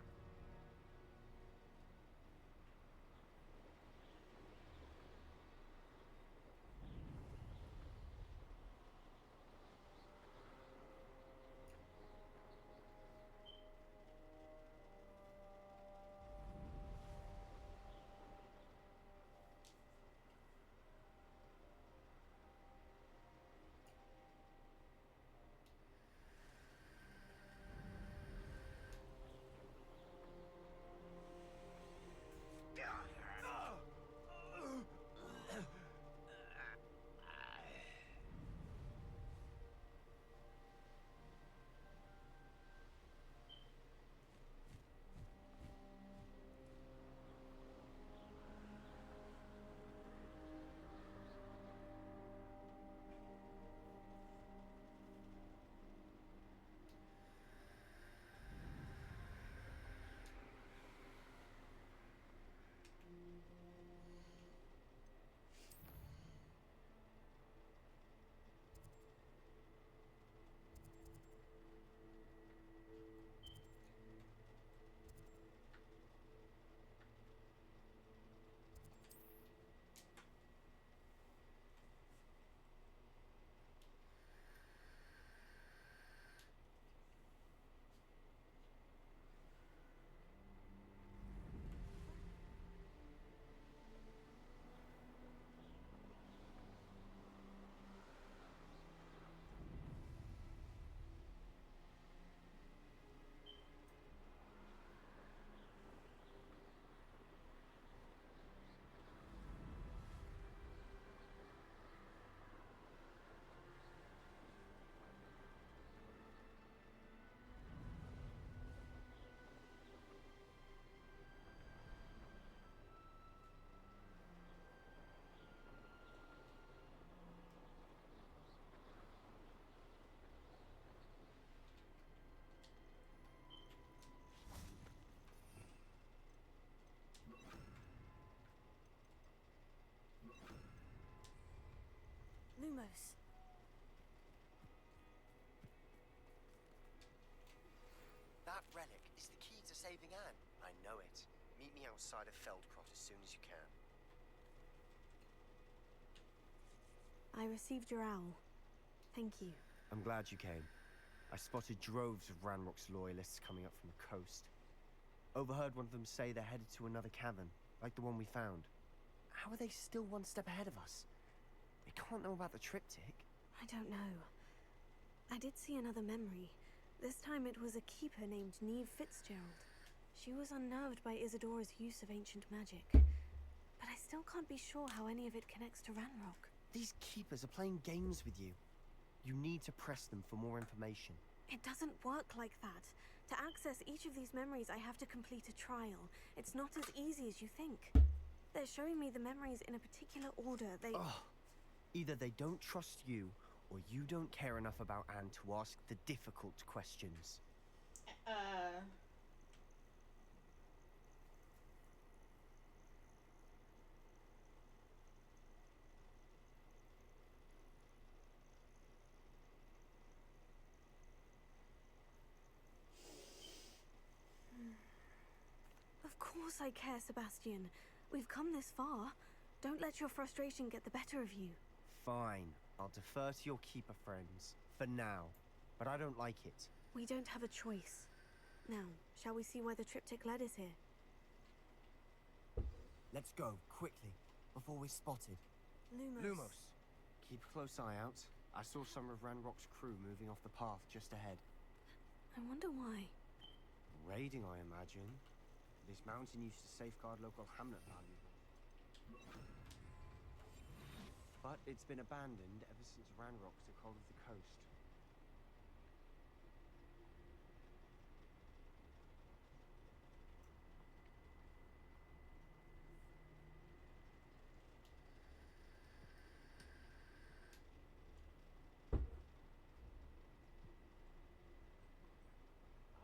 Lumos. That relic is the key to saving Anne. I know it. Meet me outside of Feldcrot as soon as you can. I received your owl. Thank you. I'm glad you came. I spotted droves of Ranrock's loyalists coming up from the coast. Overheard one of them say they're headed to another cavern, like the one we found. How are they still one step ahead of us? They can't know about the triptych. I don't know. I did see another memory. This time it was a keeper named Neve Fitzgerald. She was unnerved by Isadora's use of ancient magic. But I still can't be sure how any of it connects to Ranrock. These keepers are playing games with you. You need to press them for more information. It doesn't work like that. To access each of these memories, I have to complete a trial. It's not as easy as you think. They're showing me the memories in a particular order. Either they don't trust you, or you don't care enough about Anne to ask the difficult questions. Of course I care, Sebastian. We've come this far. Don't let your frustration get the better of you. Fine. I'll defer to your keeper friends. For now. But I don't like it. We don't have a choice. Now, shall we see why the triptych led us here? Let's go, quickly, before we're spotted. Lumos. Keep a close eye out. I saw some of Ranrock's crew moving off the path just ahead. I wonder why. Raiding, I imagine. This mountain used to safeguard local hamlet valuables. But it's been abandoned ever since Ranrock took hold of the coast.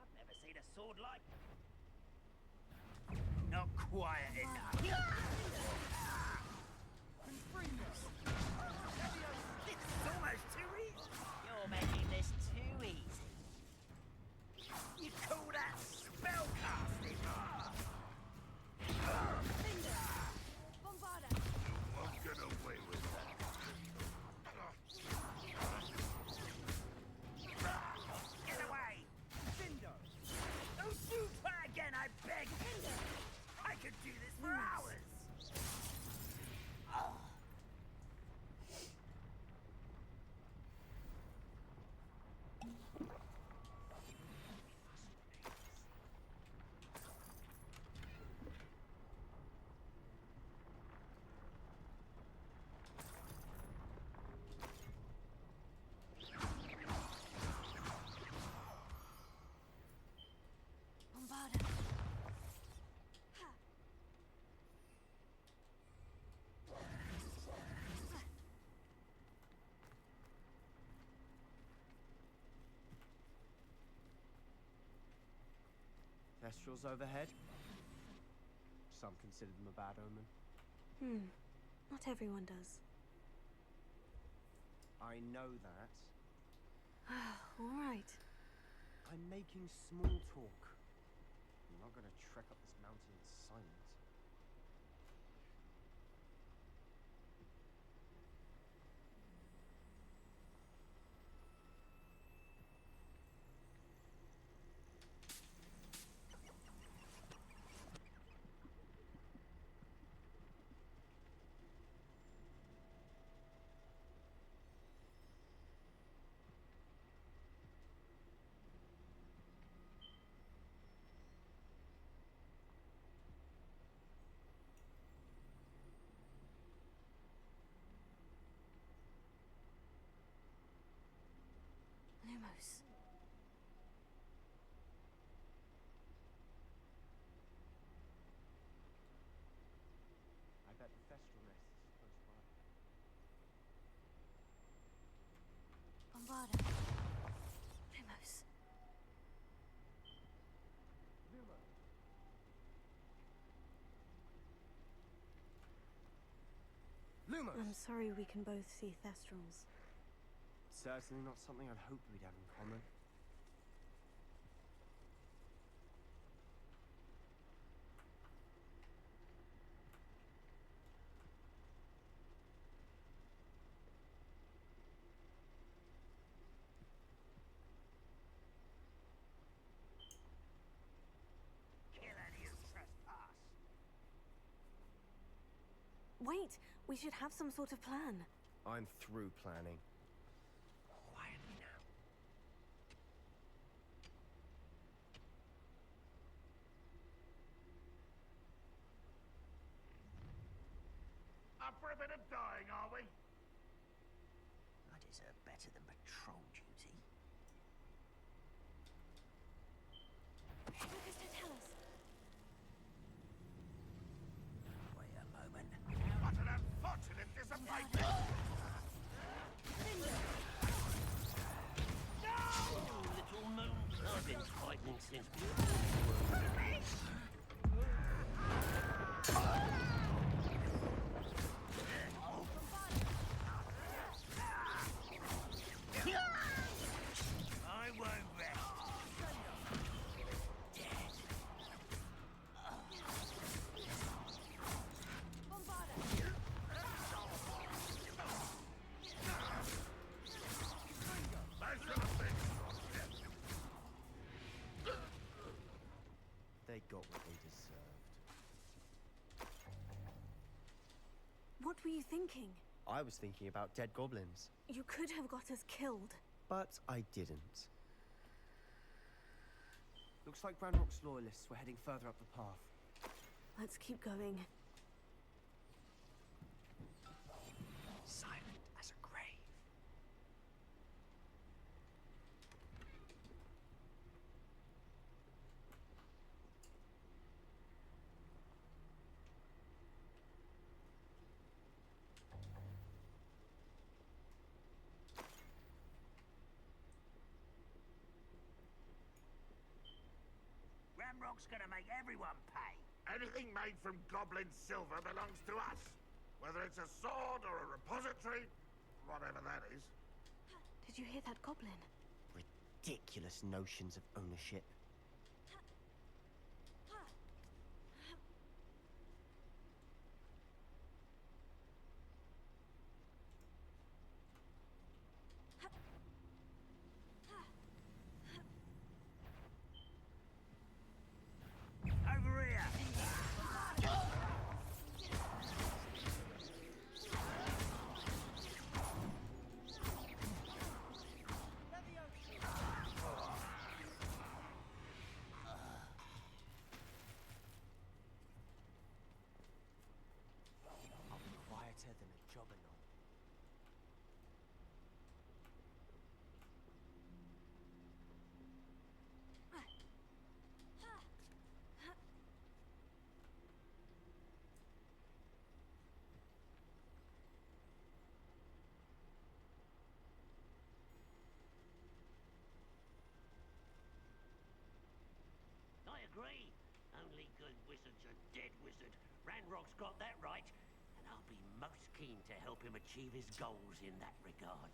I've never seen a sword like... Not quiet enough. This is almost too easy. You're making this too easy. You call that spellcasting? You won't get away with that. Get away! Cinder! Don't you try again, I beg! I could do this for hours! Thestrals overhead? Some consider them a bad omen. Not everyone does. I know that. All right. I'm making small talk. I'm not going to trek up this mountain in silence. Lumos. I bet the Thestral nest is close by. Bombarda. Lumos. Lumos! I'm sorry we can both see Thestrals. Certainly not something I'd hoped we'd have in common. Wait, we should have some sort of plan. I'm through planning. Quietly now. Up for a bit of dying, are we? I deserve better than patrol duty. Professor, tell us. Wait a moment. What an unfortunate disappointment! Little moon. I've been fighting since I won't rest. They got what they deserved. What were you thinking? I was thinking about dead goblins, You could have got us killed. but I didn't. Looks like Ranrock's loyalists were heading further up the path. Let's keep going. silent as a grave. Ramrock's gonna make everyone pay. Anything made from goblin silver belongs to us. Whether it's a sword or a repository, whatever that is. Did you hear that goblin? Ridiculous notions of ownership. Over here. I'll be quieter than a jobberknoll. I agree. Only good wizards are dead wizard. Ranrock's got that right, and I'll be most keen to help him achieve his goals in that regard.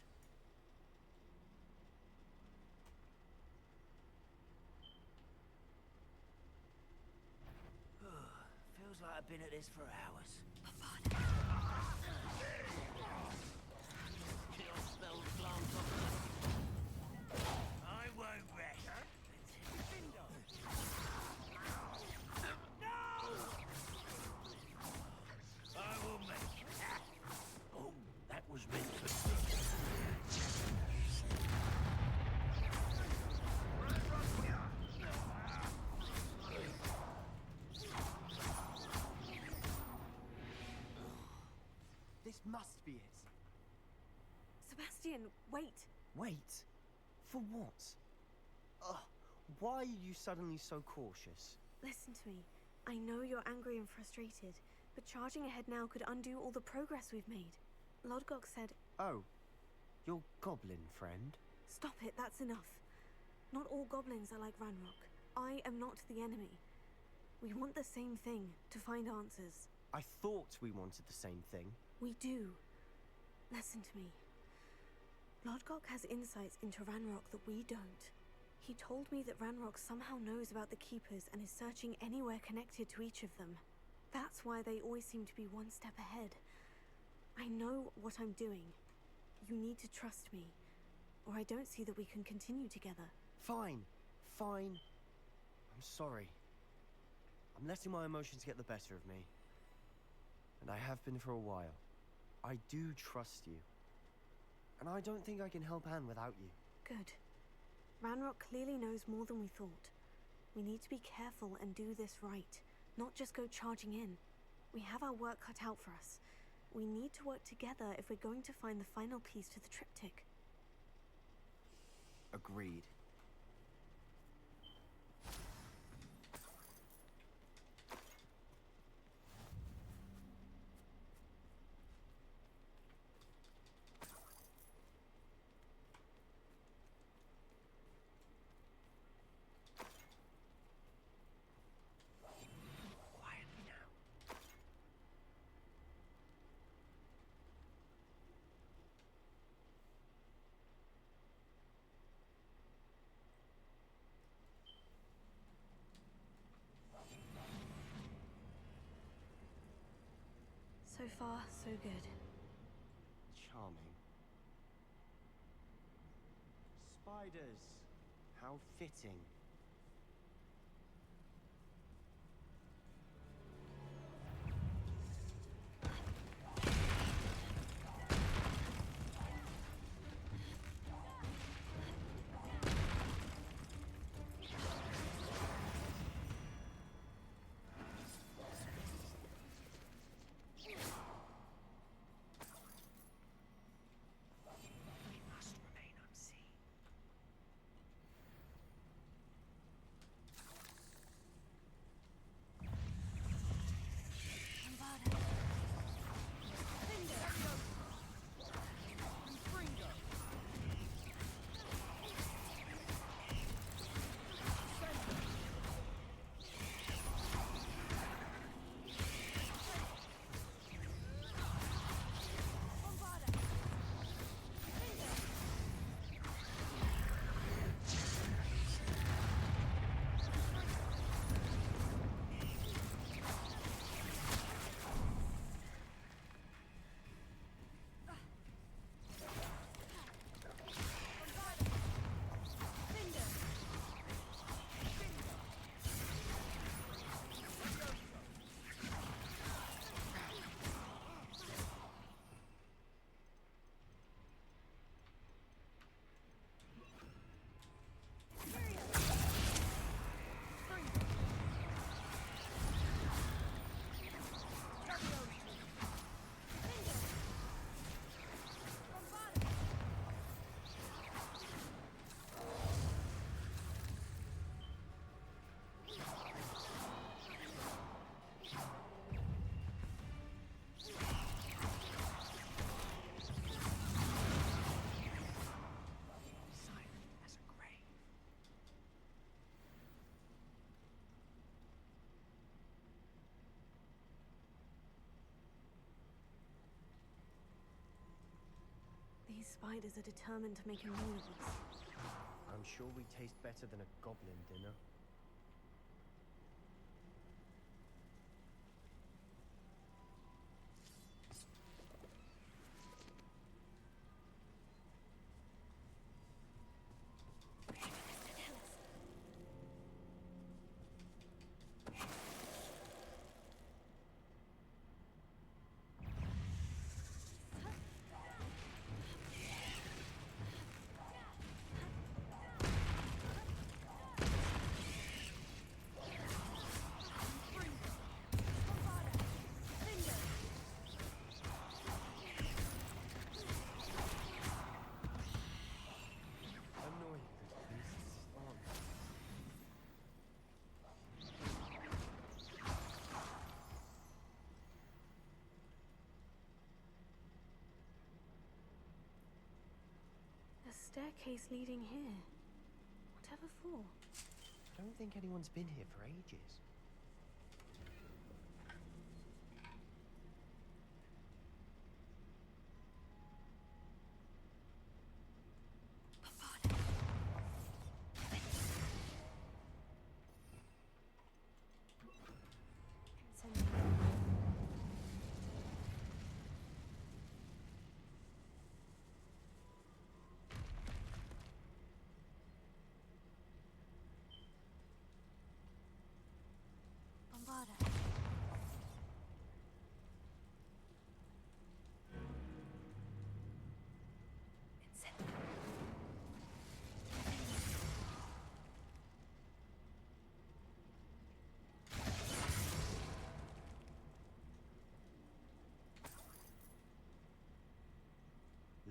Feels like I've been at this for hours. Kill spells glance off. I won't rest. I will make it. Oh, that was meant to This must be it. Sebastian, wait. Wait? For what? Ugh, why are you suddenly so cautious? Listen to me. I know you're angry and frustrated, but charging ahead now could undo all the progress we've made. Lodgok said... Oh, your goblin friend? Stop it, that's enough. Not all goblins are like Ranrock. I am not the enemy. We want the same thing, to find answers. I thought we wanted the same thing. We do. Listen to me. Lodgok has insights into Ranrock that we don't. He told me that Ranrock somehow knows about the Keepers and is searching anywhere connected to each of them. That's why they always seem to be one step ahead. I know what I'm doing. You need to trust me, or I don't see that we can continue together. Fine, fine. I'm sorry. I'm letting my emotions get the better of me. and I have been for a while. I do trust you. And I don't think I can help Anne without you. Good. Ranrock clearly knows more than we thought. We need to be careful and do this right, not just go charging in. We have our work cut out for us. We need to work together if we're going to find the final piece to the triptych. Agreed. Quietly now. So far, so good. Charming. Spiders. How fitting. We must remain unseen. These spiders are determined to make a meal of us. I'm sure we taste better than a goblin dinner. Annoying that beasts aren't. A staircase leading here. Whatever for? I don't think anyone's been here for ages.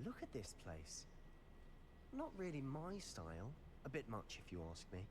Look at this place. Not really my style. A bit much, if you ask me.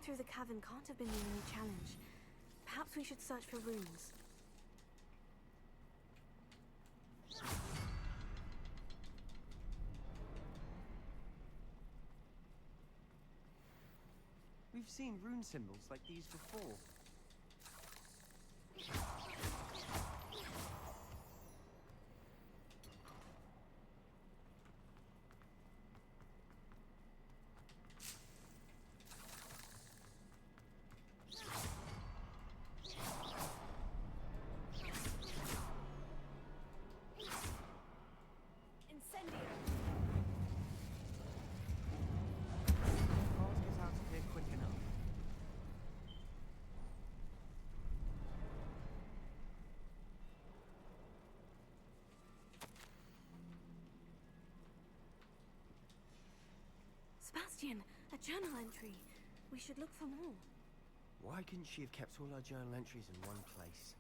Through the cavern can't have been the only challenge. Perhaps we should search for runes. We've seen rune symbols like these before. Sebastian, a journal entry. We should look for more. Why couldn't she have kept all our journal entries in one place?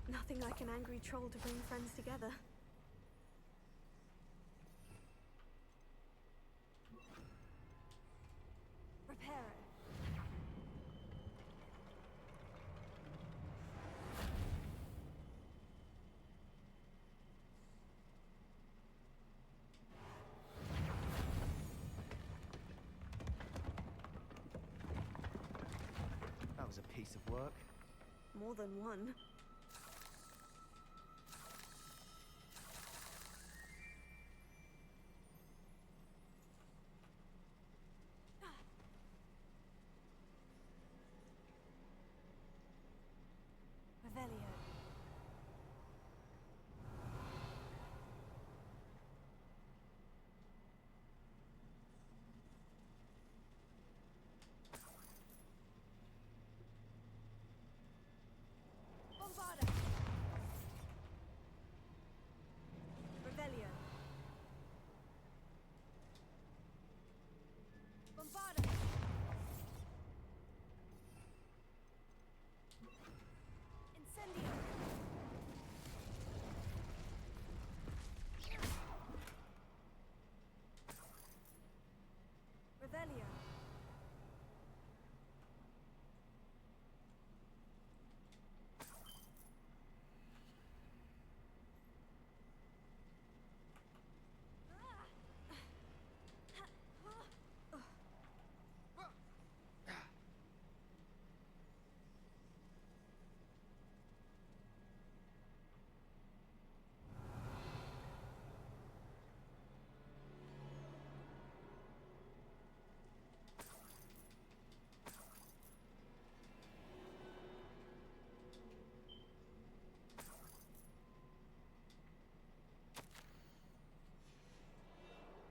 Nothing like an angry troll to bring friends together. Reparo. work? More than one. Revelio. Bombarda. Revelio. Bombarda. Incendio. Revelio.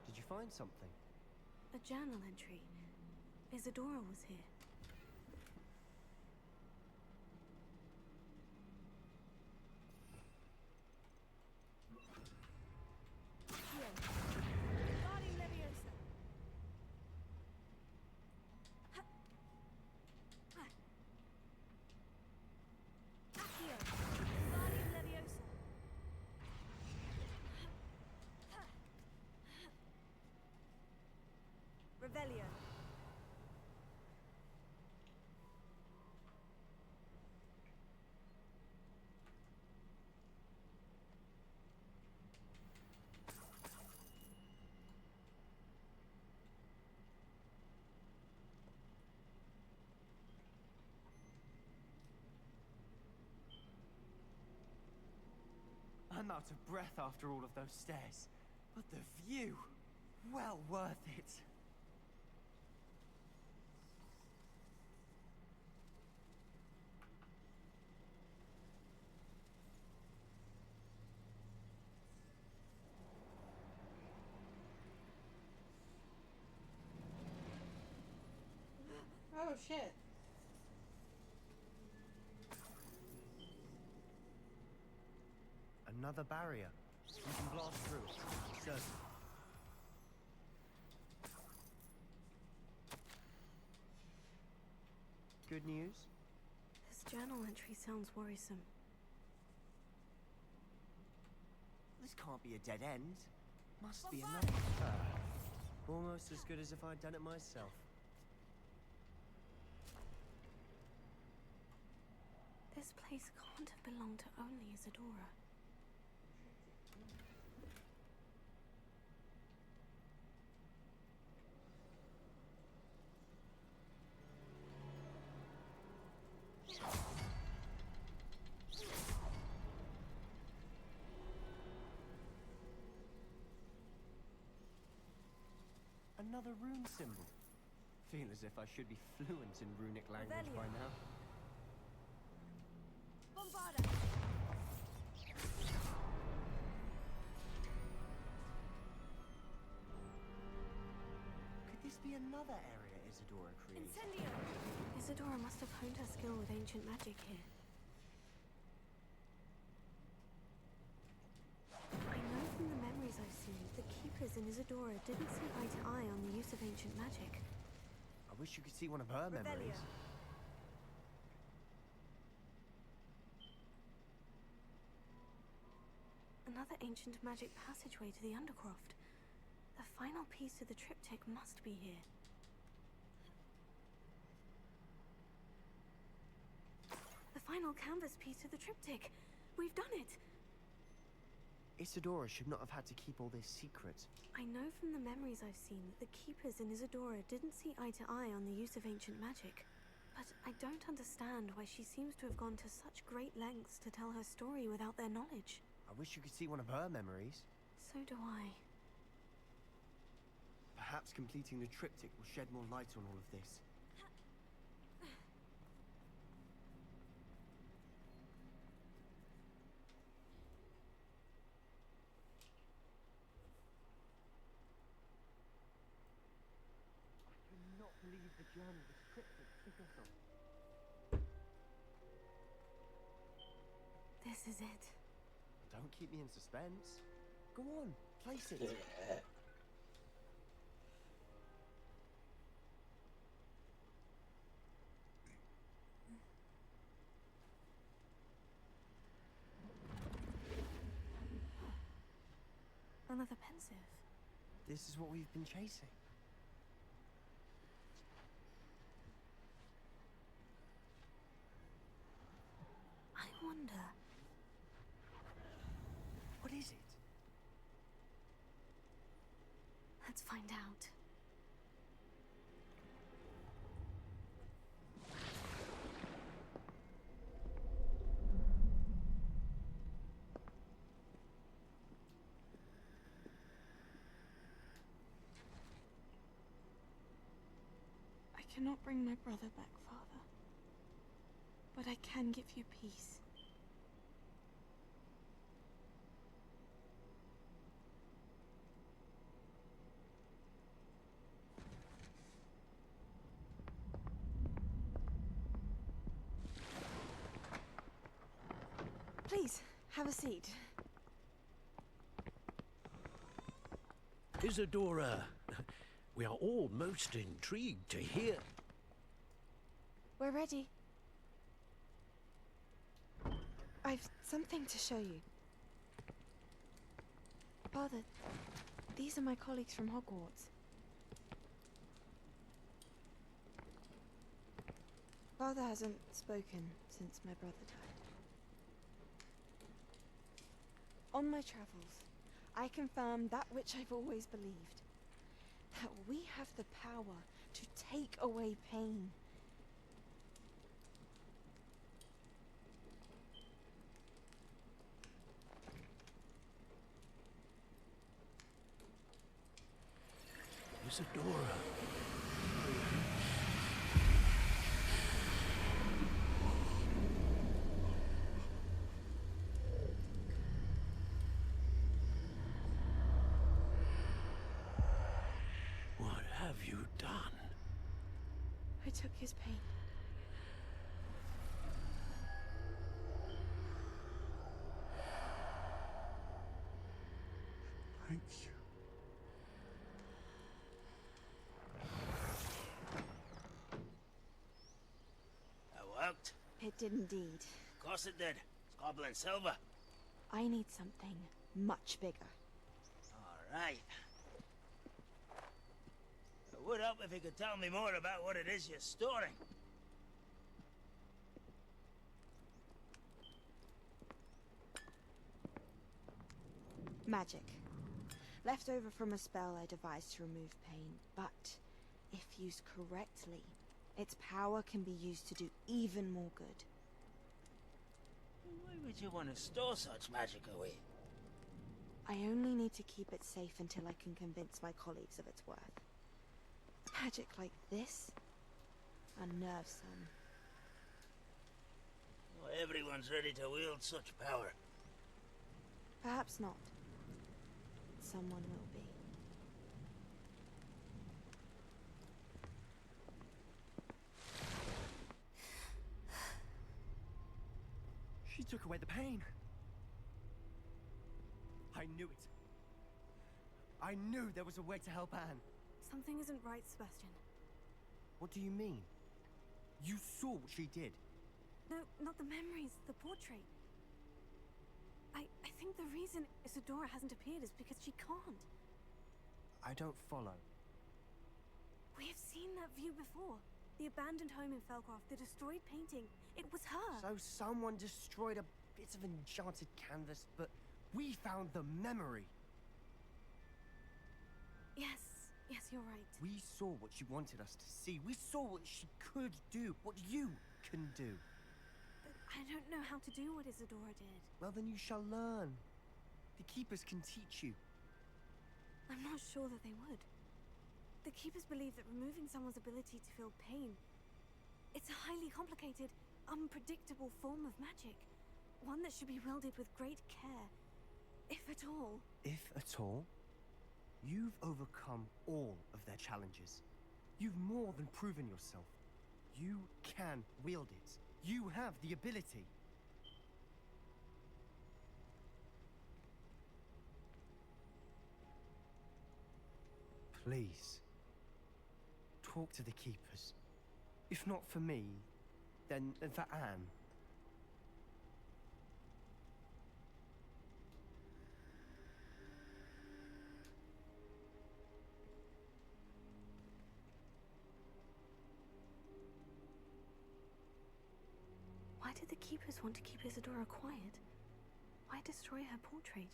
Did you find something? A journal entry. Isadora was here. Here. Guardian Leviosa. Accio. Guardian Leviosa. Revelio. I'm out of breath after all of those stairs. But the view, well worth it. Oh shit. Another barrier. We can blast through it. Certain. Good news? This journal entry sounds worrisome. This can't be a dead end. Must be another. Almost as good as if I'd done it myself. This place can't have belonged to only Isadora. Another rune symbol. Feel as if I should be fluent in runic language by now. Bombarda. Could this be another area Isadora created? Incendio. Isadora must have honed her skill with ancient magic here. I know from the memories I've seen that the keepers in Isadora didn't see eye to eye on the use of ancient magic. I wish you could see one of her memories. Another ancient magic passageway to the Undercroft. The final piece of the triptych must be here. The final canvas piece of the triptych. We've done it! Isadora should not have had to keep all this secret. I know from the memories I've seen that the keepers in Isadora didn't see eye to eye on the use of ancient magic. But I don't understand why she seems to have gone to such great lengths to tell her story without their knowledge. I wish you could see one of her memories. So do I. Perhaps completing the triptych will shed more light on all of this. I cannot believe the journey this triptych took us on. This is it. Don't keep me in suspense. Go on, place it. Yeah. Another pensive. This is what we've been chasing. I wonder. What is it? Let's find out. I cannot bring my brother back, Father. But I can give you peace. Please, have a seat. Isadora, we are all most intrigued to hear. We're ready. I've something to show you. Father, these are my colleagues from Hogwarts. Father hasn't spoken since my brother died. On my travels, I confirm that which I've always believed. That we have the power to take away pain. Isadora. What have you done? I took his pain. Thank you. That worked. It did indeed. Of course it did. It's goblin silver. I need something much bigger. All right. It would help if you could tell me more about what it is you're storing. Magic. Left over from a spell I devised to remove pain, but if used correctly, its power can be used to do even more good. Why would you want to store such magic away? I only need to keep it safe until I can convince my colleagues of its worth. Magic like this unnerves some. Not everyone's ready to wield such power. Perhaps not. Someone will be. She took away the pain. I knew it. I knew there was a way to help Anne. Something isn't right, Sebastian. What do you mean? You saw what she did. No, not the memories, the portrait. I think the reason Isadora hasn't appeared is because she can't. I don't follow. We have seen that view before. The abandoned home in Felcroft, the destroyed painting. It was her. So someone destroyed a bit of enchanted canvas, but we found the memory. Yes, Yes, you're right. We saw what she wanted us to see. We saw what she could do, what you can do. But I don't know how to do what Isadora did. Well, then you shall learn. The Keepers can teach you. I'm not sure that they would. The Keepers believe that removing someone's ability to feel pain, it's a highly complicated, unpredictable form of magic. One that should be wielded with great care, if at all. If at all? You've overcome all of their challenges. You've more than proven yourself. You can wield it. You have the ability. Please, talk to the Keepers. If not for me, then for Anne. Why did the Keepers want to keep Isadora quiet? Why destroy her portrait?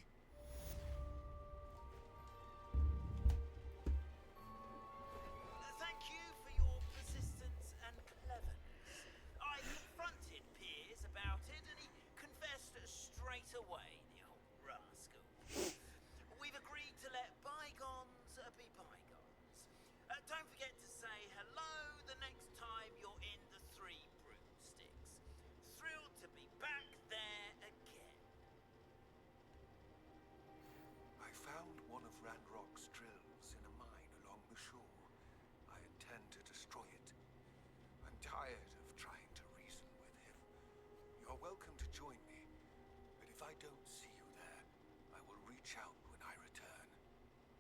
Thank you for your persistence and cleverness. I confronted Piers about it, and he confessed straight away, the old rascal. We've agreed to let bygones be bygones. Don't forget to say hello the next time you're in the Three Broomsticks. Thrilled to be back there again. I found one of Randrock's drills in a mine along the shore. I intend to destroy it. I'm tired of trying to reason with him. You're welcome to join me, but if I don't see you there, I will reach out when I return.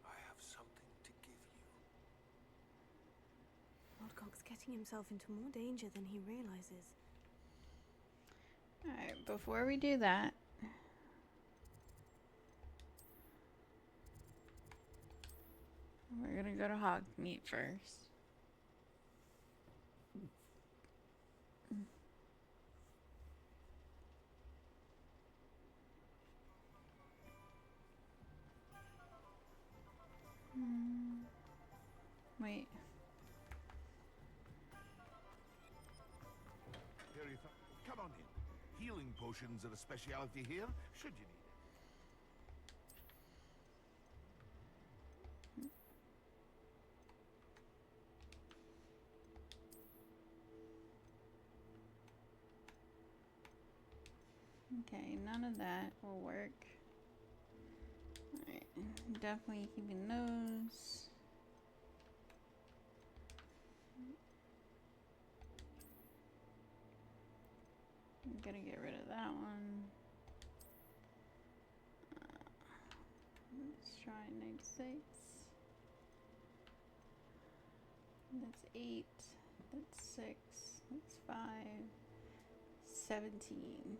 I have something to give you. Lodgok's getting himself into more danger than he realizes. Alright, before we do that, we're gonna go to Hogmeat first. Wait. Here, Ethan. Come on in. Healing potions are a speciality here, should you need it. Okay, none of that will work. Alright, definitely keeping those. I'm gonna get rid of that one. Let's try 96. That's 8. That's 6. That's 5. 17.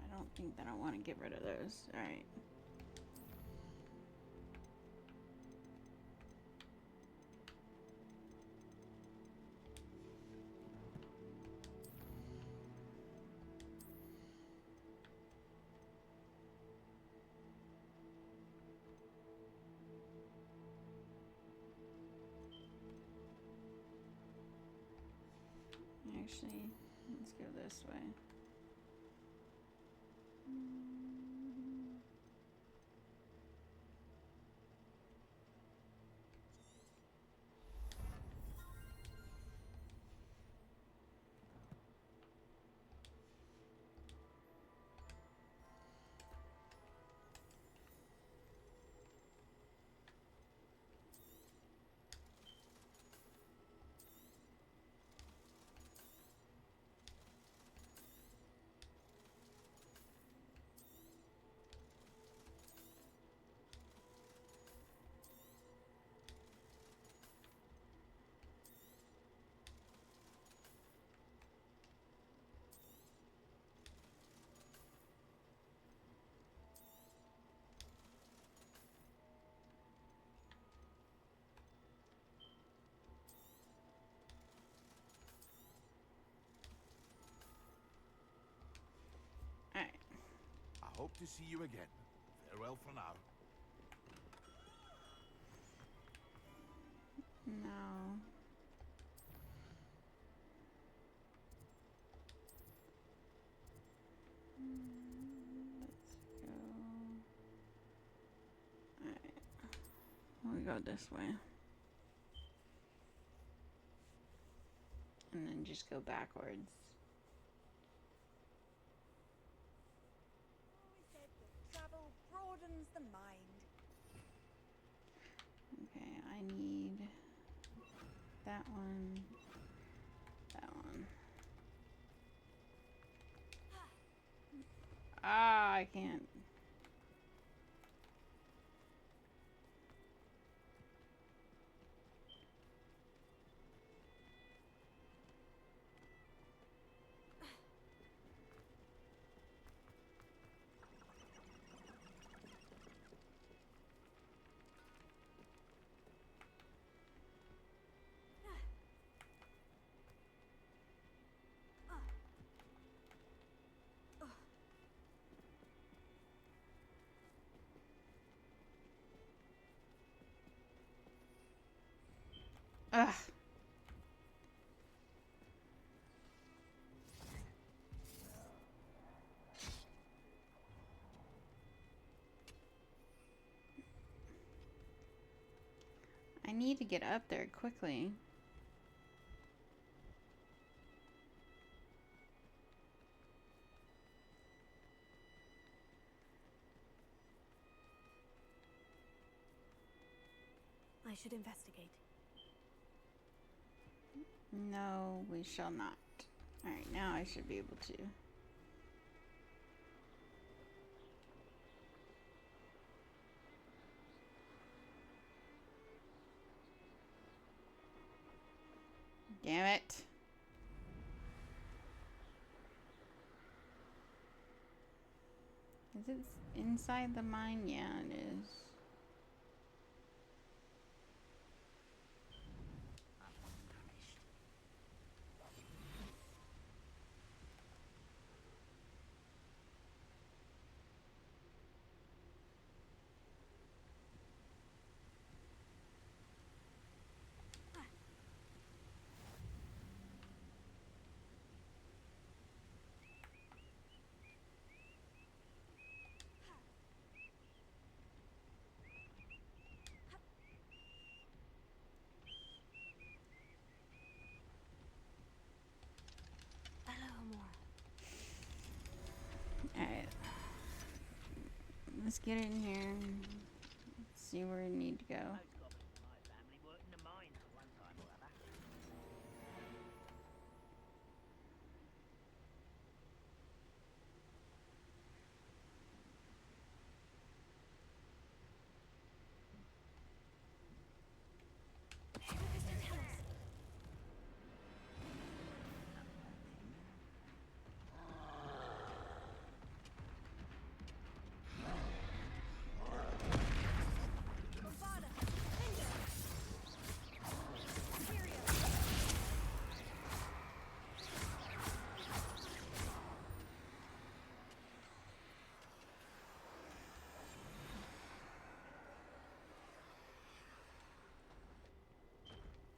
I don't think that I want to get rid of those. Alright. Actually, let's go this way. hope to see you again. Farewell for now. No. Let's go. Alright. We go this way. And then just go backwards. Always said that travel broadens the mind. Okay, I need that one. That one. Ah, I can't. Ugh. I need to get up there quickly. I should investigate. No, we shall not. Alright, now I should be able to. Damn it. Is it inside the mine? Yeah, it is. Alright. Let's get in here and see where we need to go.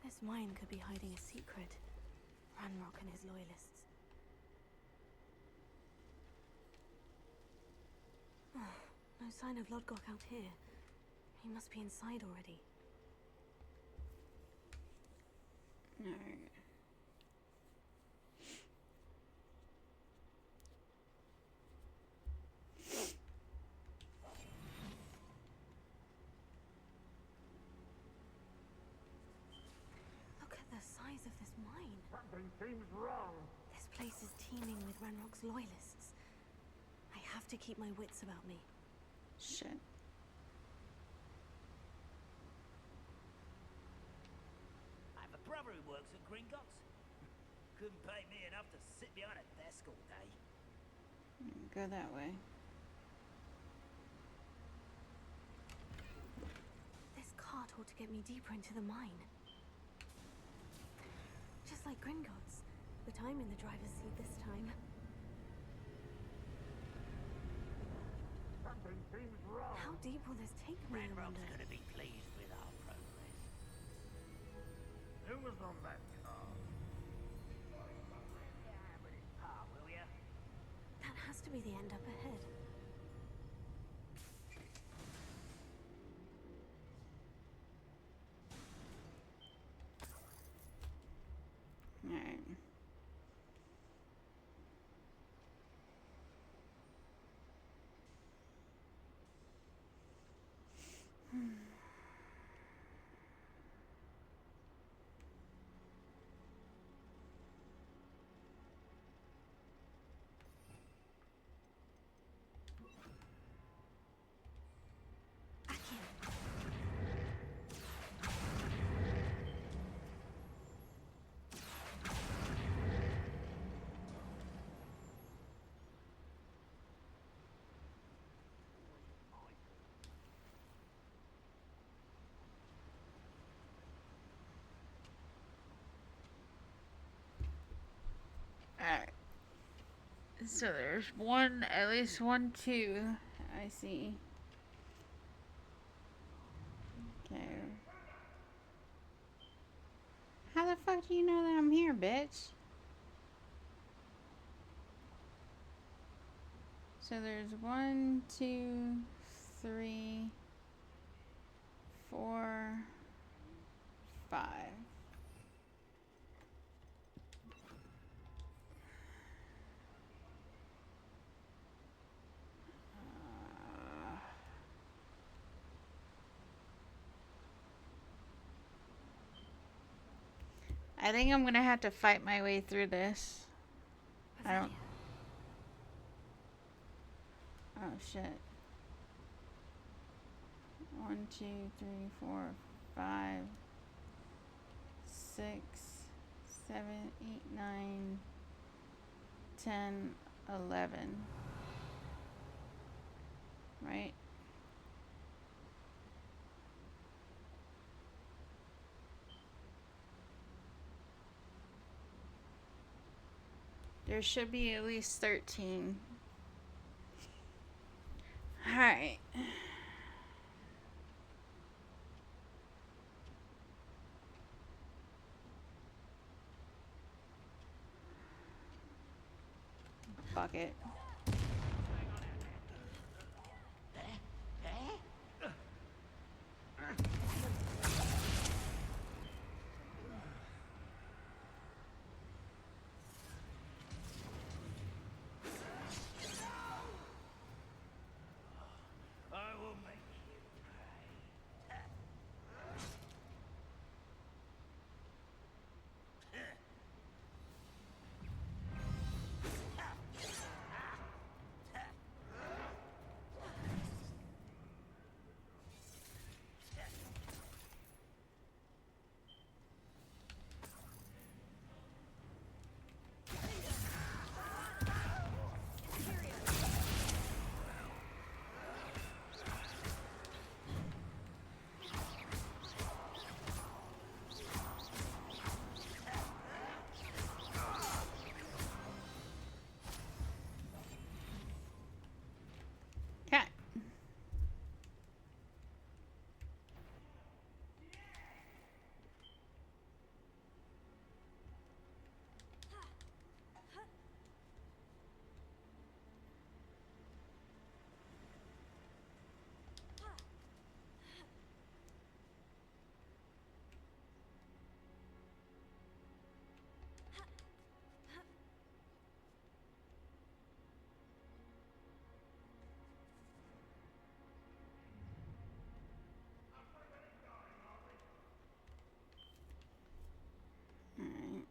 This mine could be hiding a secret. Ranrock and his loyalists. No sign of Lodgok out here. He must be inside already. Alright. Look at the size of this mine. Something seems wrong. This place is teeming with Ranrock's loyalists. I have to keep my wits about me. Shit. I have a brother who works at Gringotts. Couldn't pay me enough to sit behind a desk all day. Go that way. This cart ought to get me deeper into the mine. Just like Gringotts, but I'm in the driver's seat this time. Something seems wrong. How deep will this take me, I Ranrock's wonder? gonna be pleased with our progress. Who was on that car? Yeah, but it's par, will ya? That has to be the end up ahead. Alright. Alright. So there's one, at least 1, 2, I see. Okay. How the fuck do you know that I'm here, bitch? So there's 1, 2, 3, 4, 5. I think I'm gonna have to fight my way through this. I don't. Oh shit. 1, 2, 3, 4, 5, 6, 7, 8, 9, 10, 11. Right? There should be at least 13. Alright. Fuck it. I will make you pay. Alright.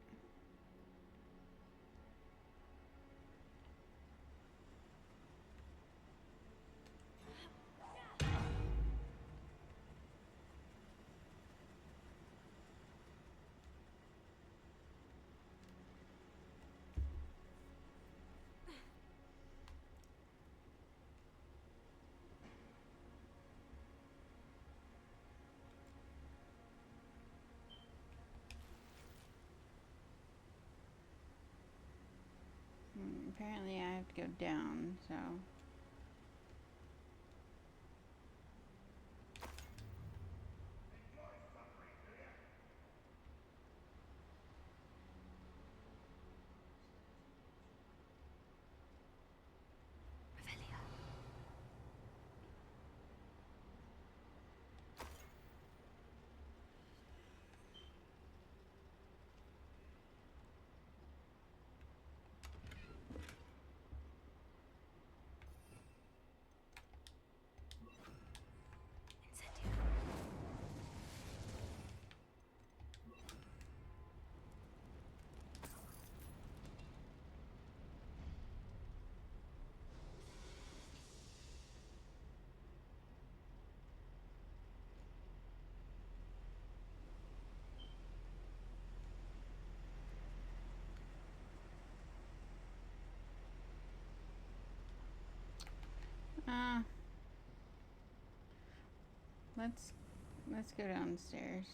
Apparently I have to go down, so... Let's go downstairs.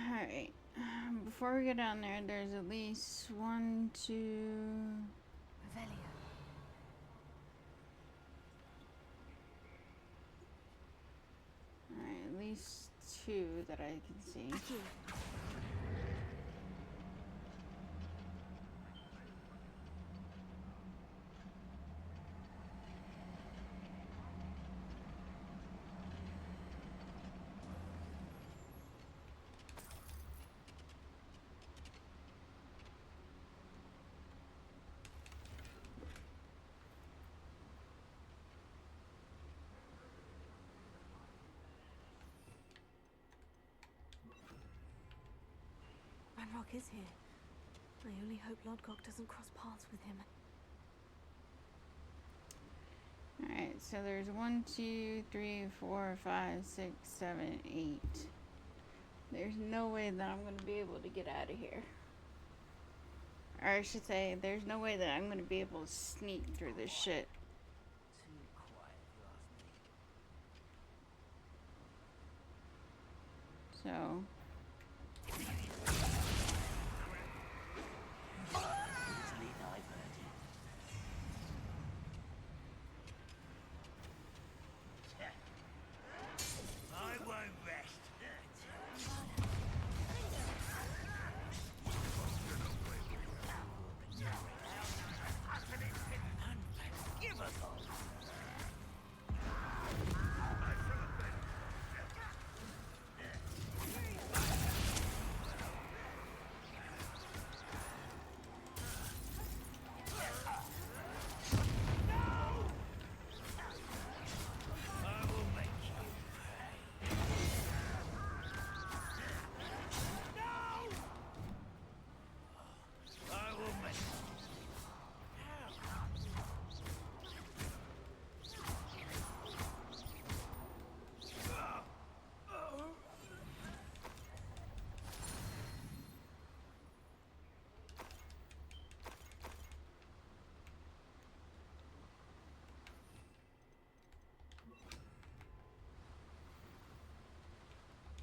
Alright. Before we go down there, there's at least 1, 2... Alright, at least 2 that I can see. Ranrock is here. I only hope Lodgok doesn't cross paths with him. Alright, so there's 1, 2, 3, 4, 5, 6, 7, 8. There's no way that I'm going to be able to get out of here. Or I should say, there's no way that I'm going to be able to sneak through this shit. So...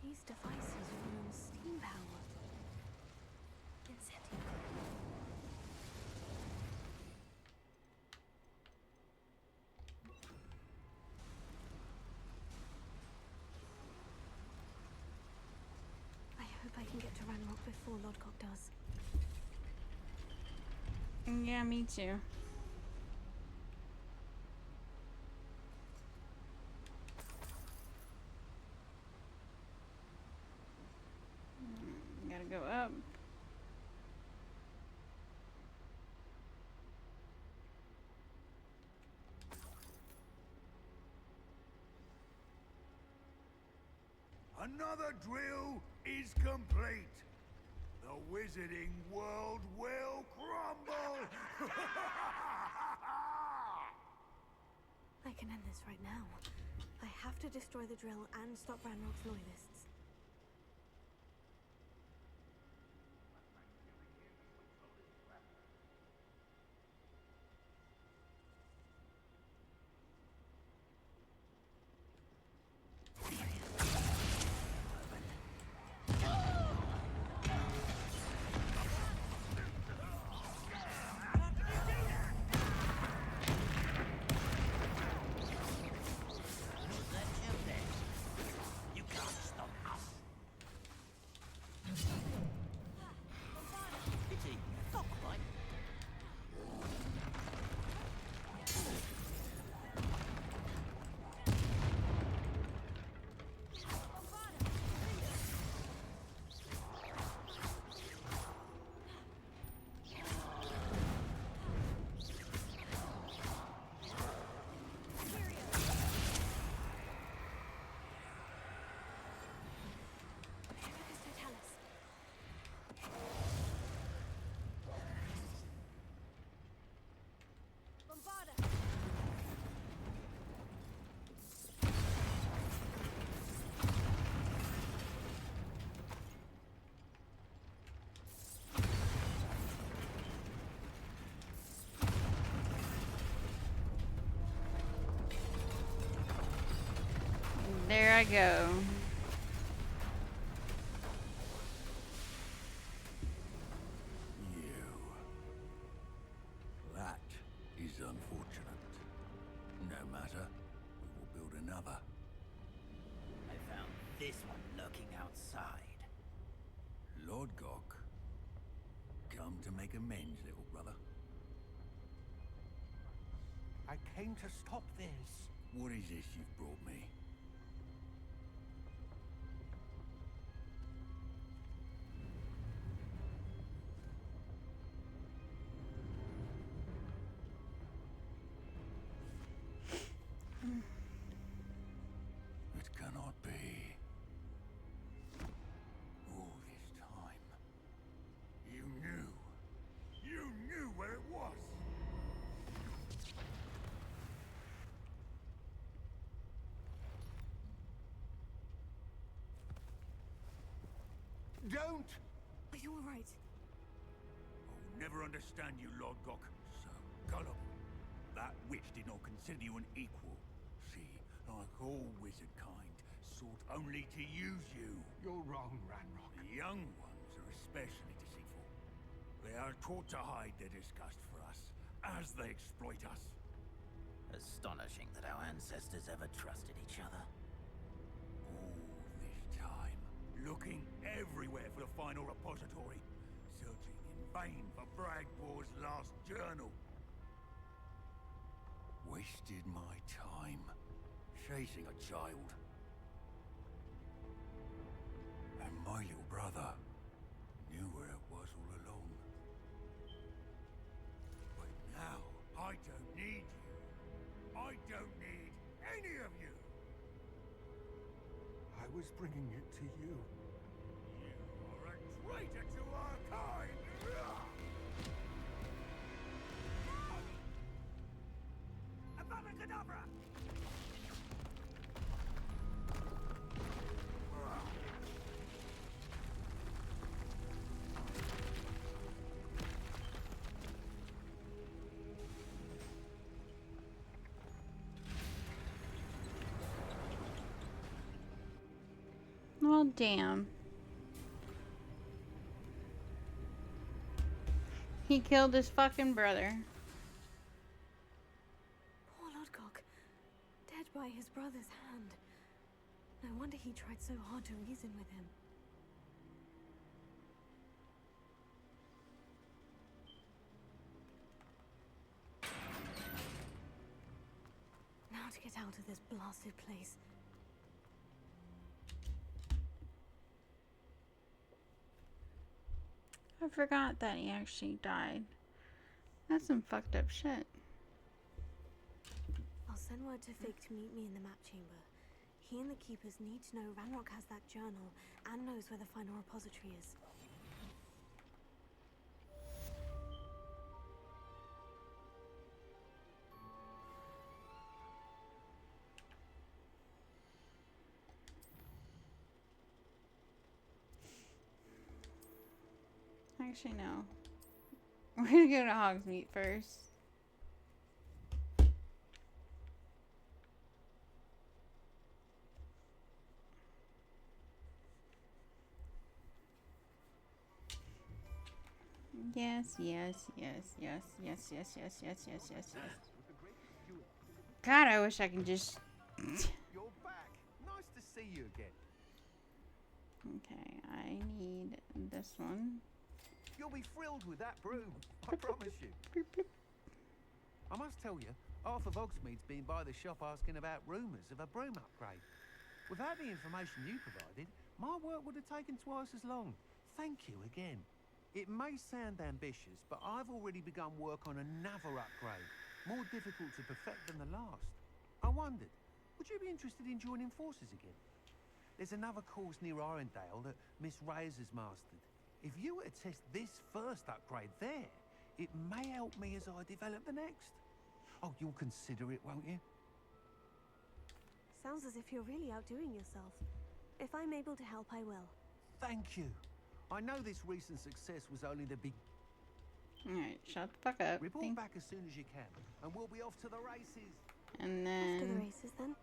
These devices run on steam power. Incendiary. I hope I can get to Ranrock before Lodgok does. Yeah, me too. Gotta go up. Another drill is complete. The wizarding world will crumble. I can end this right now. I have to destroy the drill and stop Ranrock's loyalists. You can't stop There I go. That is unfortunate. No matter, we will build another. I found this one lurking outside. Lord Gok, come to make amends, little brother. I came to stop this. What is this you've brought me? It cannot be. All this time, you knew where it was. Don't! Are you all right? I'll never understand you, Lord Gok. So gullible. That witch did not consider you an equal. She, like all wizard kind, sought only to use you. You're wrong, Ranrock. The young ones are especially deceitful. They are taught to hide their disgust for us, as they exploit us. Astonishing that our ancestors ever trusted each other. All this time, looking everywhere for the final repository, searching in vain for Bragbor's last journal. Wasted my time, chasing a child. And my little brother knew where it was all along. But now, I don't need you. I don't need any of you. I was bringing it to you. You are a traitor to our kind! Avada-kedavra! Well, damn. He killed his fucking brother. Poor Lord Gok. Dead by his brother's hand. No wonder he tried so hard to reason with him. Now to get out of this blasted place. I forgot that he actually died. That's some fucked up shit. I'll send word to Fig to meet me in the map chamber. He and the keepers need to know Ranrock has that journal and knows where the final repository is. Actually, no. We're gonna go to Hogsmeade first. Yes, yes, yes, yes, yes, yes, yes, yes, yes, yes, yes. God, I wish I could just... You're back. Nice to see you again. Okay, I need this one. You'll be thrilled with that broom, I promise you. I must tell you, half of Hogsmeade's been by the shop asking about rumours of a broom upgrade. Without the information you provided, my work would have taken twice as long. Thank you again. It may sound ambitious, but I've already begun work on another upgrade, more difficult to perfect than the last. I wondered, would you be interested in joining forces again? There's another course near Arendelle that Miss Reyes has mastered. If you were to test this first upgrade there, it may help me as I develop the next. Oh, you'll consider it, won't you? Sounds as if you're really outdoing yourself. If I'm able to help, I will. Thank you. I know this recent success was only the big... Alright, shut the fuck up. Report back as soon as you can, and we'll be off to the races. And then... Off to the races, then?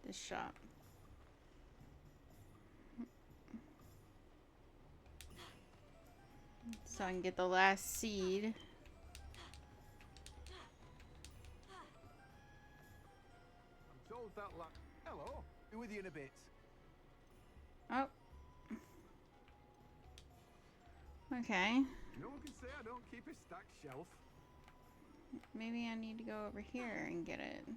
this shop. So I can get the last seed. I'm told that Hello, be with you in a bit. Oh. Okay. No one can say I don't keep a stacked shelf. Maybe I need to go over here and get it.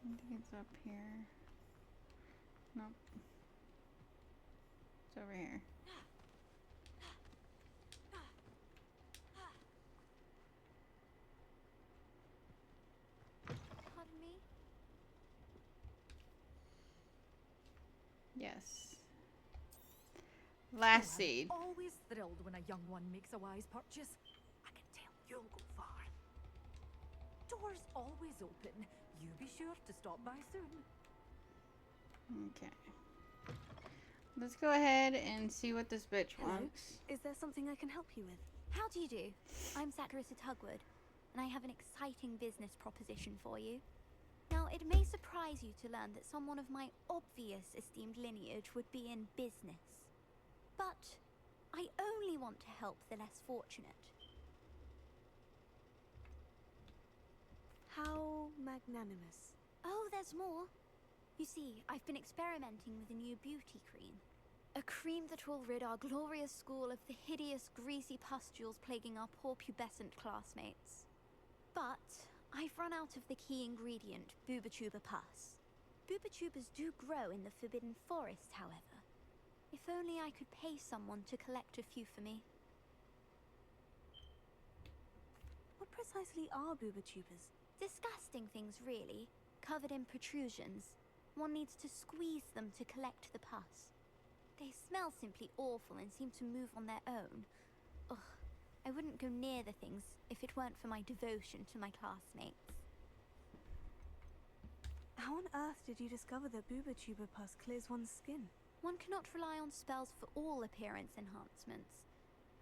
I think it's up here. Nope. It's over here. Pardon me? Yes. Last seed. I'm always thrilled when a young one makes a wise purchase. I can tell you'll go far. Doors always open. You be sure to stop by soon. Okay. Let's go ahead and see what this bitch wants. Is there something I can help you with? How do you do? I'm Saccharissa Tugwood, and I have an exciting business proposition for you. Now, it may surprise you to learn that someone of my obvious esteemed lineage would be in business. But I only want to help the less fortunate. How magnanimous. Oh, there's more. You see, I've been experimenting with a new beauty cream. A cream that will rid our glorious school of the hideous, greasy pustules plaguing our poor pubescent classmates. But I've run out of the key ingredient, Booba-Tuber pus. Booba-Tubers do grow in the Forbidden Forest, however. If only I could pay someone to collect a few for me. What precisely are Booba-Tubers? Disgusting things, really, covered in protrusions. One needs to squeeze them to collect the pus. They smell simply awful and seem to move on their own. Ugh, I wouldn't go near the things if it weren't for my devotion to my classmates. How on earth did you discover that Booba-Tuber pus clears one's skin? One cannot rely on spells for all appearance enhancements.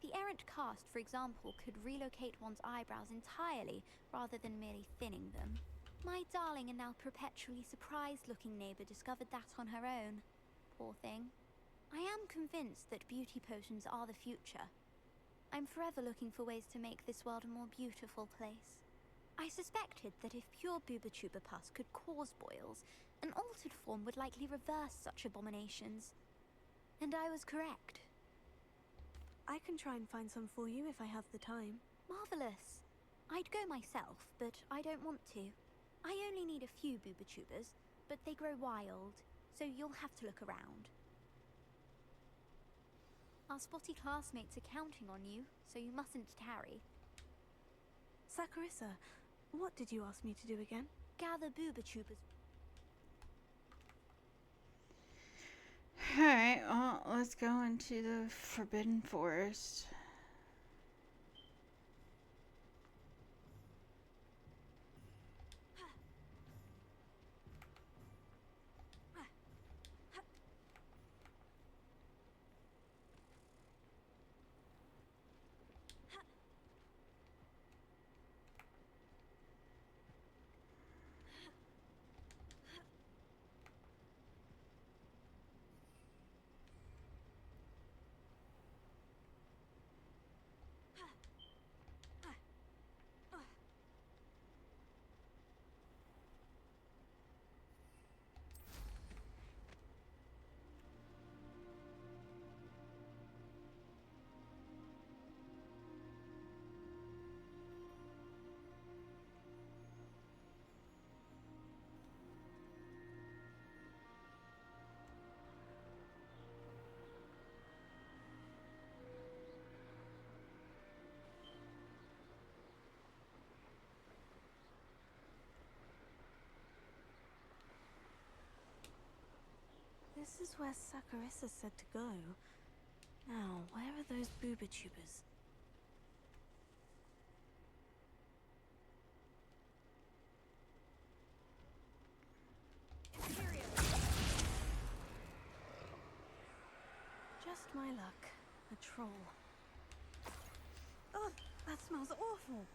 The errant cast, for example, could relocate one's eyebrows entirely rather than merely thinning them. My darling and now perpetually surprised-looking neighbor discovered that on her own. Poor thing. I am convinced that beauty potions are the future. I'm forever looking for ways to make this world a more beautiful place. I suspected that if pure Booba-Tuber pus could cause boils, an altered form would likely reverse such abominations. And I was correct. I can try and find some for you if I have the time. Marvelous. I'd go myself, but I don't want to. I only need a few Booba-Tubers, but they grow wild, so you'll have to look around. Our spotty classmates are counting on you, so you mustn't tarry. Saccharissa, what did you ask me to do again? Gather Booba-Tubers. Alright, well, let's go into the Forbidden Forest. This is where Saccharissa said to go. Now, where are those Booba-Tubers? Just my luck. A troll. Oh, that smells awful.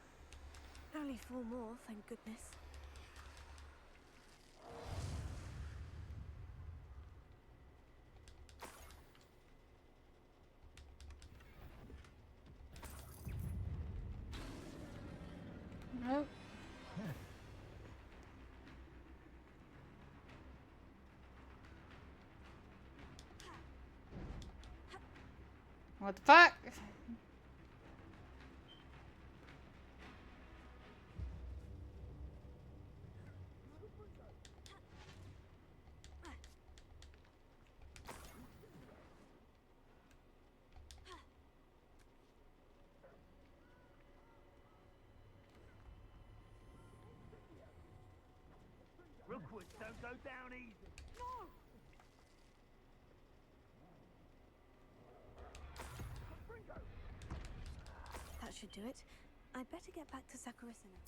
Only 4 more, thank goodness. Nope. What the fuck? Rookwoods don't go down easy. No! That should do it. I'd better get back to Sakurasana.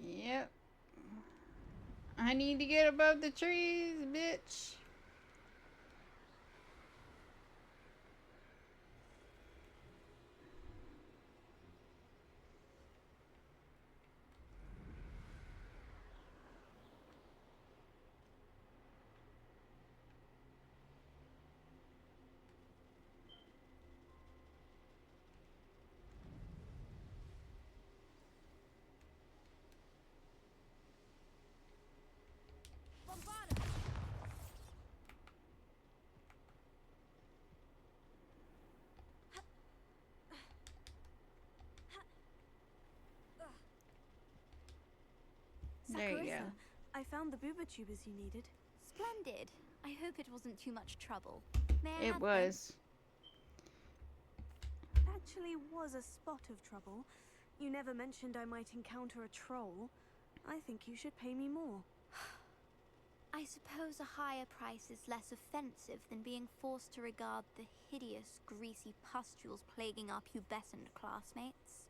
Yep. I need to get above the trees, bitch. There you go. I found the booba tubers you needed. Splendid. I hope it wasn't too much trouble. May I It have was. Actually was a spot of trouble. You never mentioned I might encounter a troll. I think you should pay me more. I suppose a higher price is less offensive than being forced to regard the hideous, greasy pustules plaguing our pubescent classmates.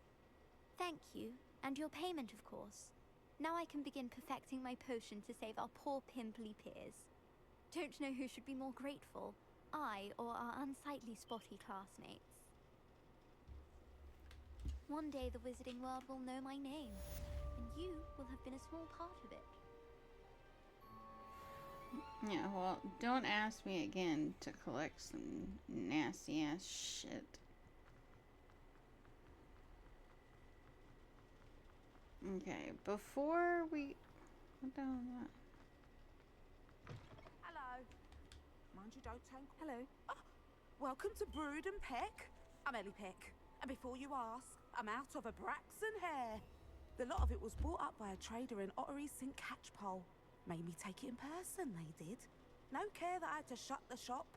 Thank you, and your payment, of course. Now I can begin perfecting my potion to save our poor pimply peers. Don't know who should be more grateful, I or our unsightly spotty classmates. One day the wizarding world will know my name, and you will have been a small part of it. Yeah, well, don't ask me again to collect some nasty ass shit. Okay, before we... What the hell is that? Hello. Mind you don't tank. Hello. Oh, welcome to Brood and Peck. I'm Ellie Peck. And before you ask, I'm out of a Braxton hair. The lot of it was bought up by a trader in Ottery St. Catchpole. Made me take it in person, they did. No care that I had to shut the shop.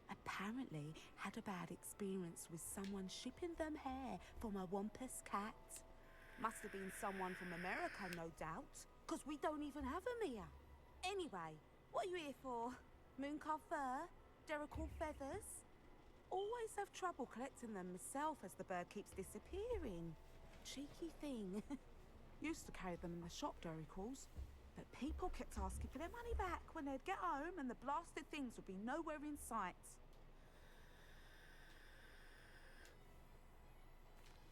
Apparently had a bad experience with someone shipping them hair for my Wampus cat. Must have been someone from America, no doubt, because we don't even have them here. Anyway, what are you here for? Mooncarved fur? Derrickle feathers? Always have trouble collecting them myself as the bird keeps disappearing. Cheeky thing. Used to carry them in the shop, Derrickles, but people kept asking for their money back when they'd get home and the blasted things would be nowhere in sight.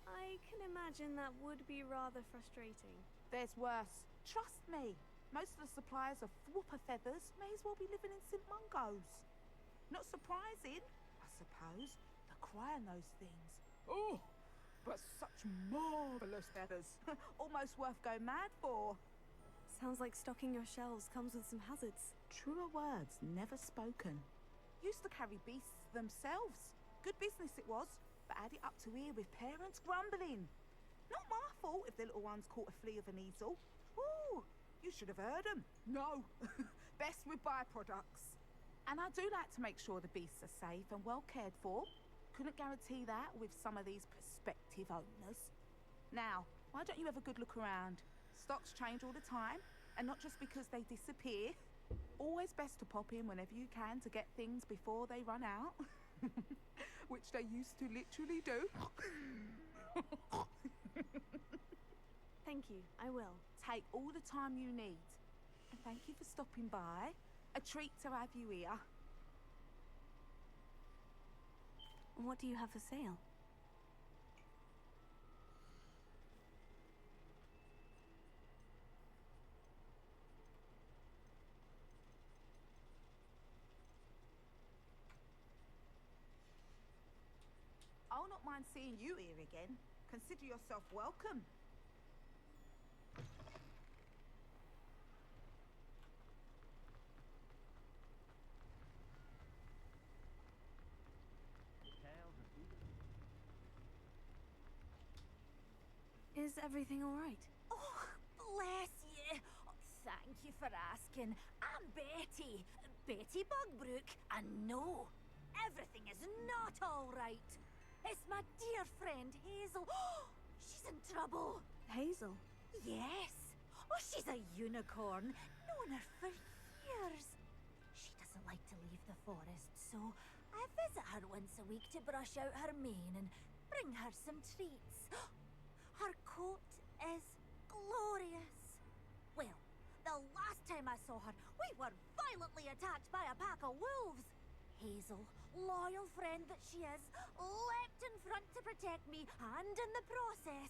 I can imagine that would be rather frustrating. There's worse. Trust me. Most of the suppliers of whooper feathers may as well be living in St. Mungo's. Not surprising, I suppose, the cry on those things. Oh, but such marvellous feathers. Almost worth going mad for. Sounds like stocking your shelves comes with some hazards. Truer words never spoken. Used to carry beasts themselves. Good business it was, but add it up to here with parents grumbling. Not my fault if the little ones caught a flea of an easel. Ooh, you should have heard them. No, best with byproducts. And I do like to make sure the beasts are safe and well cared for. Couldn't guarantee that with some of these prospective owners. Now, why don't you have a good look around? Stocks change all the time, and not just because they disappear. Always best to pop in whenever you can to get things before they run out. Which they used to literally do. Thank you, I will. Take all the time you need. And thank you for stopping by. A treat to have you here. What do you have for sale? I'll not mind seeing you here again. Consider yourself welcome. Is everything all right? Oh, bless you. Thank you for asking. I'm Betty. Betty Bugbrook. And no, everything is not all right. It's my dear friend Hazel. She's in trouble. Hazel? Yes. Oh, she's a unicorn. Known her for years. She doesn't like to leave the forest, so I visit her once a week to brush out her mane and bring her some treats. Her coat is glorious. Well, the last time I saw her, we were violently attacked by a pack of wolves. Hazel, loyal friend that she is, leapt in front to protect me, and in the process,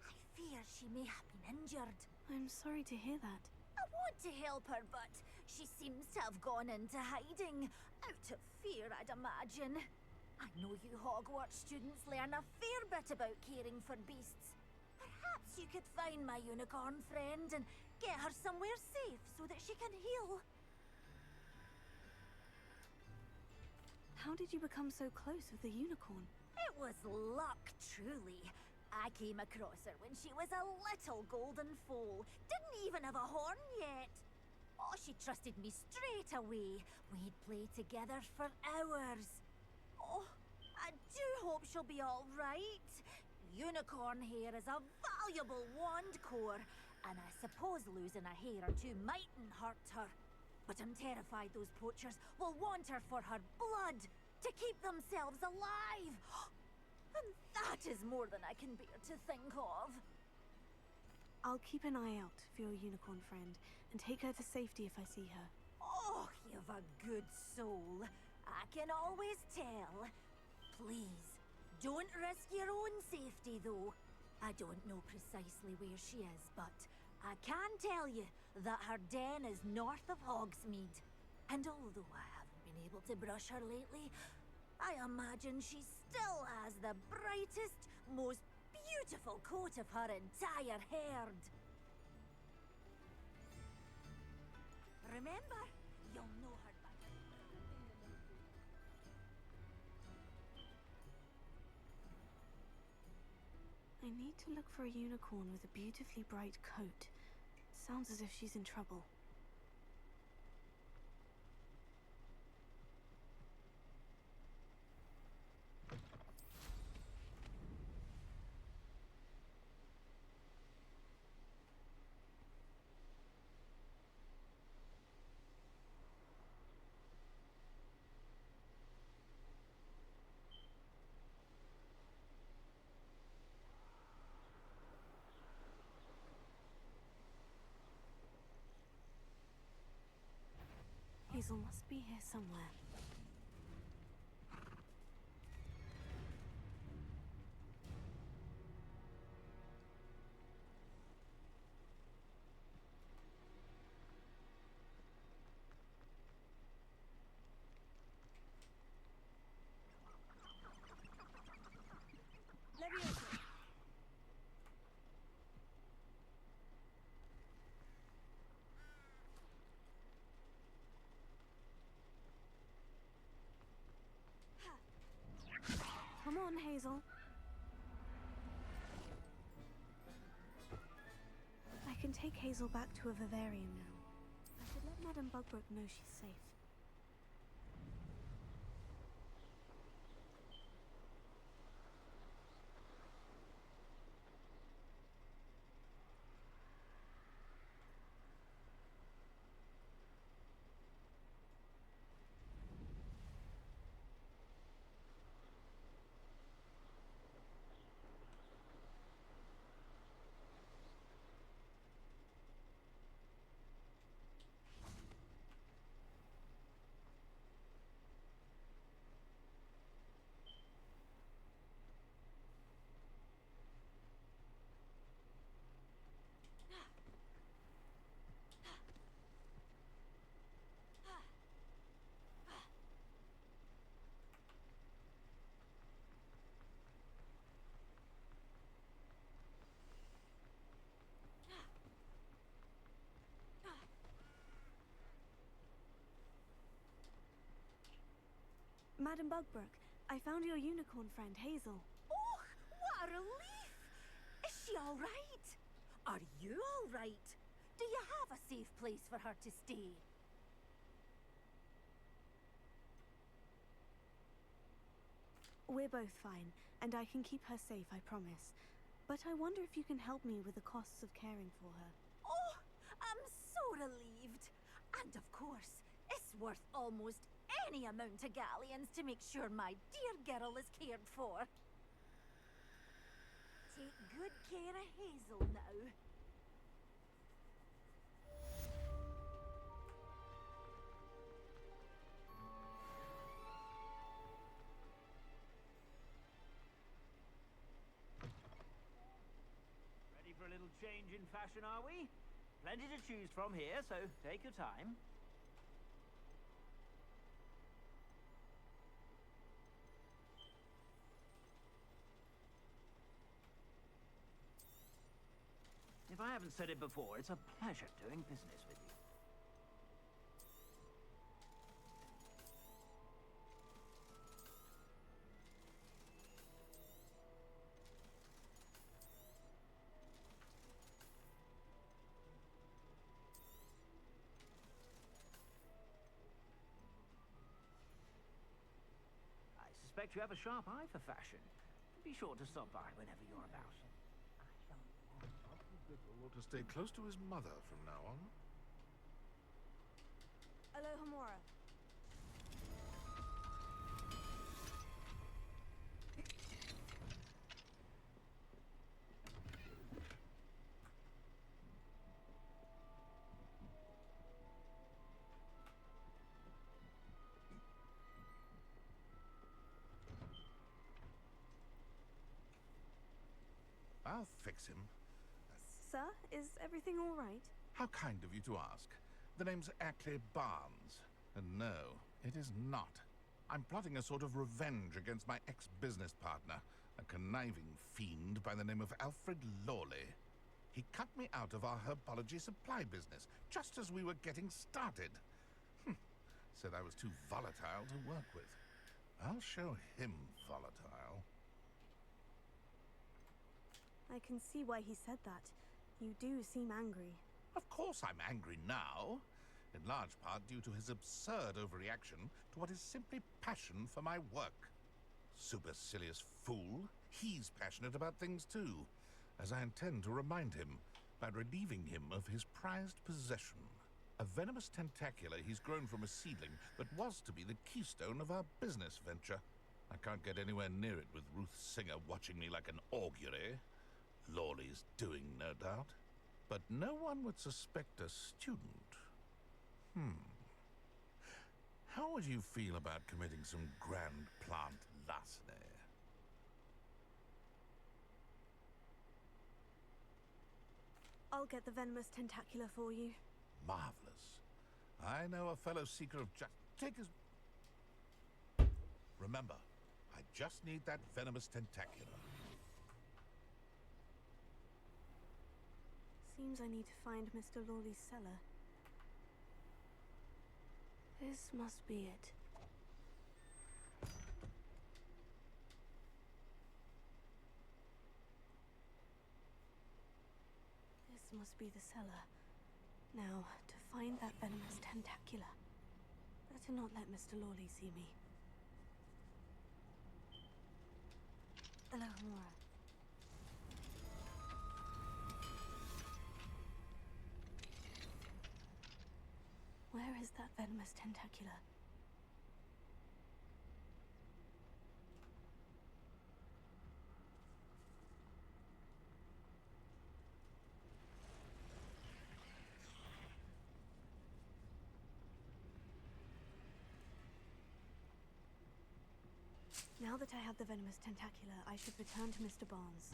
I fear she may have been injured. I'm sorry to hear that. I want to help her, but she seems to have gone into hiding. Out of fear, I'd imagine. I know you Hogwarts students learn a fair bit about caring for beasts. Perhaps you could find my unicorn friend and get her somewhere safe so that she can heal. How did you become so close with the unicorn? It was luck, truly. I came across her when she was a little golden foal. Didn't even have a horn yet. Oh, she trusted me straight away. We'd play together for hours. Oh, I do hope she'll be all right. Unicorn hair is a valuable wand core, and I suppose losing a hair or two mightn't hurt her. But I'm terrified those poachers will want her for her blood, to keep themselves alive. And that is more than I can bear to think of. I'll keep an eye out for your unicorn friend and take her to safety if I see her. Oh, you've a good soul. I can always tell. Please, don't risk your own safety, though. I don't know precisely where she is, but I can tell you that her den is north of Hogsmeade. And although I haven't been able to brush her lately, I imagine she still has the brightest, most beautiful coat of her entire herd. Remember, you'll know her by... I need to look for a unicorn with a beautifully bright coat. Sounds as if she's in trouble. Hazel must be here somewhere. Come on, Hazel. I can take Hazel back to a vivarium now. I should let Madame Bugbrook know she's safe. Madam Bugbrook, I found your unicorn friend, Hazel. Oh, what a relief! Is she all right? Are you all right? Do you have a safe place for her to stay? We're both fine, and I can keep her safe, I promise. But I wonder if you can help me with the costs of caring for her. Oh, I'm so relieved. And of course, it's worth almost any amount of galleons to make sure my dear girl is cared for. Take good care of Hazel now. Ready for a little change in fashion, are we? Plenty to choose from here, so take your time. If I haven't said it before, it's a pleasure doing business with you. I suspect you have a sharp eye for fashion. Be sure to stop by whenever you're about. Or to stay close to his mother from now on. Alohomora. I'll fix him. Sir, is everything all right? How kind of you to ask. The name's Ackley Barnes. And no, it is not. I'm plotting a sort of revenge against my ex-business partner, a conniving fiend by the name of Alfred Lawley. He cut me out of our herbology supply business, just as we were getting started. Said I was too volatile to work with. I'll show him volatile. I can see why he said that. You do seem angry. Of course I'm angry now. In large part due to his absurd overreaction to what is simply passion for my work. Supercilious fool. He's passionate about things too, as I intend to remind him by relieving him of his prized possession. A venomous tentacula he's grown from a seedling that was to be the keystone of our business venture. I can't get anywhere near it with Ruth Singer watching me like an augury. Lawley's doing, no doubt. But no one would suspect a student. How would you feel about committing some grand plant larceny? I'll get the venomous tentacula for you. Marvelous. I know a fellow seeker of justice. Take his... Remember, I just need that venomous tentacula. Seems I need to find Mr. Lawley's cellar. This must be it. This must be the cellar. Now, to find that venomous tentacula. Better not let Mr. Lawley see me. Alohomora. Where is that venomous tentacula? Now that I have the venomous tentacula, I should return to Mr. Barnes.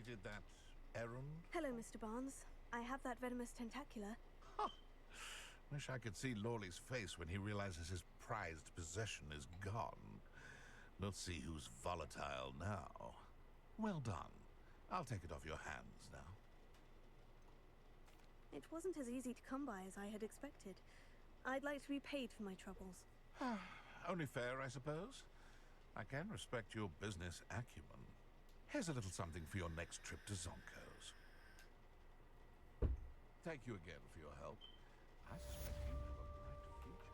completed that errand? Hello, Mr. Barnes. I have that venomous tentacula. Wish I could see Lawley's face when he realizes his prized possession is gone. Let's see who's volatile now. Well done. I'll take it off your hands now. It wasn't as easy to come by as I had expected. I'd like to be paid for my troubles. Only fair, I suppose. I can respect your business acumen. Here's a little something for your next trip to Zonko's. Thank you again for your help. I suspect you have a bright future.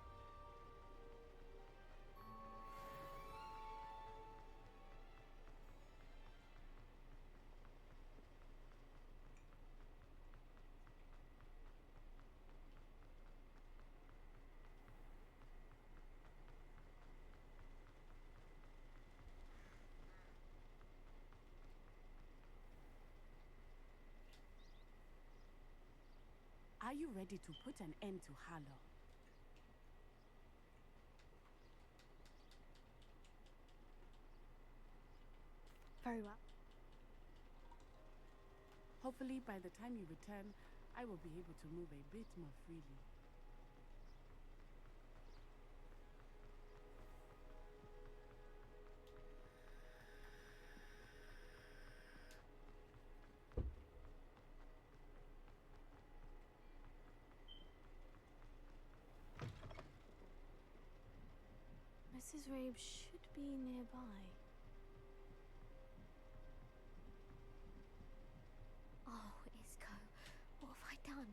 Are you ready to put an end to Harlow? Very well. Hopefully, by the time you return, I will be able to move a bit more freely. Mrs. Rabe should be nearby. Oh, Isco, what have I done?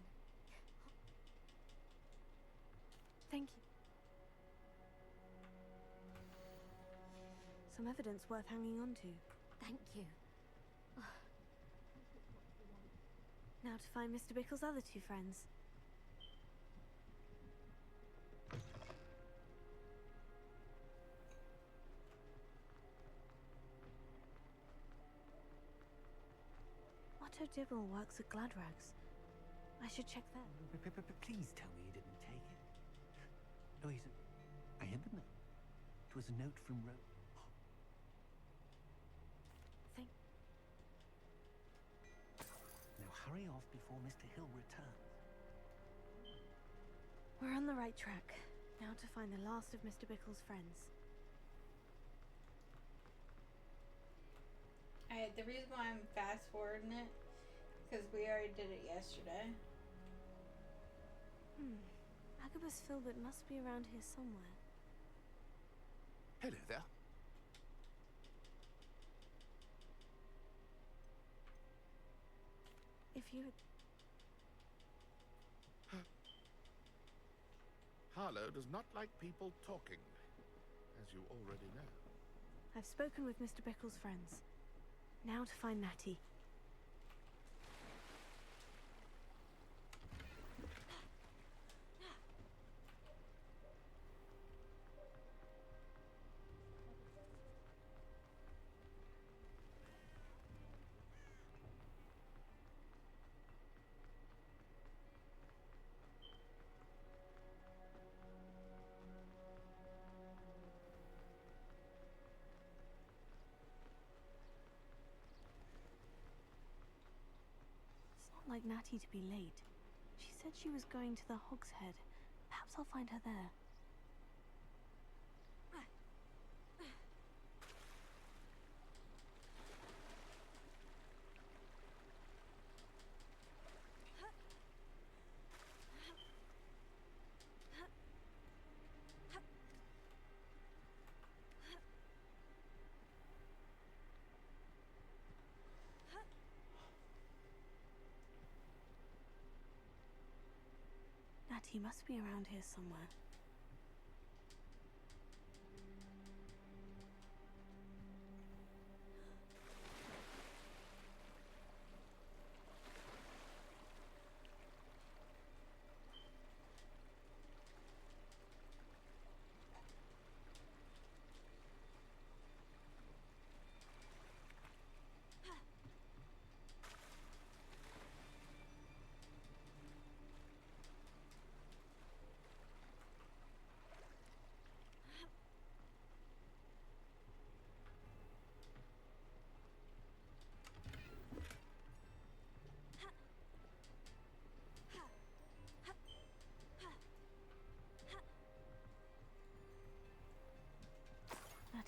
Thank you. Some evidence worth hanging on to. Thank you. Now to find Mr. Bickle's other two friends. Otto Dibble works at Gladrags. I should check there. Please tell me you didn't take it. Louisa, I had the note. It was a note from Rose. Thank... Now hurry off before Mr. Hill returns. We're on the right track. Now to find the last of Mr. Bickle's friends. Alright, the reason why I'm fast forwarding it, because we already did it yesterday. Agabus Filbert must be around here somewhere. Hello there. If you had... Harlow does not like people talking, as you already know. I've spoken with Mr. Bickle's friends. Now to find Natty. Like Natty to be late. She said she was going to the Hog's Head. Perhaps I'll find her there. Natty must be around here somewhere.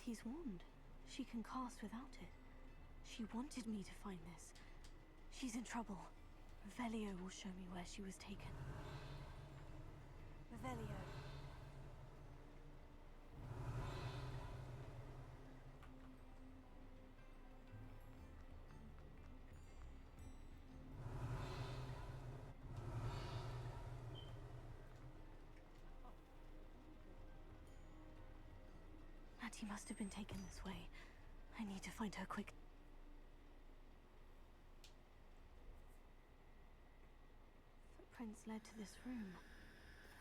He's warned. She can cast without it. She wanted me to find this. She's in trouble. Revelio will show me where she was taken. Revelio. Mattie must have been taken this way. I need to find her quick. Footprints led to this room.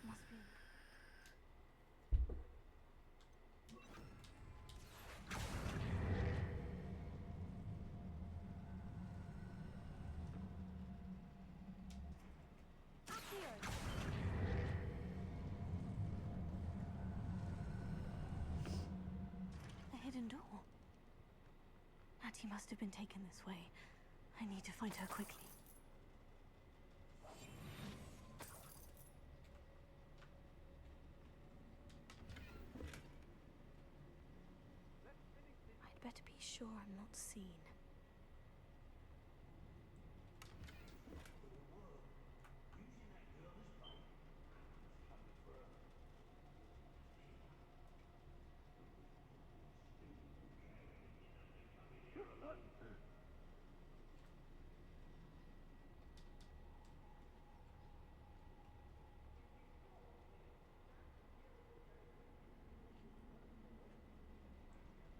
Must be. A hidden door. Mattie must have been taken this way. I need to find her quickly. I'd better be sure I'm not seen.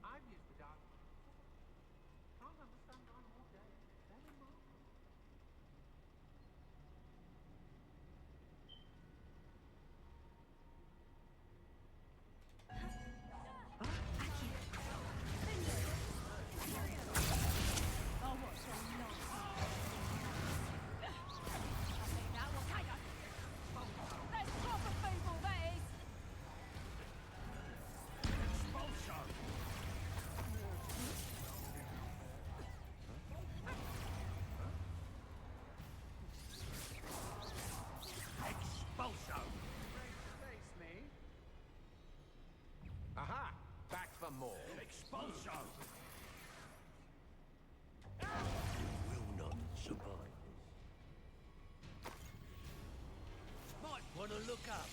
I've used the dark. Can't understand why all day. Very remarkable. Aha! Back for more. Expulso! You will not survive this. Might want to look up.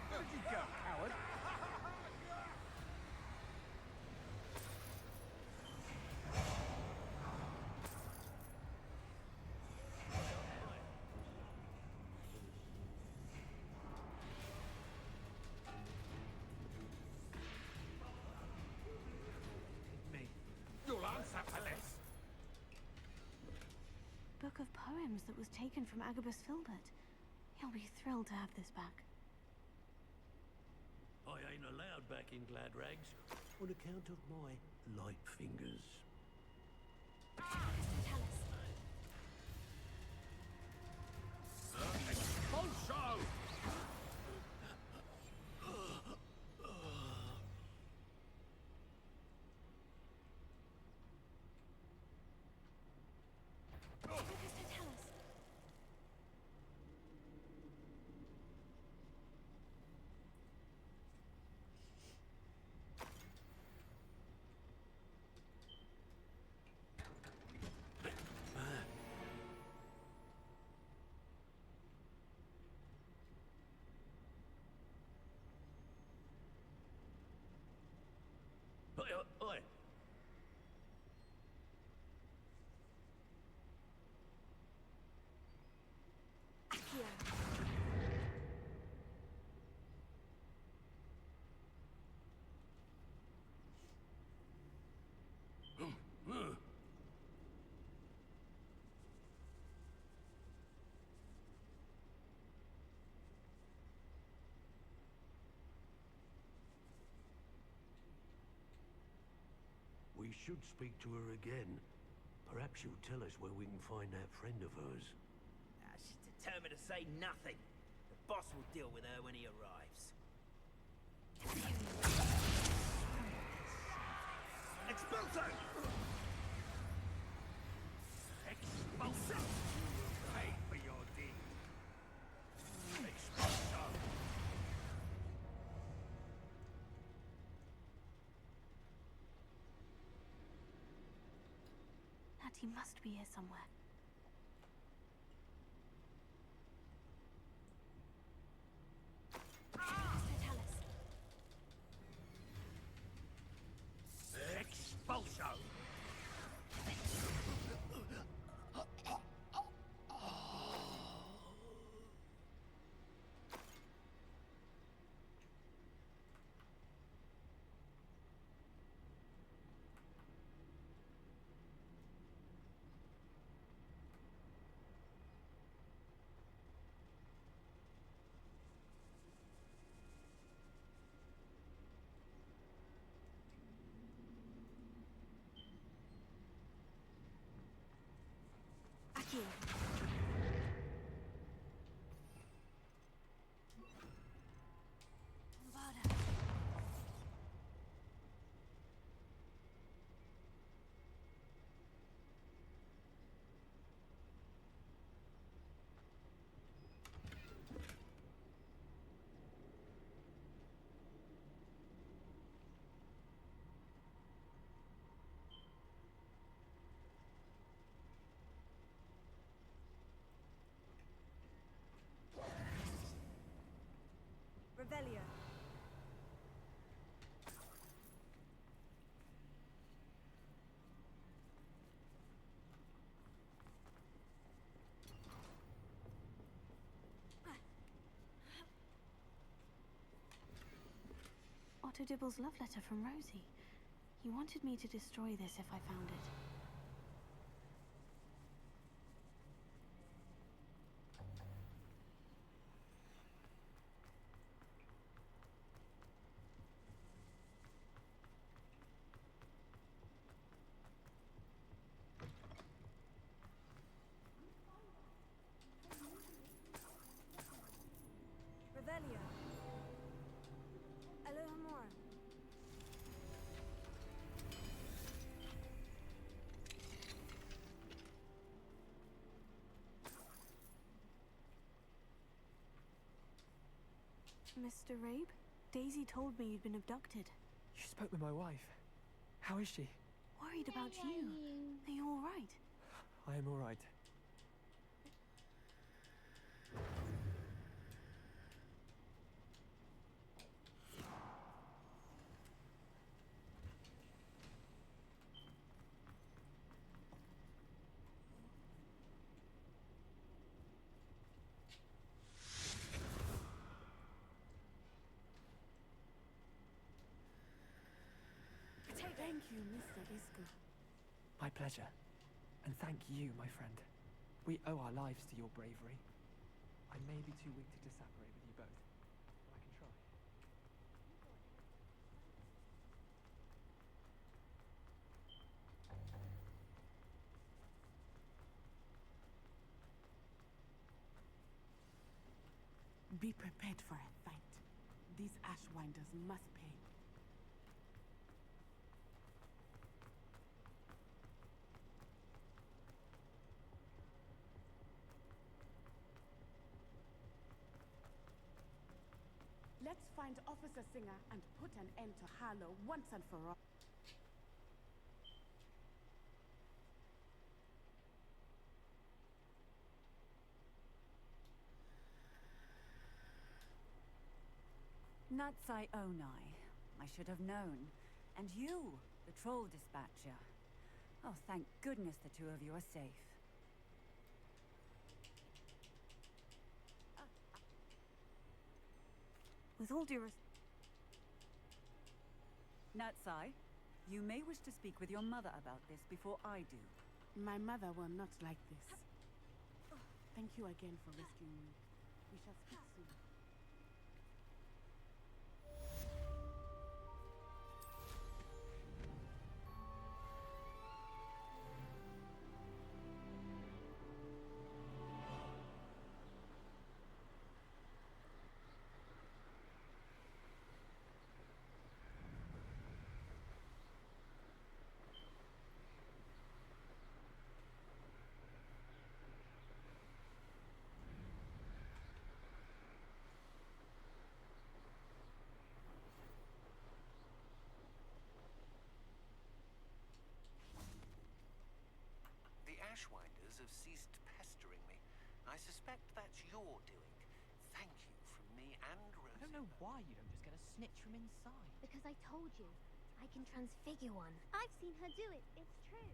Where'd you go, coward? You'll answer for this. Book of poems that was taken from Agabus Filbert. He'll be thrilled to have this back. I ain't allowed back in Glad Rags on account of my light fingers. Expulso! Oi! We should speak to her again. Perhaps she'll tell us where we can find that friend of hers. She's determined to say nothing. The boss will deal with her when he arrives. Expulso! Expulso! Pay for your deeds. He must be here somewhere. Expulso! Aquí. Revelio. Otto Dibble's love letter from Rosie. He wanted me to destroy this if I found it. Revelio. Alohomora. Mr. Rabe? Daisy told me you'd been abducted. You spoke with my wife. How is she? Worried about you. Are you all right? I am all right. Thank you, Mr. Isco. My pleasure. And thank you, my friend. We owe our lives to your bravery. I may be too weak to disapparate with you both, but I can try. Be prepared for a fight. These Ashwinders must pay. Let's find Officer Singer and put an end to Harlow once and for all. Natsai Onai. I should have known. And you, the troll dispatcher. Oh, thank goodness the two of you are safe. With all due Natsai, you may wish to speak with your mother about this before I do. My mother will not like this. Thank you again for rescuing me. We shall speak soon. have ceased pestering me. I suspect that's your doing. Thank you from me and Rosie. I don't know why you don't just get a snitch from inside. Because I told you, I can transfigure one. I've seen her do it. It's true.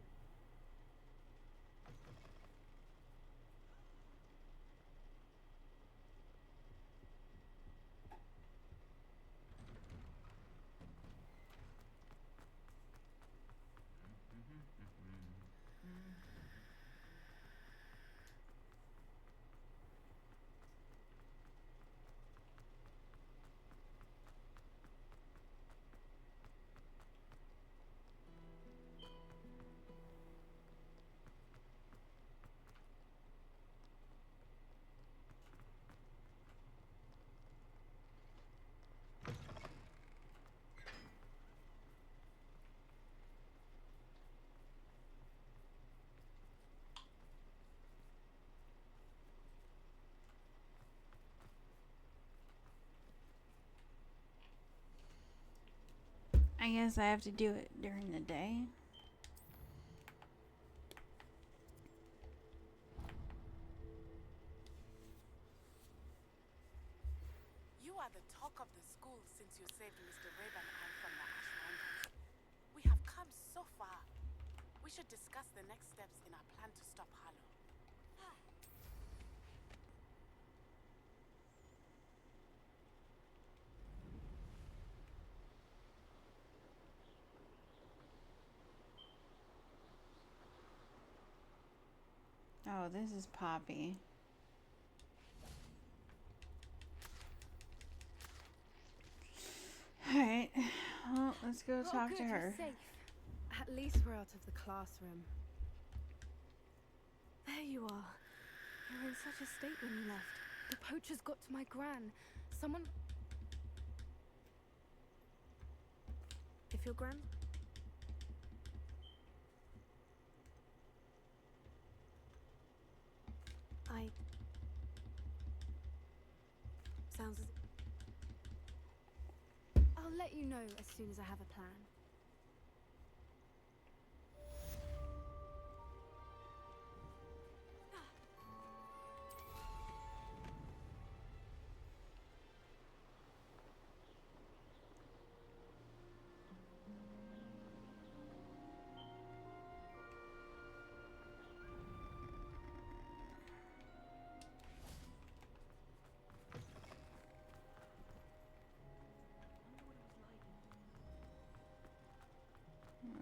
I guess I have to do it during the day. You are the talk of the school since you saved Mr. Raven and from the Ash Mountains. We have come so far. We should discuss the next steps in our plan to stop Harlow. Oh, this is Poppy. Alright, well, let's go talk to her. You're safe. At least we're out of the classroom. There you are. You were in such a state when you left. The poachers got to my gran. Someone... If your gran... Sounds as... I'll let you know as soon as I have a plan.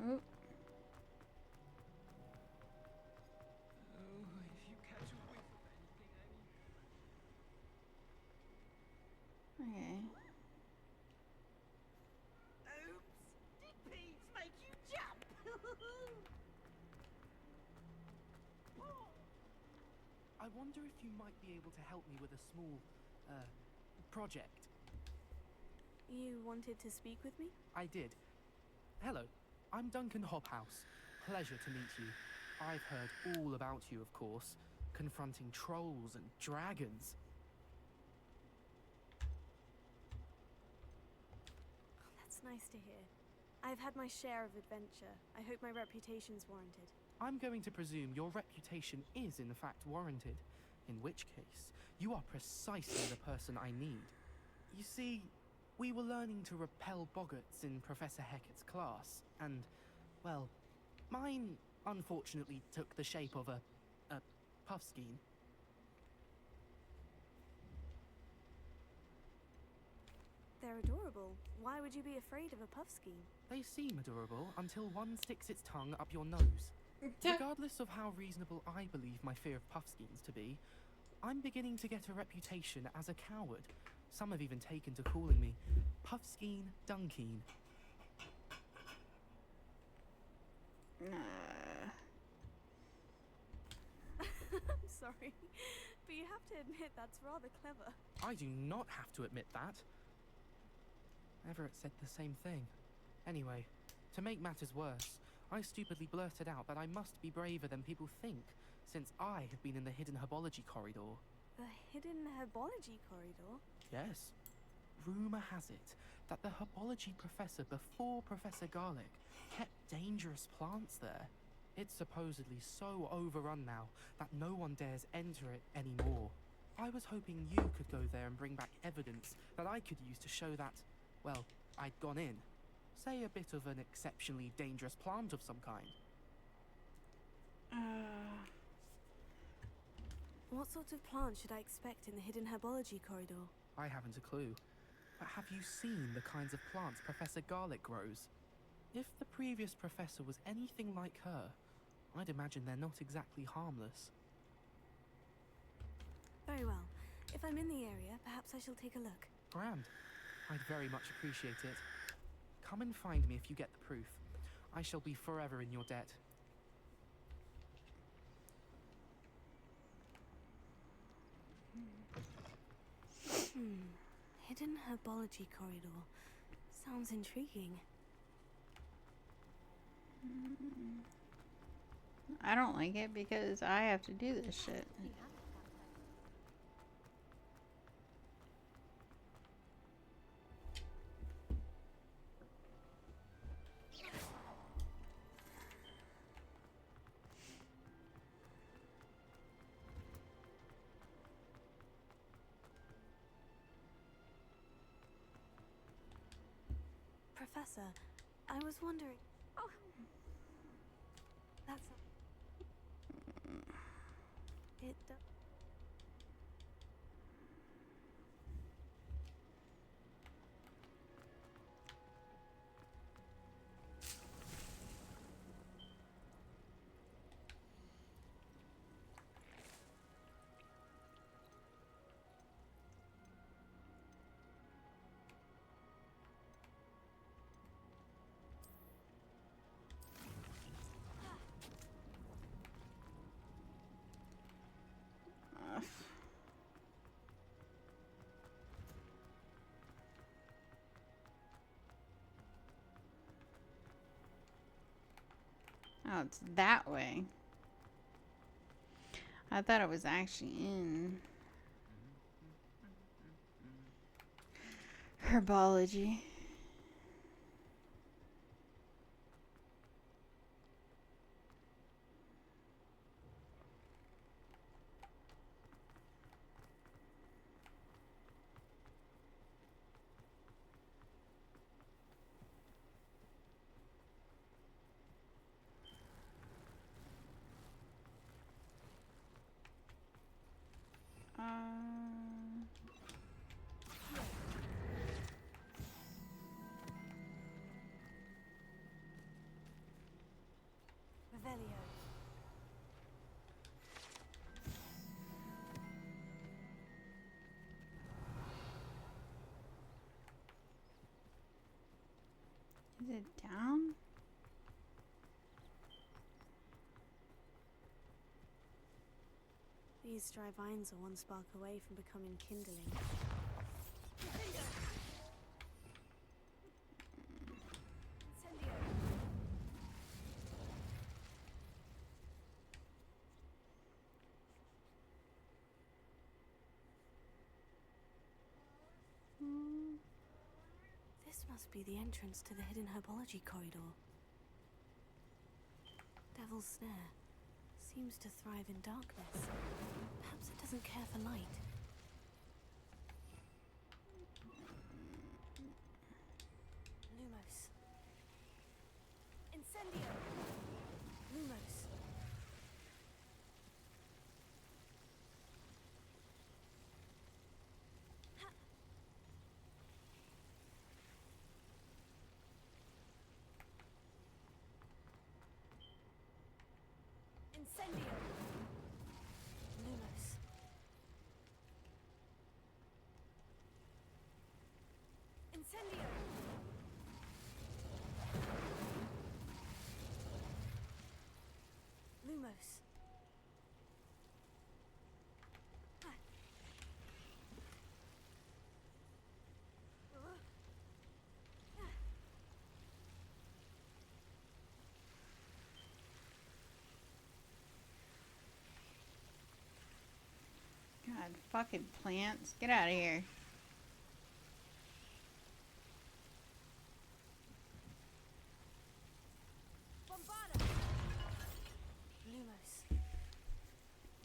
Oop. If you catch a whiff of anything, Okay. Oops! Did Pete's make you jump? I wonder if you might be able to help me with a small, project. You wanted to speak with me? I did. Hello, I'm Duncan Hobhouse. Pleasure to meet you. I've heard all about you, of course, confronting trolls and dragons. That's nice to hear. I've had my share of adventure. I hope my reputation's warranted. I'm going to presume your reputation is in fact warranted, in which case, you are precisely the person I need. You see, we were learning to repel boggarts in Professor Hecat's class, and, well, mine unfortunately took the shape of a puffskein. They're adorable. Why would you be afraid of a puffskein? They seem adorable until one sticks its tongue up your nose. Regardless of how reasonable I believe my fear of puffskeins to be, I'm beginning to get a reputation as a coward. Some have even taken to calling me Puffskein Dunkeen. I'm sorry, but you have to admit that's rather clever. I do not have to admit that. Everett said the same thing. Anyway, to make matters worse, I stupidly blurted out that I must be braver than people think, since I have been in the hidden herbology corridor. The hidden herbology corridor? Yes. Rumor has it that the herbology professor before Professor Garlic kept dangerous plants there. It's supposedly so overrun now that no one dares enter it anymore. I was hoping you could go there and bring back evidence that I could use to show that, well, I'd gone in. Say a bit of an exceptionally dangerous plant of some kind. What sort of plant should I expect in the hidden herbology corridor? I haven't a clue. But have you seen the kinds of plants Professor Garlic grows? If the previous professor was anything like her, I'd imagine they're not exactly harmless. Very well. If I'm in the area, perhaps I shall take a look. Grand. I'd very much appreciate it. Come and find me if you get the proof. I shall be forever in your debt. Hidden herbology corridor. Sounds intriguing. I don't like it because I have to do this shit. Professor, I was wondering... Oh! That's... It... Oh, it's that way. I thought it was actually in herbology. Revelio. Is it down? These dry vines are one spark away from becoming kindling. This must be the entrance to the hidden herbology corridor. Devil's Snare. Seems to thrive in darkness. Perhaps it doesn't care for light. Lumos. Incendio! Lumos. Ha! Incendio! Lumos. Incendio! Lumos. Ah. Ah. God, fucking plants. Get out of here.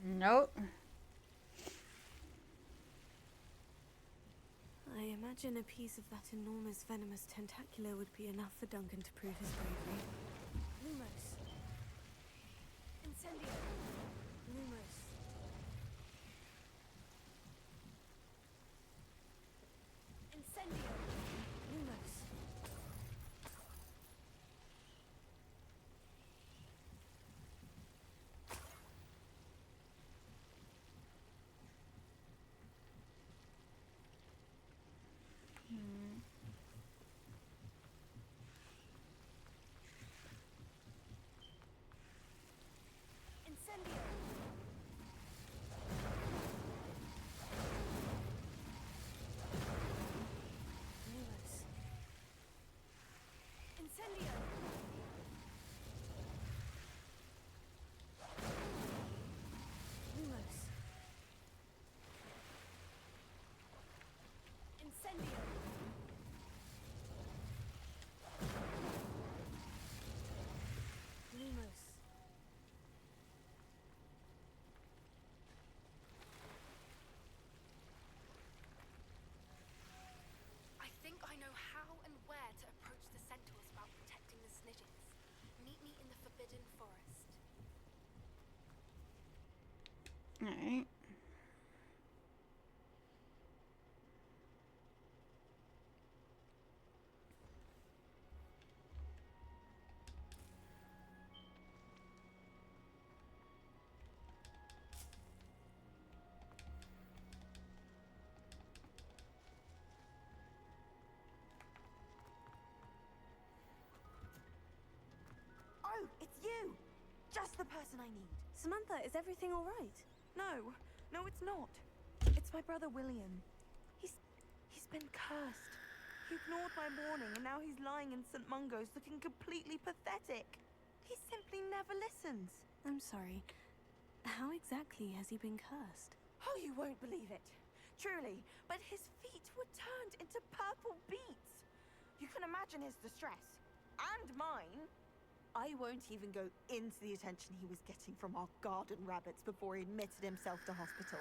Nope. I imagine a piece of that enormous venomous tentacular would be enough for Duncan to prove his bravery. Lumos. Incendio. Lumos. Incendio. Lumos. Incendio. Lumos. Incendio. Lumos. Incendio. Lumos. I think I know how and where to approach the centaurs about protecting the snidgets. Meet me in the Forbidden Forest. Alright. Oh, it's you! Just the person I need. Samantha, is everything all right? No, it's not. It's my brother William. He's been cursed. He ignored my warning and now he's lying in St. Mungo's looking completely pathetic. He simply never listens. I'm sorry. How exactly has he been cursed? Oh, you won't believe it. Truly, but his feet were turned into purple beets. You can imagine his distress. And mine. I won't even go into the attention he was getting from our garden rabbits before he admitted himself to hospital.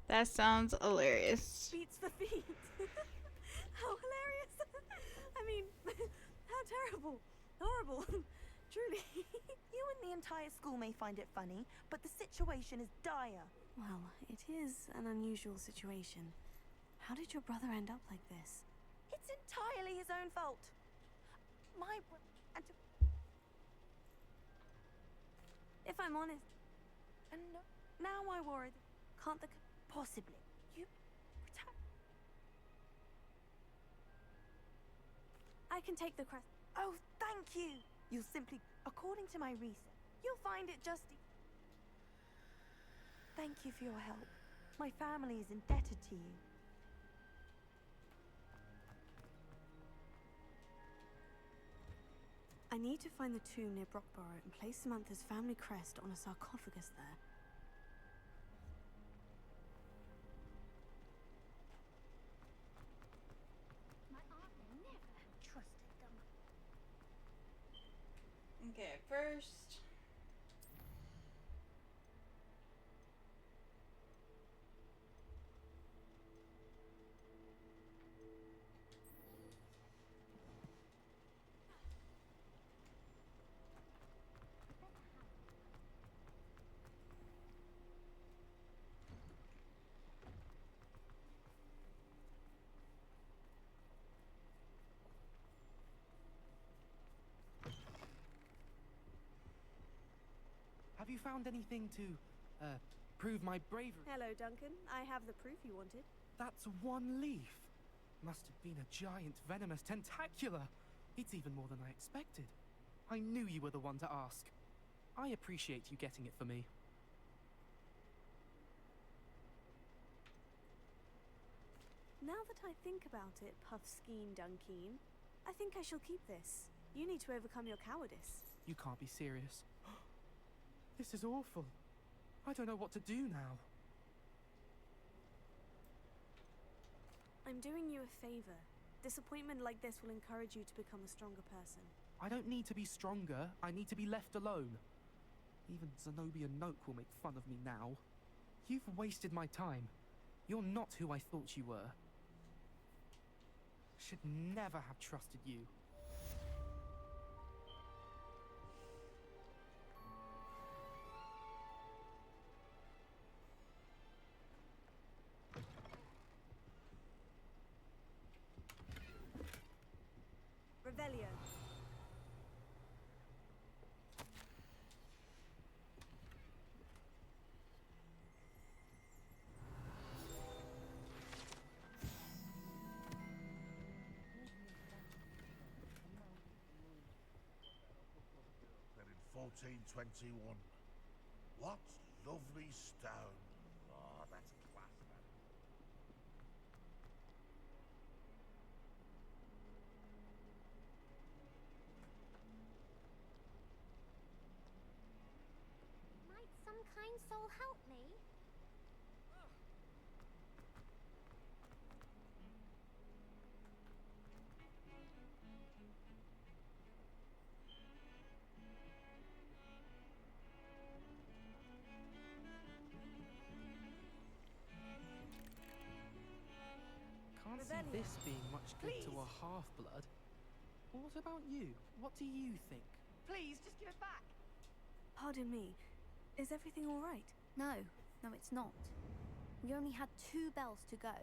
That sounds hilarious. Beats the feet. How hilarious! I mean, how terrible. Horrible. Truly. You and the entire school may find it funny, but the situation is dire. Well, it is an unusual situation. How did your brother end up like this? It's entirely his own fault. If I'm honest... And now I worry. Can't the... Possibly. You... I can take the crest. Oh, thank you. You'll simply... According to my research, you'll find it just... Thank you for your help. My family is indebted to you. I need to find the tomb near Brockborough and place Samantha's family crest on a sarcophagus there. My aunt never trusted them. Okay, first. Have you found anything to, prove my bravery? Hello, Duncan. I have the proof you wanted. That's one leaf. Must have been a giant venomous tentacular. It's even more than I expected. I knew you were the one to ask. I appreciate you getting it for me. Now that I think about it, Puffskein Dunkeen, I think I shall keep this. You need to overcome your cowardice. You can't be serious. This is awful. I don't know what to do now. I'm doing you a favor. Disappointment like this will encourage you to become a stronger person. I don't need to be stronger. I need to be left alone. Even Zenobia Noak will make fun of me now. You've wasted my time. You're not who I thought you were. Should never have trusted you. Revelio. Then in 1421. What lovely stone. Oh, that's class, man. Might some kind soul help me? Can't see this being much good to a half-blood. What about you? What do you think? Please, just give it back. Pardon me. Is everything all right? No, it's not. We only had 2 bells to go,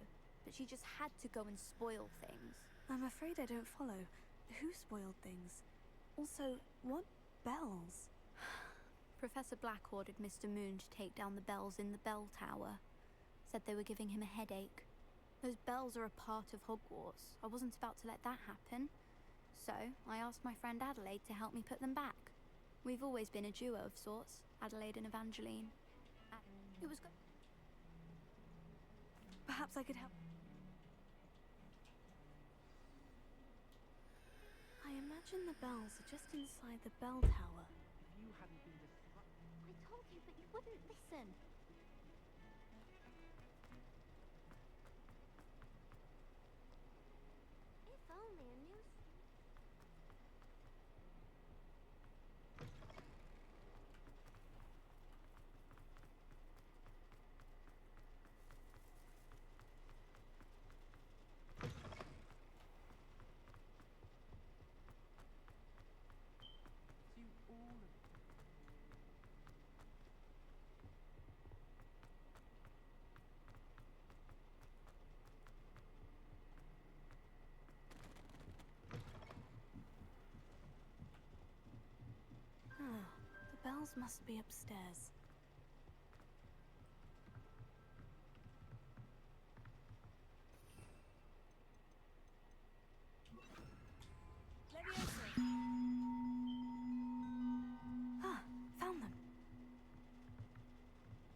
but she just had to go and spoil things. I'm afraid I don't follow. Who spoiled things? Also, what bells? Professor Black ordered Mr. Moon to take down the bells in the bell tower. Said they were giving him a headache. Those bells are a part of Hogwarts. I wasn't about to let that happen. So, I asked my friend Adelaide to help me put them back. We've always been a duo of sorts, Adelaide and Evangeline. It was good. Perhaps I could help. I imagine the bells are just inside the bell tower. If you hadn't been disrupted... I told you, but you wouldn't listen. If only a new... You all... Ah, the bells must be upstairs. Ah, found them.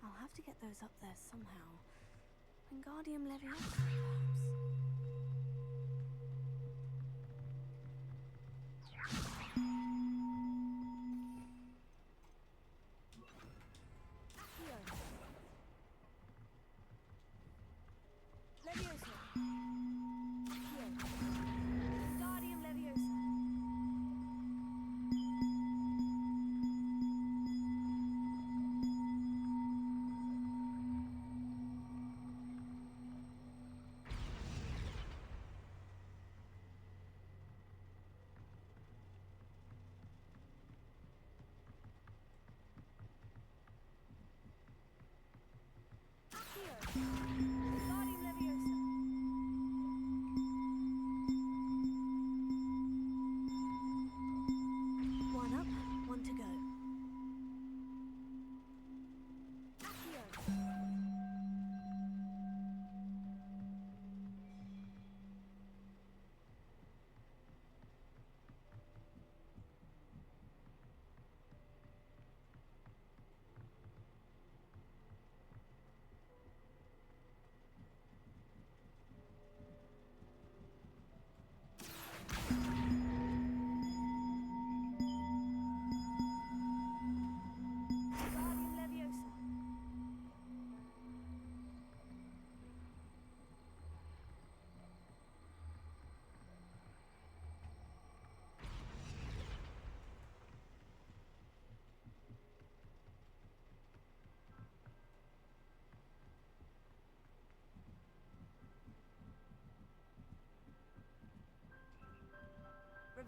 I'll have to get those up there somehow. Wingardium Leviosa, perhaps. Leviosa. Here. Wingardium Leviosa.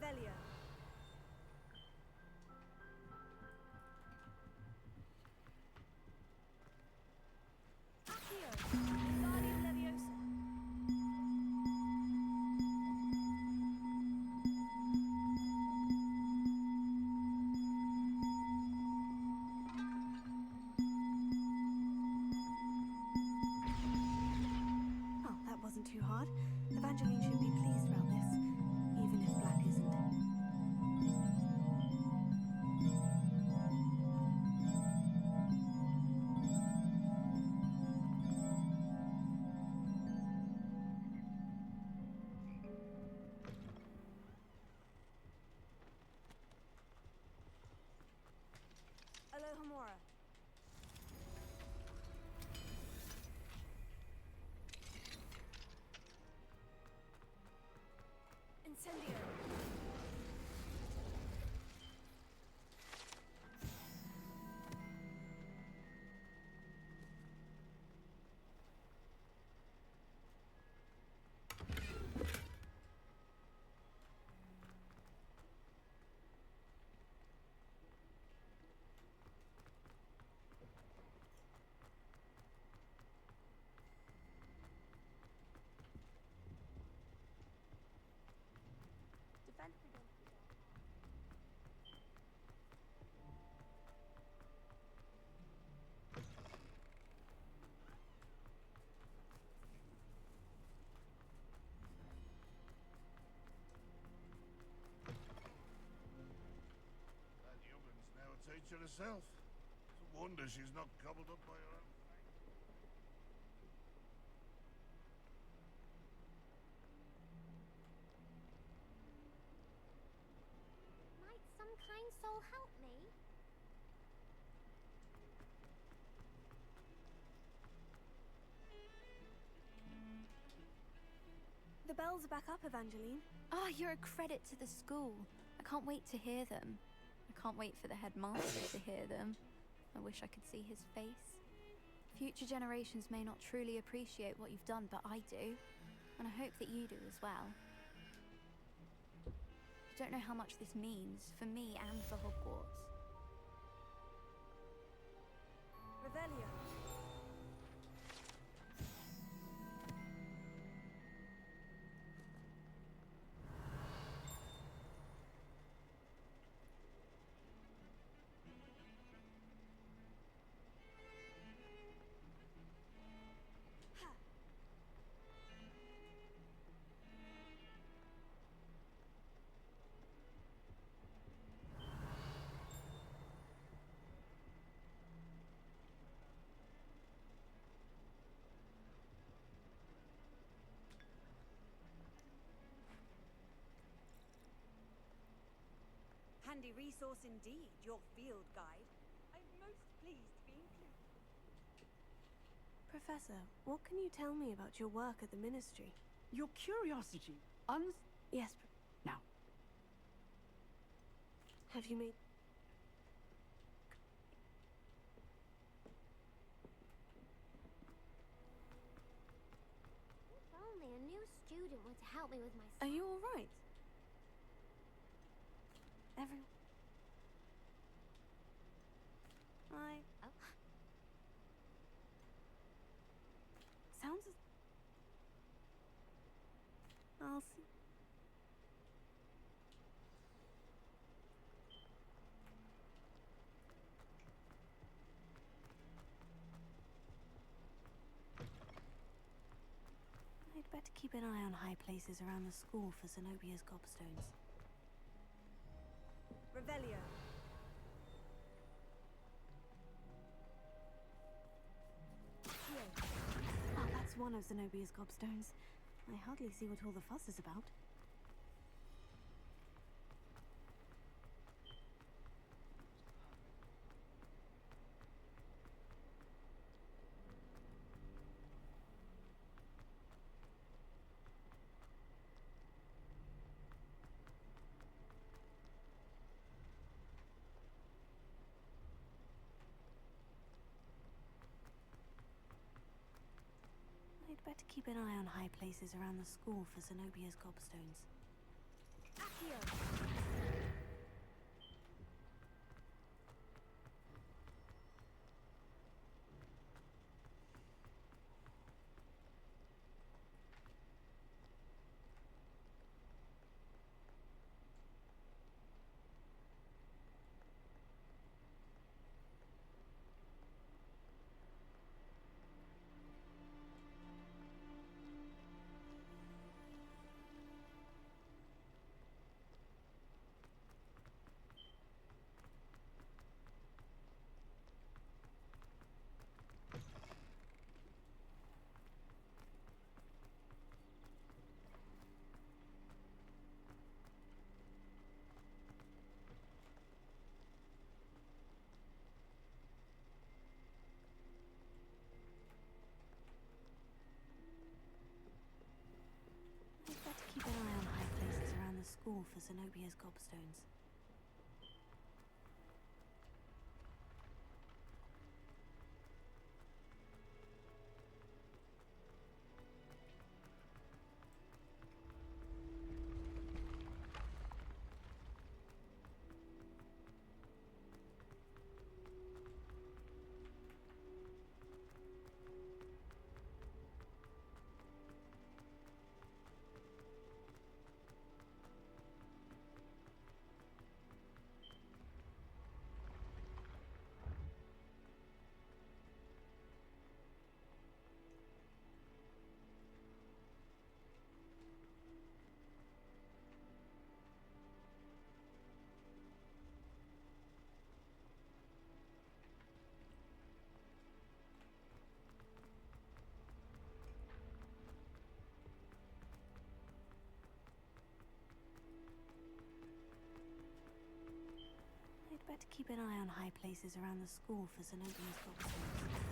Revelio. Accio. Wingardium Leviosa. Oh, that wasn't too hard. Evangeline should be pleased about this, even if Black isn't. Alohomora. Incendio. Defend against the dark arts. That youngin's now a teacher herself. It's a wonder she's not gobbled up by her own. Might some kind soul help me? The bells are back up, Evangeline. Oh, you're a credit to the school. I can't wait to hear them. I can't wait for the headmaster to hear them. I wish I could see his face. Future generations may not truly appreciate what you've done, but I do. And I hope that you do as well. You don't know how much this means for me and for Hogwarts. Revelio. Handy resource indeed, your field guide. I'm most pleased to be included. Professor, what can you tell me about your work at the Ministry? Your curiosity Yes, Now, have you made... If only a new student were to help me with my Are you all right? Oh. Sounds as... I'll see. I'd better keep an eye on high places around the school for Zenobia's gobstones. Revelio. Oh, that's one of Zenobia's gobstones. I hardly see what all the fuss is about. I'd better keep an eye on high places around the school for Zenobia's gobstones. I'd better keep an eye on high places around the school for Zenobia's gobstones. I'd better keep an eye on high places around the school for Zenobia's gobstones.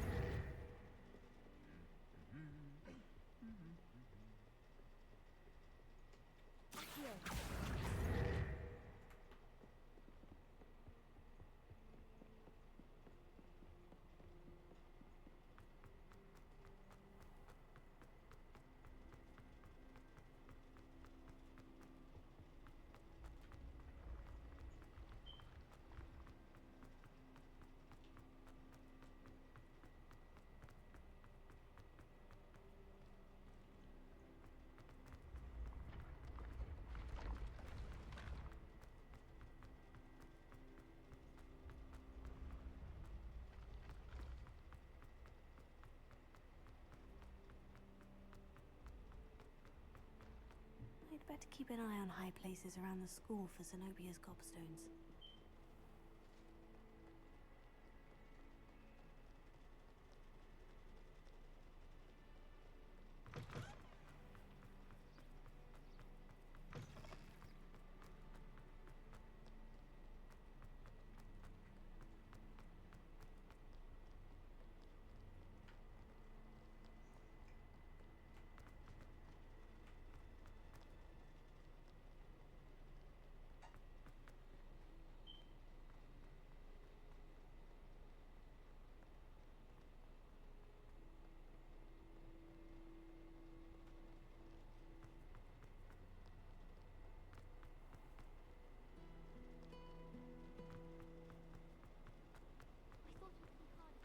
I'd better keep an eye on high places around the school for Zenobia's gobstones.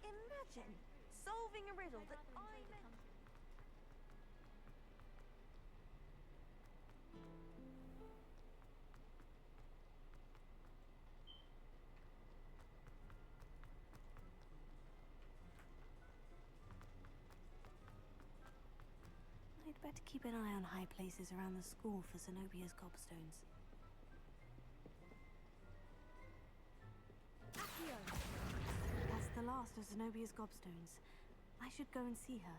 Imagine solving a riddle that I meant. I'd better keep an eye on high places around the school for Zenobia's gobstones. That's the last of Zenobia's gobstones. I should go and see her.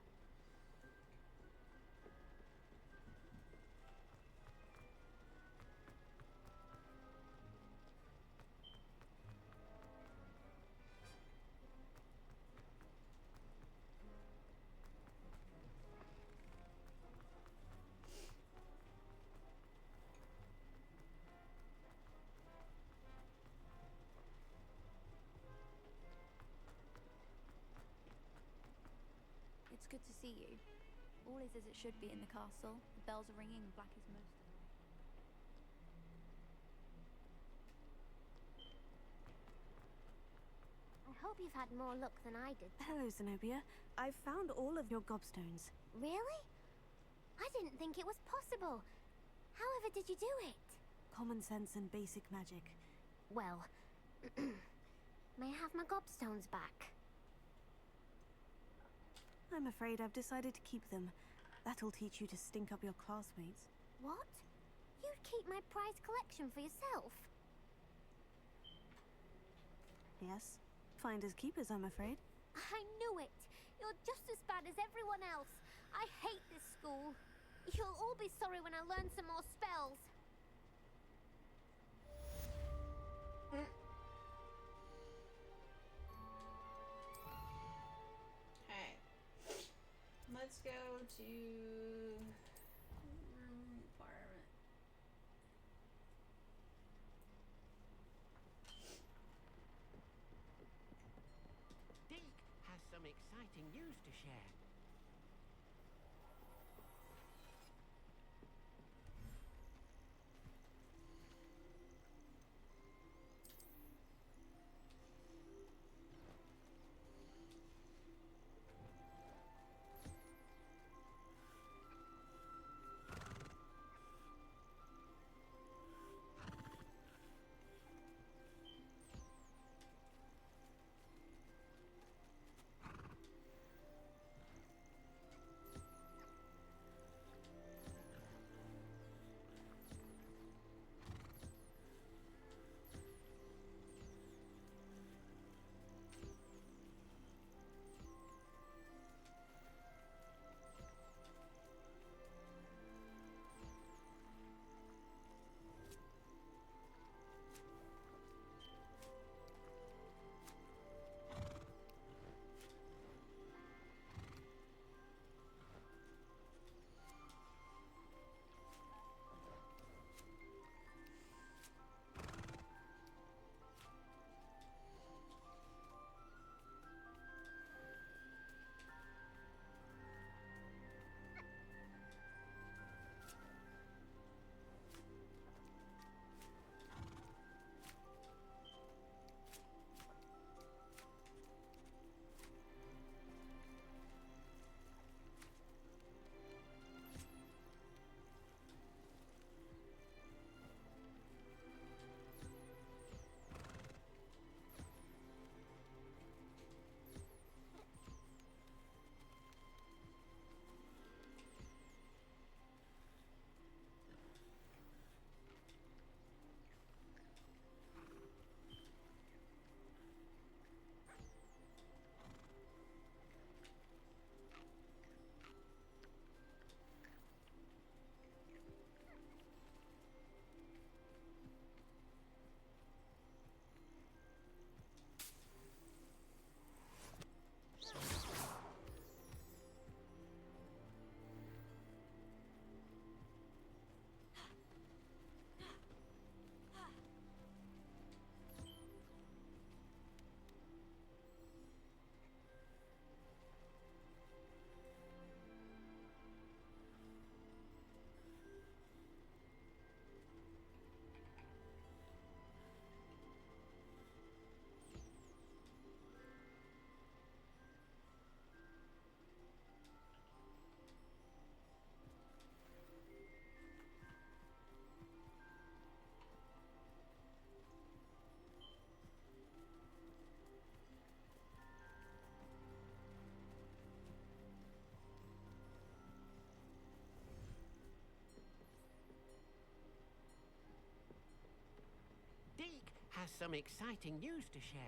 It's good to see you. All is as it should be in the castle. The bells are ringing and black is most of the way. hope you've had more luck than I did. Hello, Zenobia. I've found all of your gobstones. Really? I didn't think it was possible. However did you do it? Common sense and basic magic. Well, may I have my gobstones back? I'm afraid I've decided to keep them. That'll teach you to stink up your classmates. What? You'd keep my prized collection for yourself? Yes. Finders keepers, I'm afraid. I knew it! You're just as bad as everyone else. I hate this school. You'll all be sorry when I learn some more spells. Okay. Let's go to room requirement. Deke has some exciting news to share. Deke has some exciting news to share.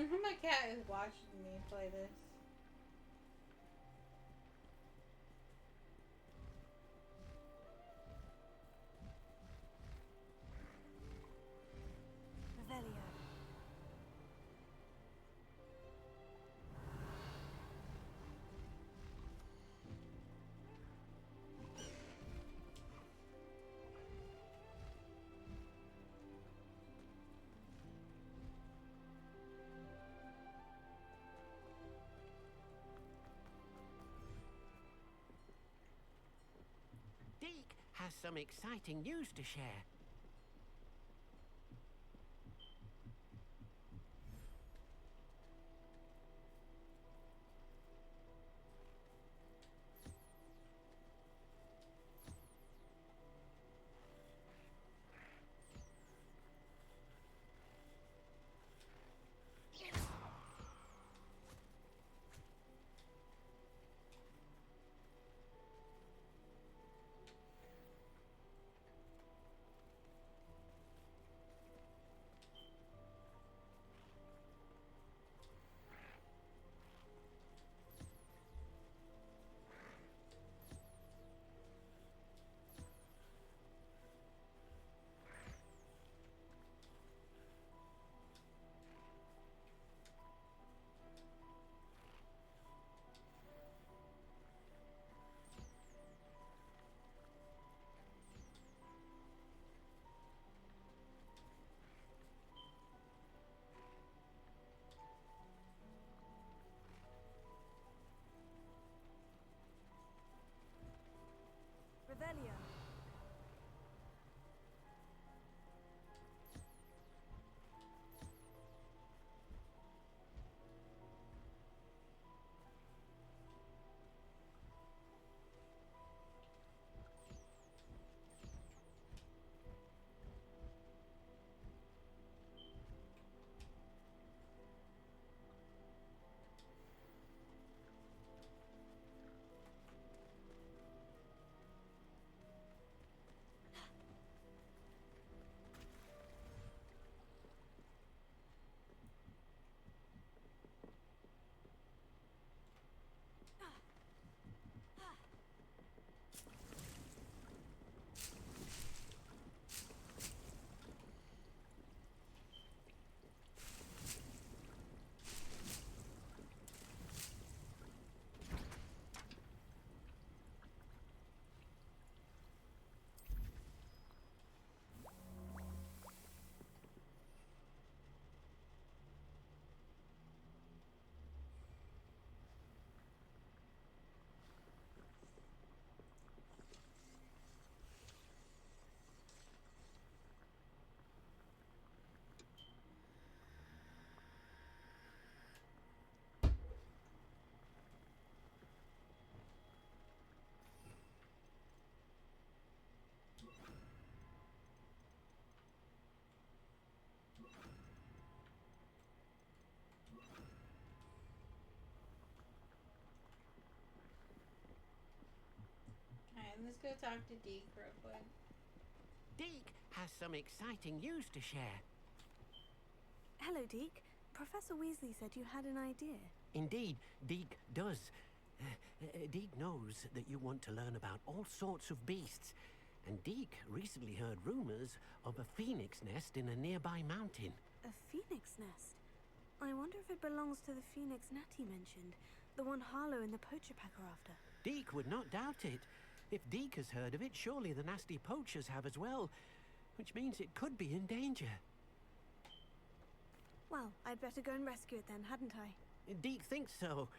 My cat is watching me play this. Revelio. Deke has some exciting news to share. Revelio. Alright, let's go talk to Deke real quick. Deke has some exciting news to share. Hello, Deke. Professor Weasley said you had an idea. Indeed, Deke does. Deke knows that you want to learn about all sorts of beasts, and Deke recently heard rumors of a phoenix nest in a nearby mountain. A phoenix nest? I wonder if it belongs to the phoenix Natty mentioned, the one Harlow and the poacher pack are after. Deke would not doubt it. If Deke has heard of it, surely the nasty poachers have as well, which means it could be in danger. Well, I'd better go and rescue it then, hadn't I? Deke thinks so.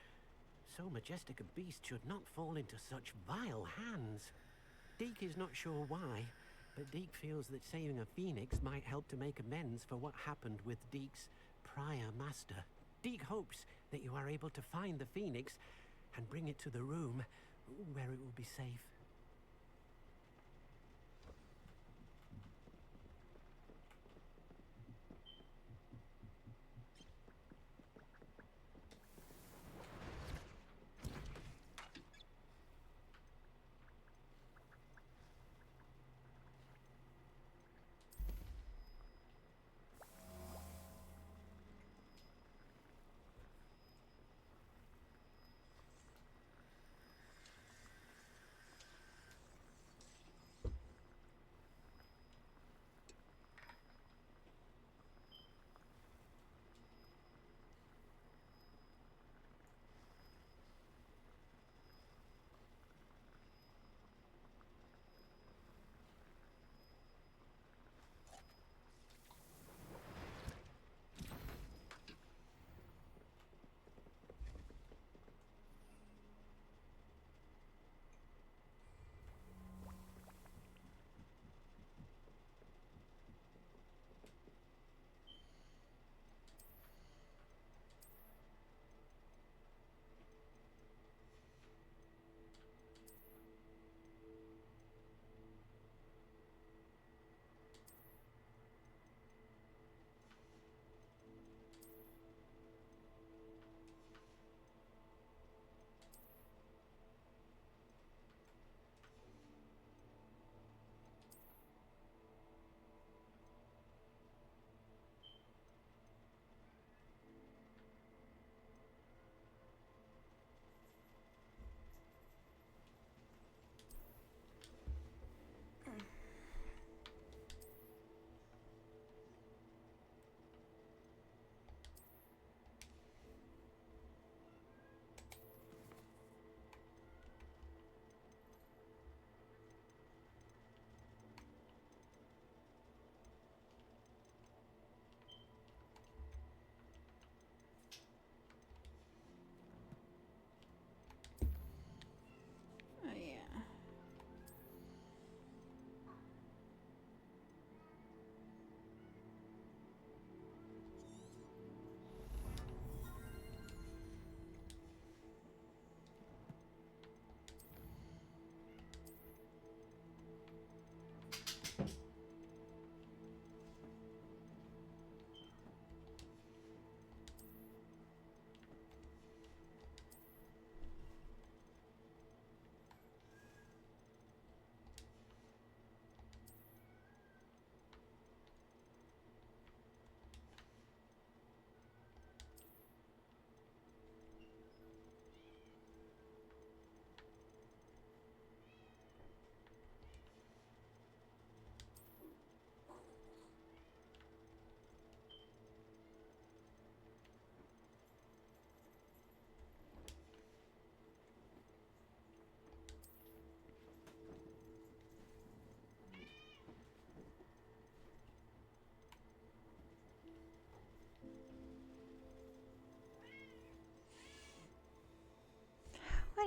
So majestic a beast should not fall into such vile hands. Deke is not sure why, but Deke feels that saving a phoenix might help to make amends for what happened with Deke's prior master. Deke hopes that you are able to find the phoenix and bring it to the room where it will be safe.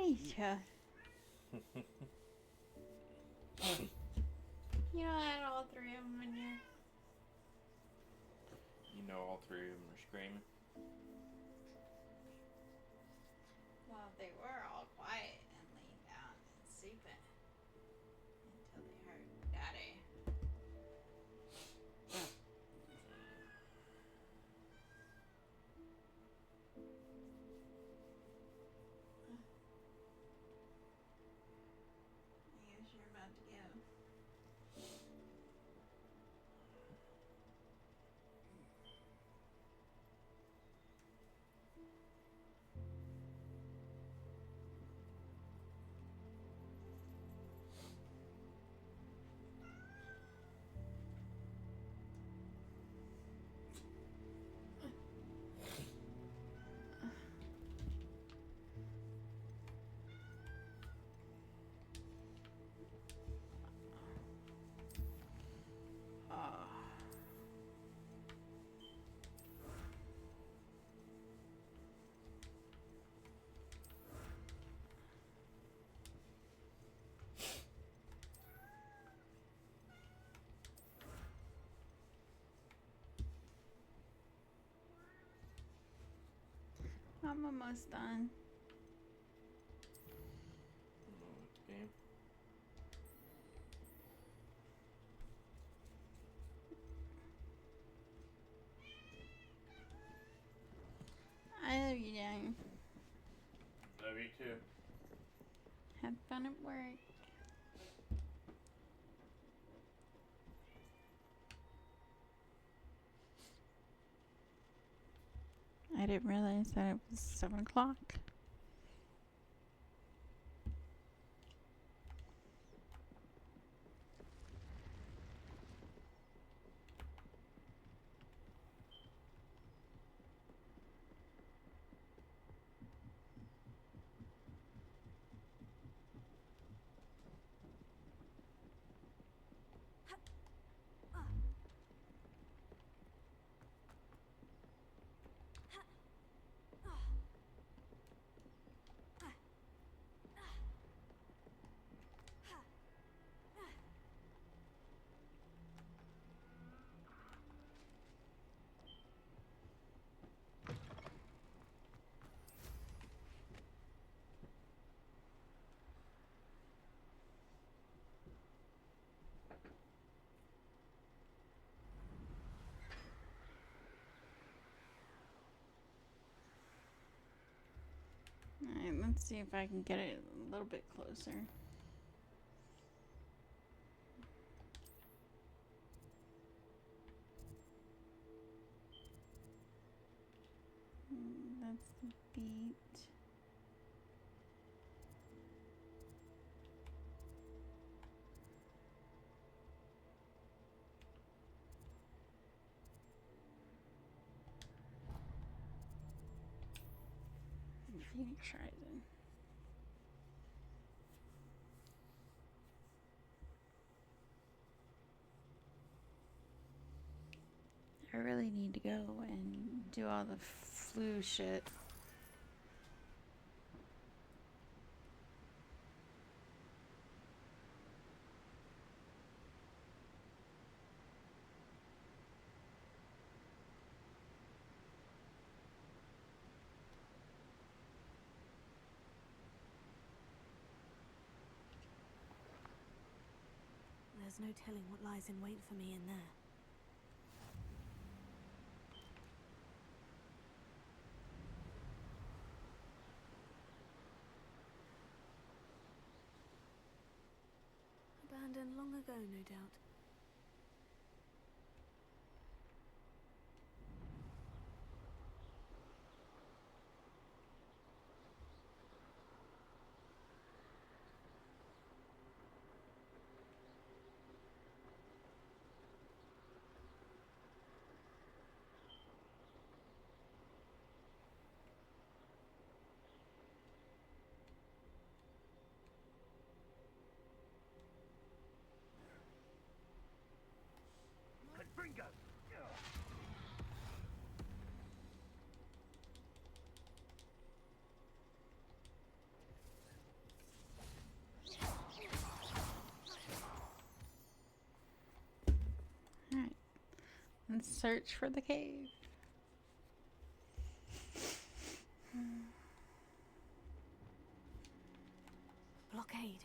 hate ya. You know, I had all three of them in here. You know all three of them are screaming. Well, they were all quiet and laying down and sleeping until they heard Daddy. I guess you're about to go. I'm almost done. Okay. I love you, Daniel. Love you too. Have fun at work. I didn't realize that it was 7 o'clock. Alright, let's see if I can get it a little bit closer. That's the beat. Phoenix Rising. I really need to go and do all the flu shit. There's no telling what lies in wait for me in there. Abandoned long ago, no doubt. Bingo! search for the cave. Blockade.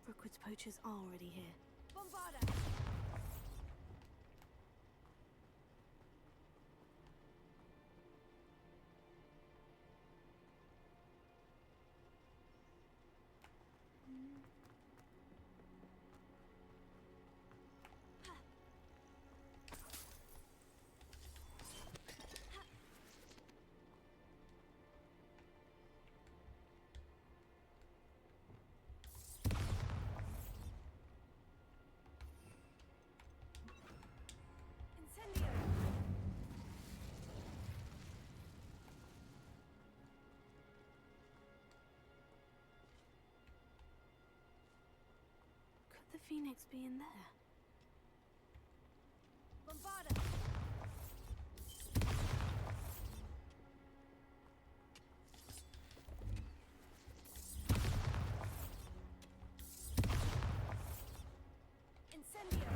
Brookwood's poachers are already here. Bombarda! Could the phoenix be in there? Bombarda! Incendio!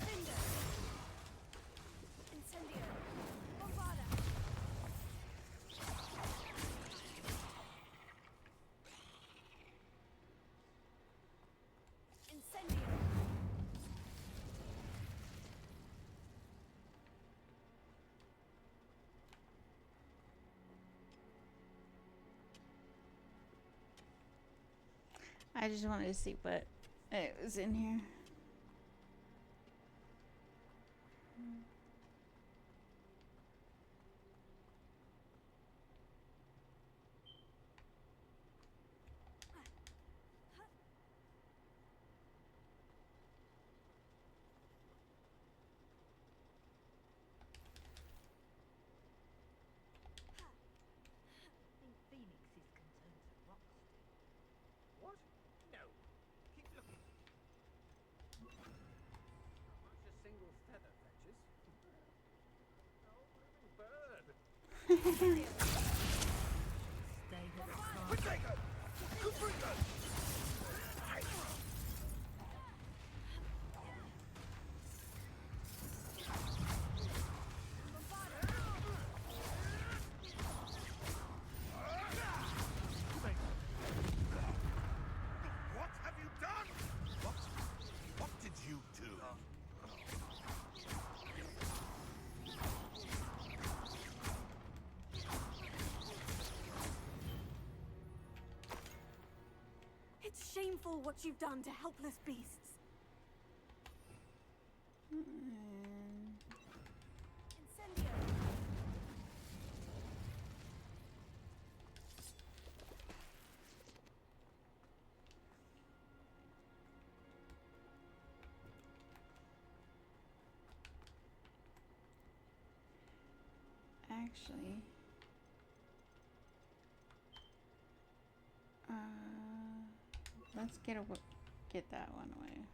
Cinder! Incendio! Bombarda! Incendio! I just wanted to see what it was in here. think Phoenix is concerned to rocks. What? No. Keep looking. Not much a single feather fetches. Oh, moving bird. Stay with the car. Potato! Cuprico! What have you done? What did you do? It's shameful what you've done to helpless beasts. Incendio! Actually, let's get that one away.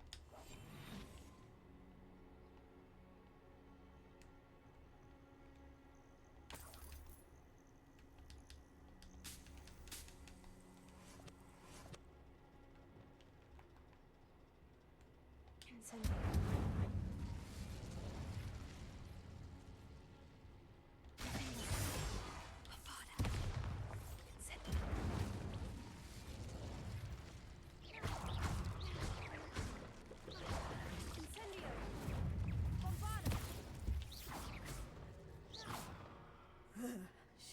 Incendio. Incendio! Bombarda!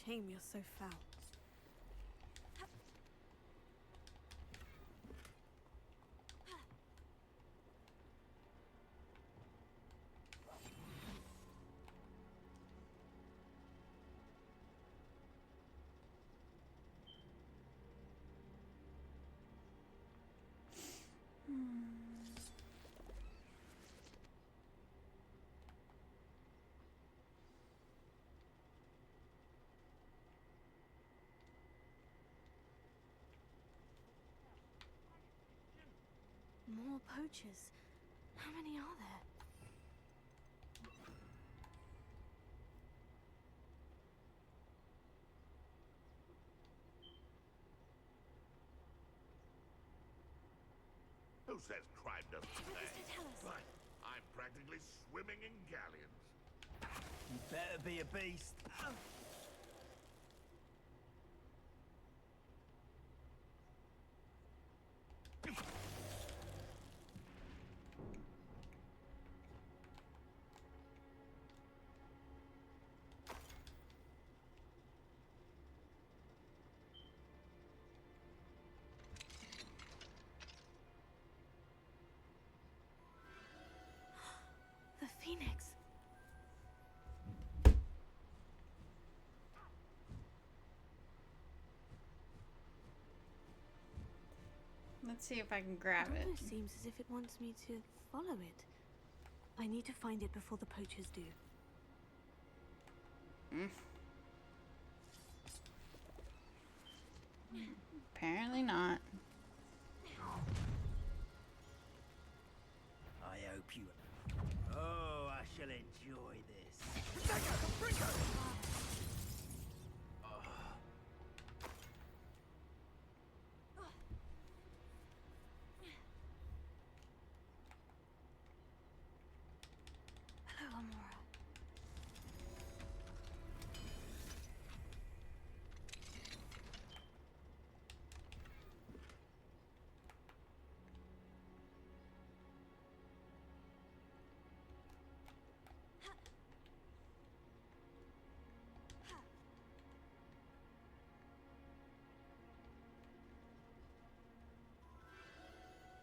Shame you're so foul. More poachers. How many are there? Who says crime doesn't pay? Tell us. Right. I'm practically swimming in galleons. You better be a beast. The Phoenix. Let's see if I can grab it. It seems as if it wants me to follow it. I need to find it before the poachers do. Apparently not. I hope you... Oh, I shall enjoy this. Hello, Amora.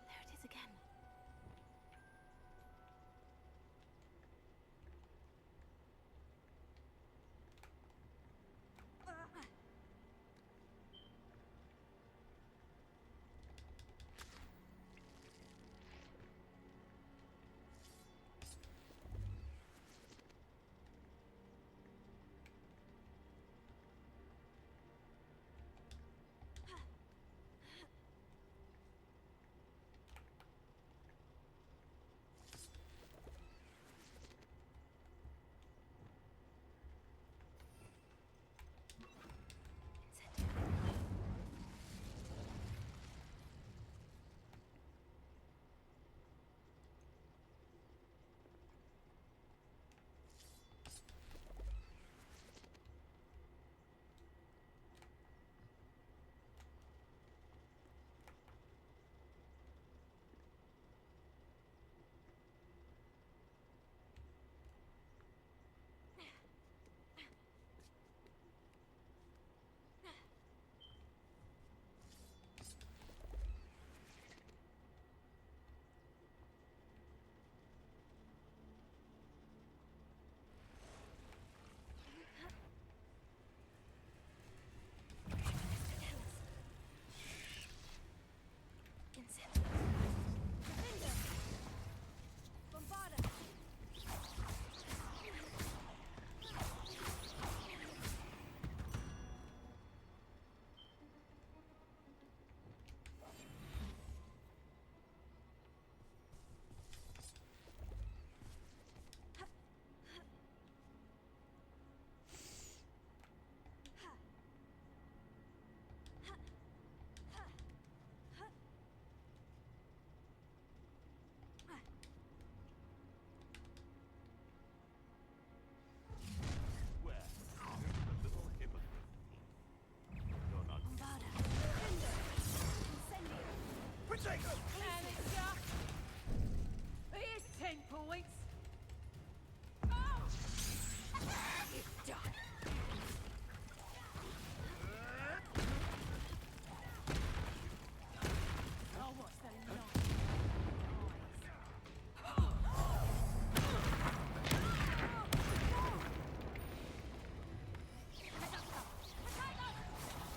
There it is again. Here's 10 points. It's done. Oh, what's that noise?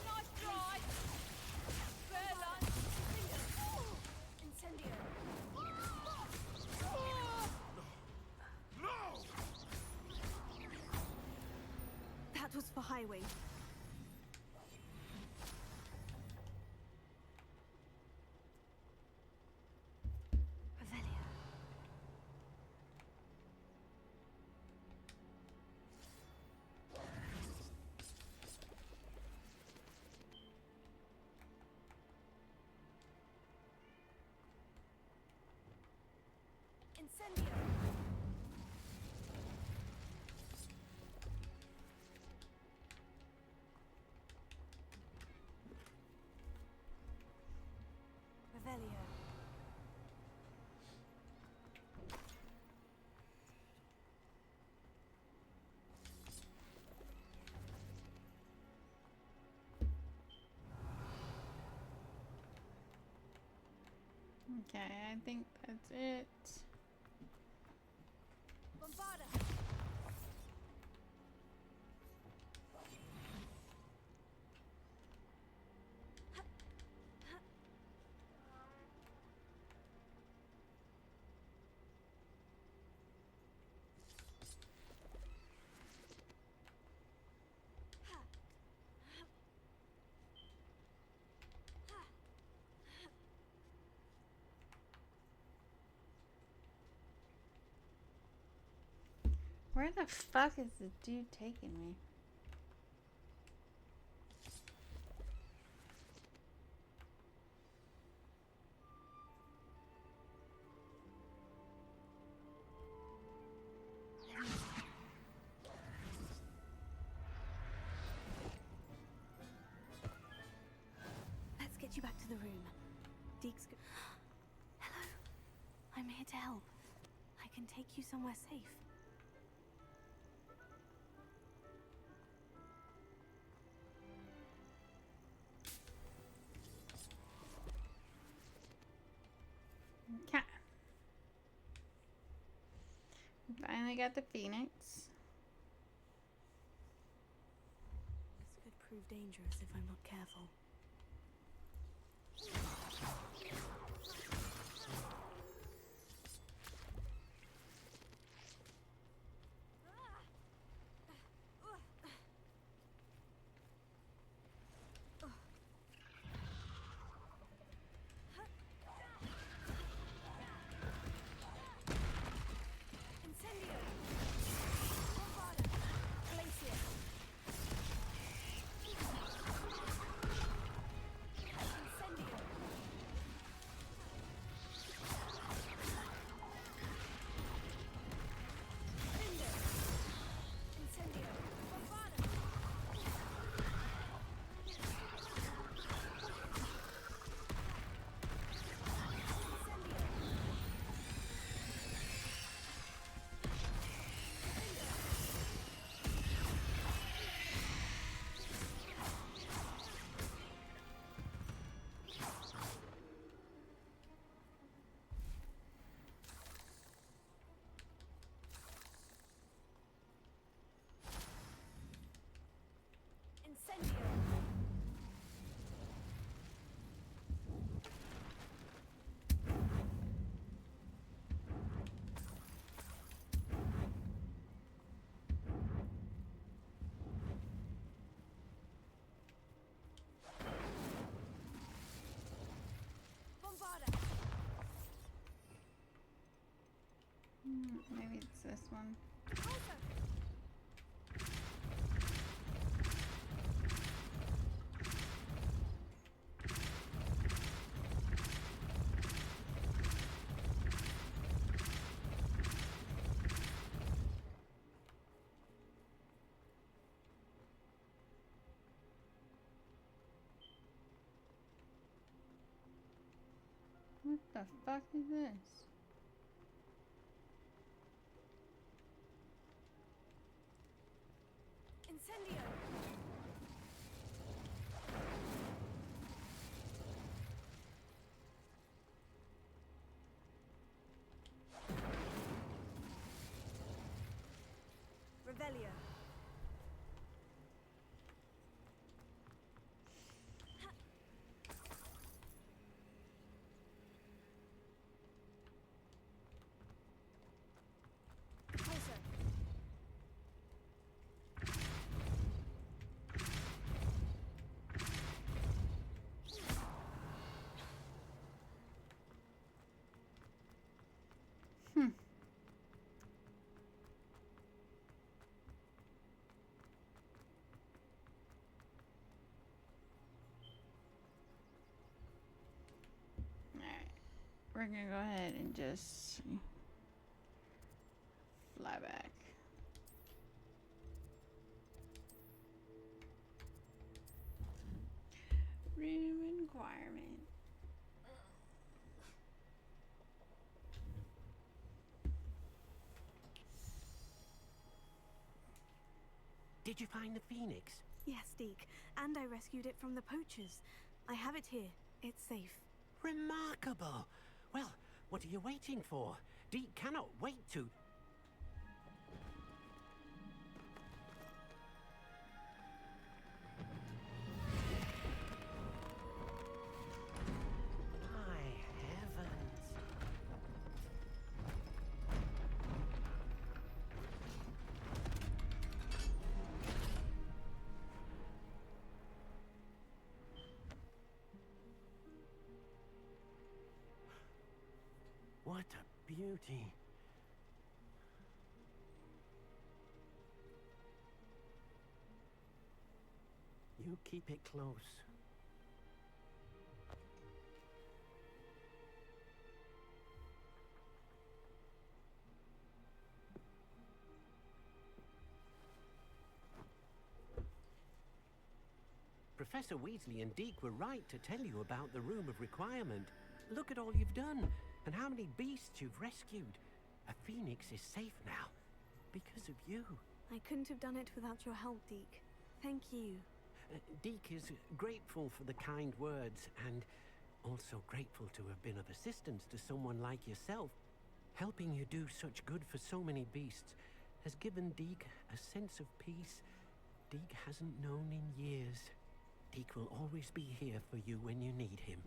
Nice try. Fair lunch. Incendio. That was for highway. Revelia. Revelio. Okay, I think that's it. Bombarda. Where the fuck is the dude taking me? Let's get you back to the room. Deke's go- Hello. I'm here to help. I can take you somewhere safe. Okay. Finally got the Phoenix. This could prove dangerous if I'm not careful. Maybe it's this one. What the fuck is this? Incendio! Revelio. Alright. We're gonna go ahead and just Did you find the phoenix? Yes, Deke, and I rescued it from the poachers. I have it here. It's safe. Remarkable! Well, what are you waiting for? Deke cannot wait to... My heavens! What a beauty. You keep it close. Professor Weasley and Deke were right to tell you about the Room of Requirement. Look at all you've done, and how many beasts you've rescued. A phoenix is safe now, because of you. I couldn't have done it without your help, Deke. Thank you. Deke is grateful for the kind words, and also grateful to have been of assistance to someone like yourself. Helping you do such good for so many beasts has given Deke a sense of peace Deke hasn't known in years. Deke will always be here for you when you need him.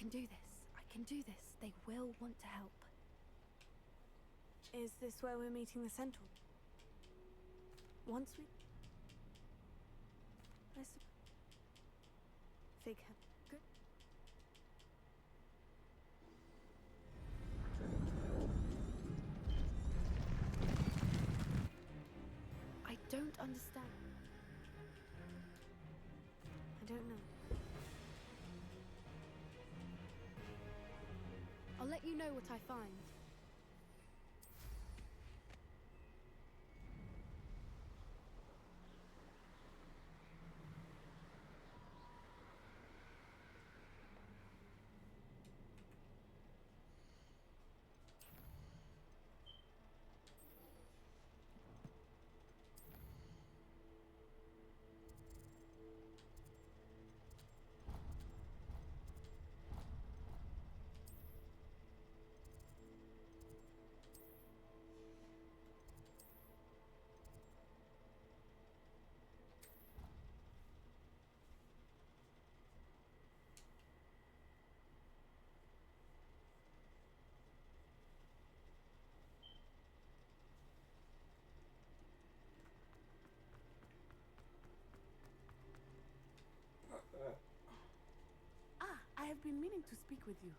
can do this. I can do this. They will want to help. Is this where we're meeting the centaur? Once we... I suppose... Figure. Good. I don't understand. I don't know. I'll let you know what I find. Ah, I have been meaning to speak with you.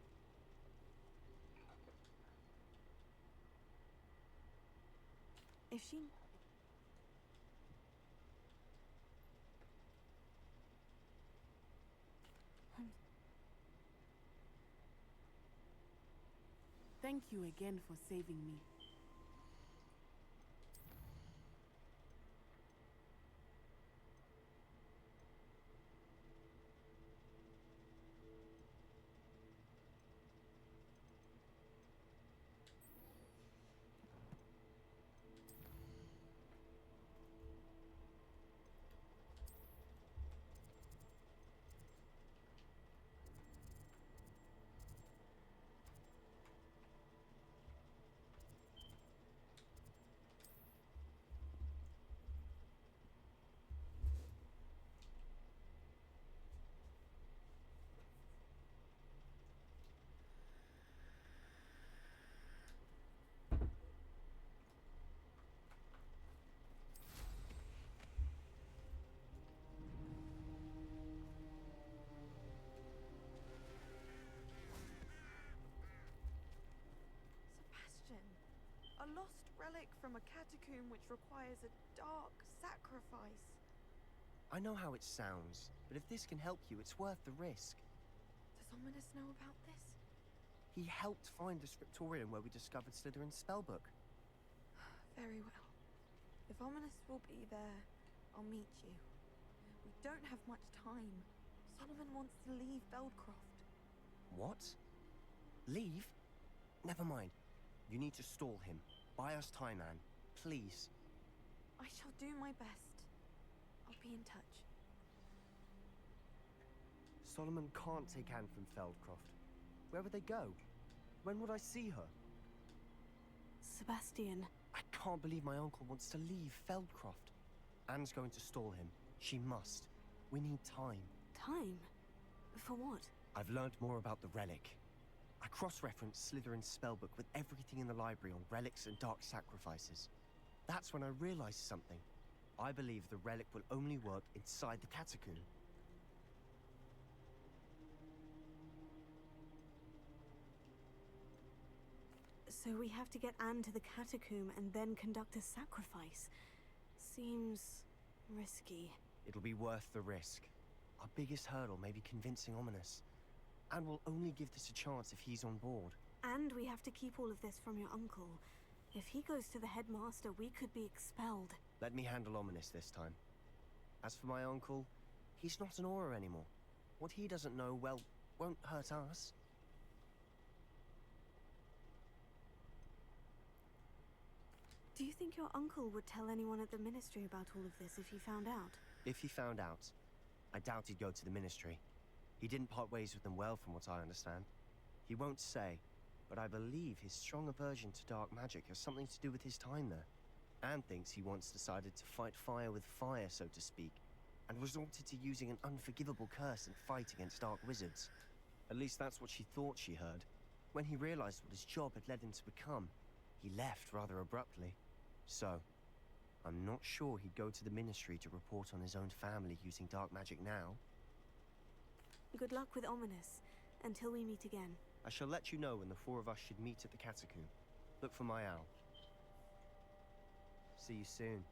If she... Thank you again for saving me. Sebastian, a lost relic from a catacomb which requires a dark sacrifice. I know how it sounds, but if this can help you, it's worth the risk. Does Ominous know about this? He helped find the scriptorium where we discovered Slytherin's spellbook. Very well. If Ominous will be there, I'll meet you. We don't have much time. Solomon wants to leave Feldcroft. What? Leave? Never mind. You need to stall him. Buy us time, Anne. Please. I shall do my best. I'll be in touch. Solomon can't take Anne from Feldcroft. Where would they go? When would I see her? Sebastian. I can't believe my uncle wants to leave Feldcroft. Anne's going to stall him. She must. We need time. Time? For what? I've learned more about the relic. I cross-referenced Slytherin's spellbook with everything in the library on relics and dark sacrifices. That's when I realized something. I believe the relic will only work inside the catacomb. So we have to get Anne to the catacomb and then conduct a sacrifice. Seems risky. It'll be worth the risk. Our biggest hurdle may be convincing Ominous. And we'll only give this a chance if he's on board. And we have to keep all of this from your uncle. If he goes to the headmaster, we could be expelled. Let me handle Ominous this time. As for my uncle, he's not an Auror anymore. What he doesn't know, well, won't hurt us. Do you think your uncle would tell anyone at the ministry about all of this if he found out? If he found out, I doubt he'd go to the ministry. He didn't part ways with them well, from what I understand. He won't say, but I believe his strong aversion to dark magic has something to do with his time there. Anne thinks he once decided to fight fire with fire, so to speak, and resorted to using an unforgivable curse in fight against dark wizards. At least that's what she thought she heard. When he realized what his job had led him to become, he left rather abruptly. So, I'm not sure he'd go to the Ministry to report on his own family using dark magic now. Good luck with Ominous, until we meet again. I shall let you know when the four of us should meet at the catacomb. Look for my owl. See you soon.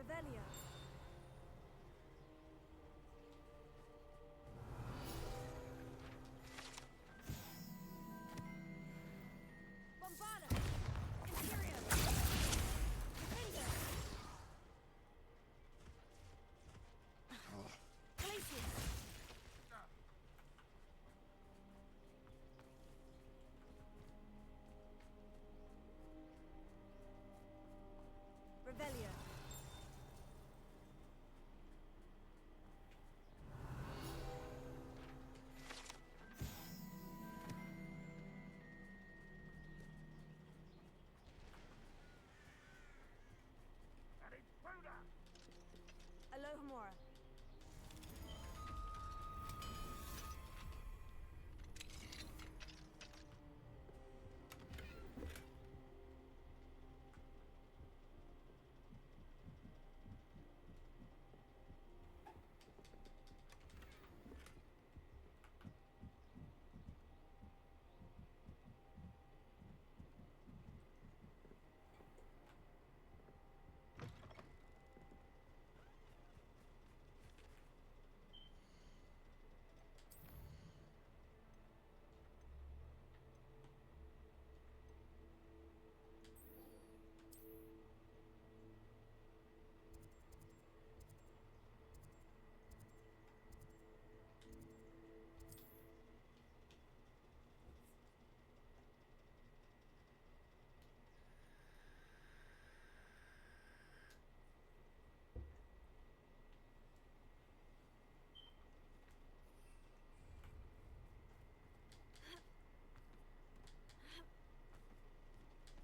Revelio. Bombarda. Imperium. Defender. Glacius. Revelio. Alohomora.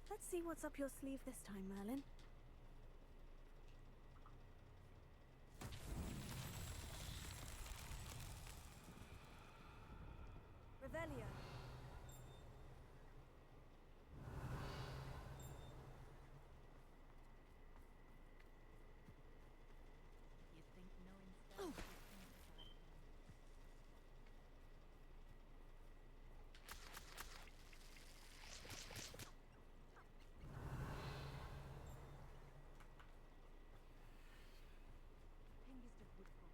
Let's see what's up your sleeve this time, Merlin. Revelio. You'd think knowing spells would simplify. Hengist of Woodfall.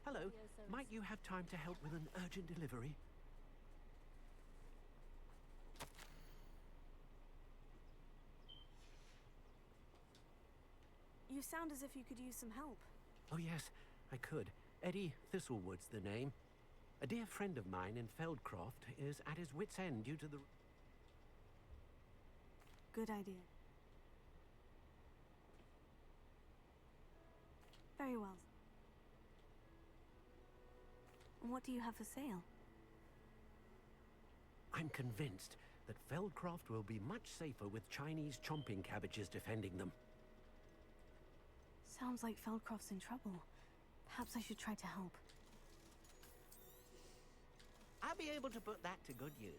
Hello. Might you have time to help with an urgent delivery? You sound as if you could use some help. Oh yes, I could. Eddie Thistlewood's the name. A dear friend of mine in Feldcroft is at his wit's end due to the... Good idea. Very well. And what do you have for sale? I'm convinced that Feldcroft will be much safer with Chinese chomping cabbages defending them. Sounds like Feldcroft's in trouble. Perhaps I should try to help. I'll be able to put that to good use.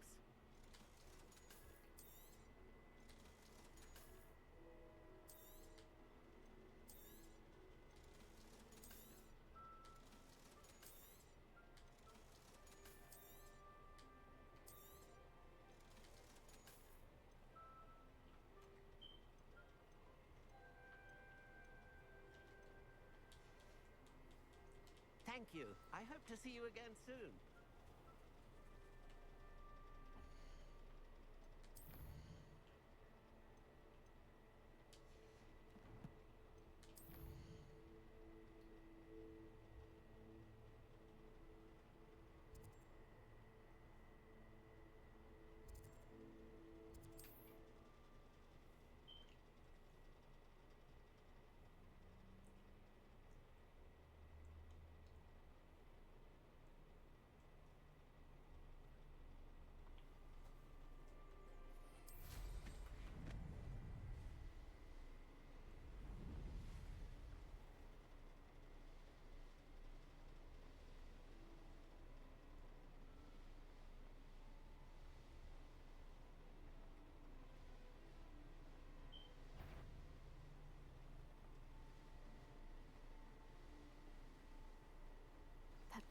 Thank you. I hope to see you again soon.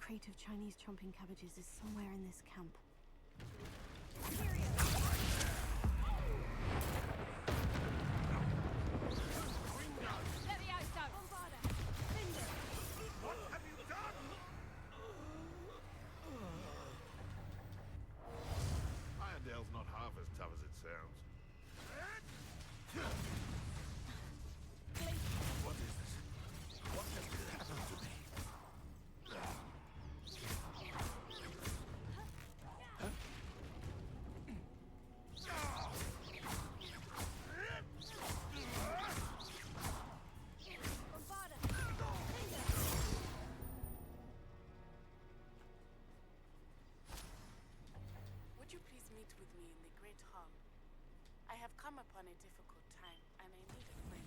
crate of Chinese chomping cabbages is somewhere in this camp. What have you done? Irondale's not half as tough as it sounds. What is this? What has happened to me? Would you please meet with me in the Great Hall? I have come upon a difficult time, and I need a friend.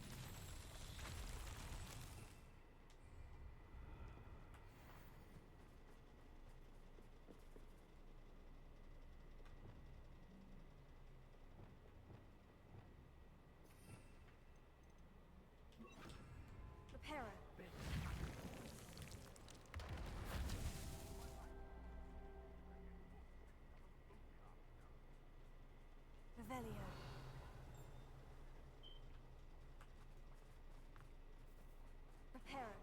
Repairer. Revelio. Repairer.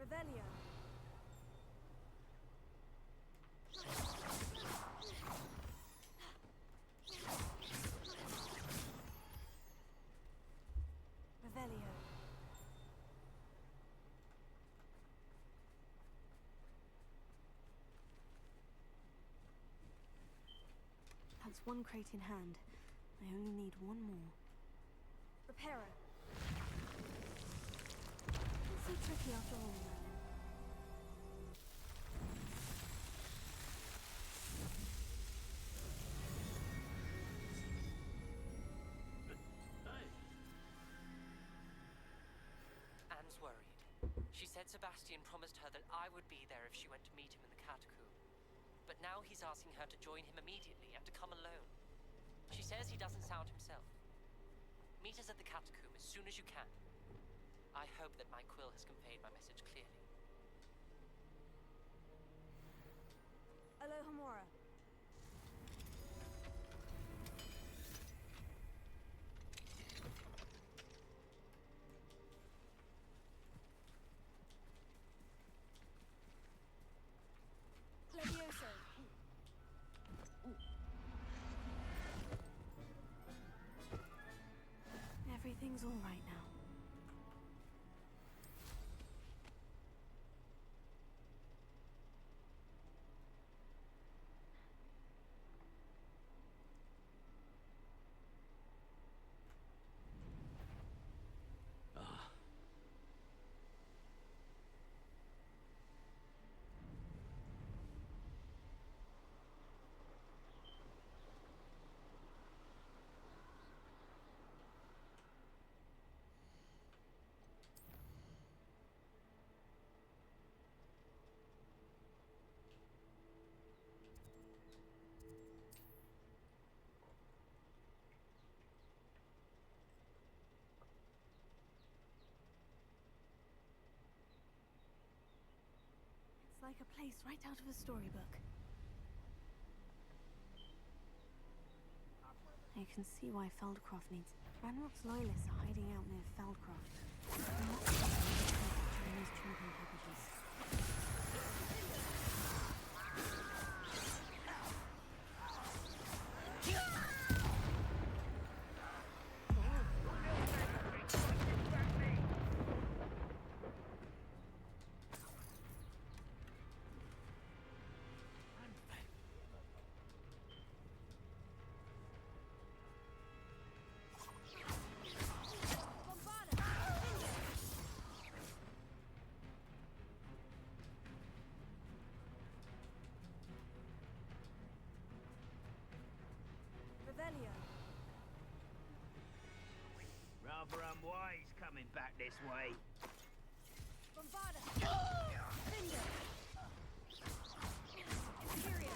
Revelio. Revelio. That's one crate in hand. I only need one more. Repairer. Not so tricky after all, Merlin. Anne's worried. She said Sebastian promised her that I would be there if she went to meet him in the catacomb. But now he's asking her to join him immediately and to come alone. She says he doesn't sound himself. Meet us at the catacomb as soon as you can. I hope that my quill has conveyed my message clearly. Alohomora. Levioso. Everything's all right now. It's like a place right out of a storybook. I can see why Feldcroft needs... Ranrock's loyalists are hiding out near Feldcroft. I'm not sure Chinese chomping cabbages. Revelio. Rather unwise coming back this way. Bombarda. Cinder. Imperio.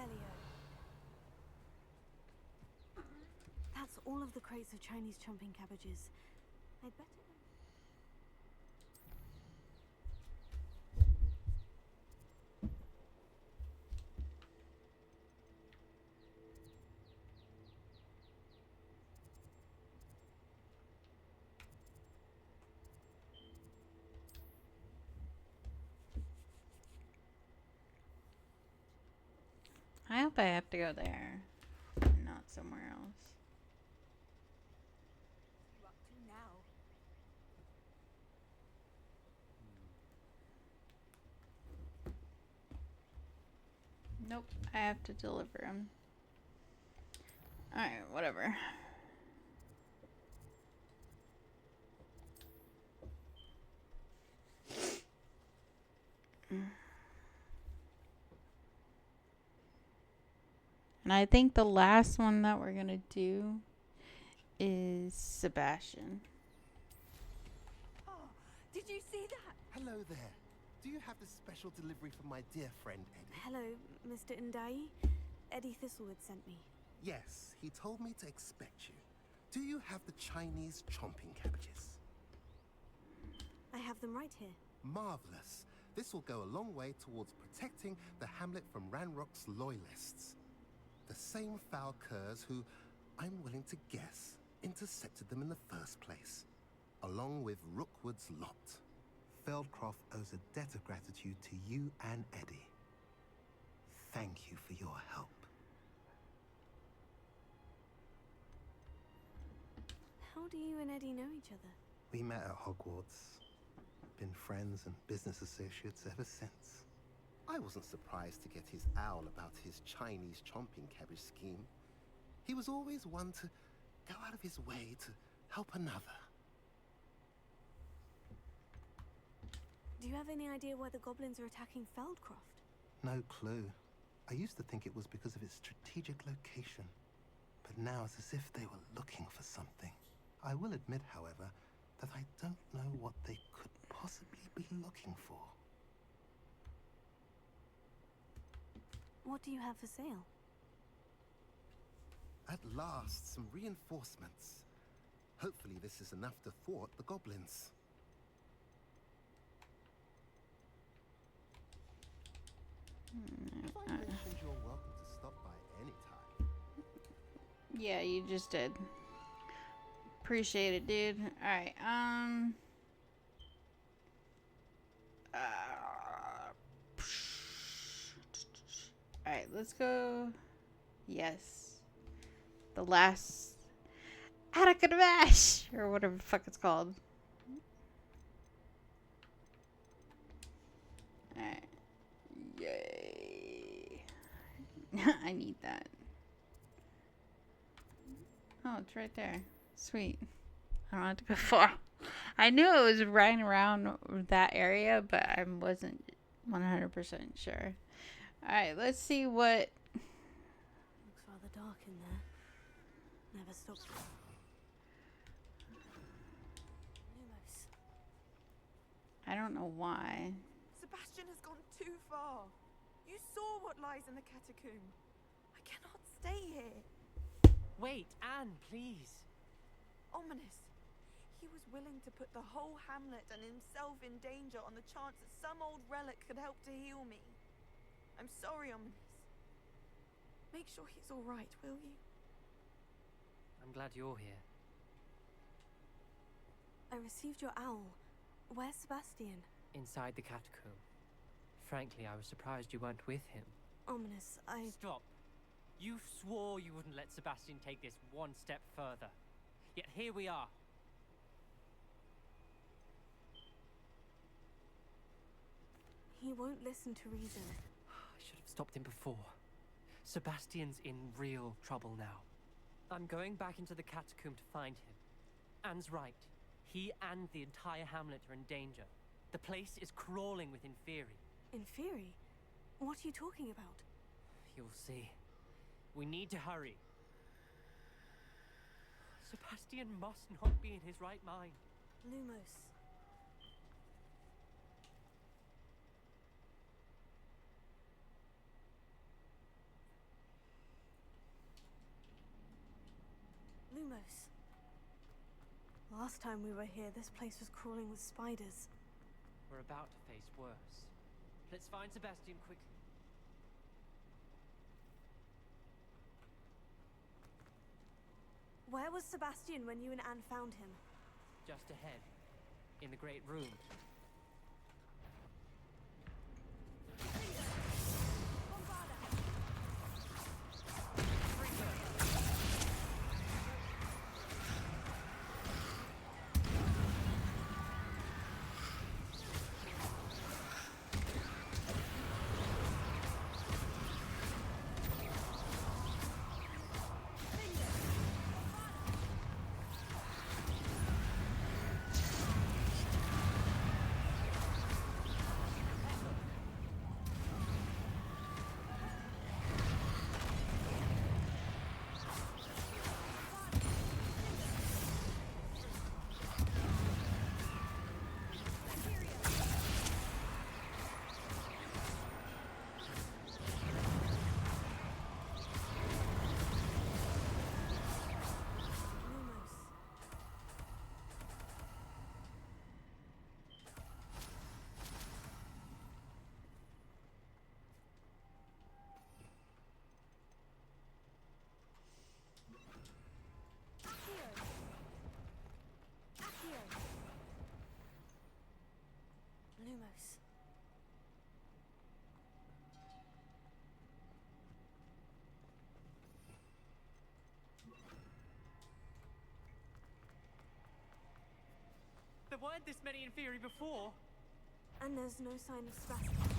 Revelio. That's all of the crates of Chinese chomping cabbages. I'd better... I hope I have to go there, not somewhere else. You up to now? Nope, I have to deliver him. Alright, whatever. And I think the last one that we're gonna do is Sebastian. Oh, did you see that? Hello there. Do you have the special delivery from my dear friend Eddie? Hello, Mr. Ndai. Eddie Thistlewood sent me. Yes, he told me to expect you. Do you have the Chinese chomping cabbages? I have them right here. Marvelous. This will go a long way towards protecting the hamlet from Ranrock's loyalists. The same foul curs who, I'm willing to guess, intercepted them in the first place, along with Rookwood's lot. Feldcroft owes a debt of gratitude to you and Eddie. Thank you for your help. How do you and Eddie know each other? We met at Hogwarts. Been friends and business associates ever since. I wasn't surprised to get his owl about his Chinese chomping cabbage scheme. He was always one to go out of his way to help another. Do you have any idea why the goblins are attacking Feldcroft? No clue. I used to think it was because of its strategic location. But now it's as if they were looking for something. I will admit, however, that I don't know what they could possibly be looking for. What do you have for sale? At last, some reinforcements. Hopefully this is enough to thwart the goblins. If I mentioned you're welcome to stop by any time. Yeah, you just did. Appreciate it, dude. Alright, Alright, let's go. Yes. The last Atacadabash! Or whatever the fuck it's called. Alright. Yay. I need that. Oh, it's right there. Sweet. I don't have to go far. I knew it was right around that area, but I wasn't 100% sure. Alright, let's see what... Looks rather dark in there. Never stops. Lumos. I don't know why. Sebastian has gone too far. You saw what lies in the catacomb. I cannot stay here. Wait, Anne, please. Ominous. He was willing to put the whole hamlet and himself in danger on the chance that some old relic could help to heal me. I'm sorry, Ominous. Make sure he's all right, will you? I'm glad you're here. I received your owl. Where's Sebastian? Inside the catacomb. Frankly, I was surprised you weren't with him. Ominous, Stop. You swore you wouldn't let Sebastian take this one step further. Yet here we are. He won't listen to reason. I should have stopped him before. Sebastian's in real trouble now. I'm going back into the catacomb to find him. Anne's right. He and the entire hamlet are in danger. The place is crawling with Inferi. Inferi? What are you talking about? You'll see. We need to hurry. Sebastian must not be in his right mind. Lumos. Last time we were here, this place was crawling with spiders. We're about to face worse. Let's find Sebastian quickly. Where was Sebastian when you and Anne found him? Just ahead, in the great room. Lumos. There weren't this many Inferi before. And there's no sign of Sebastian.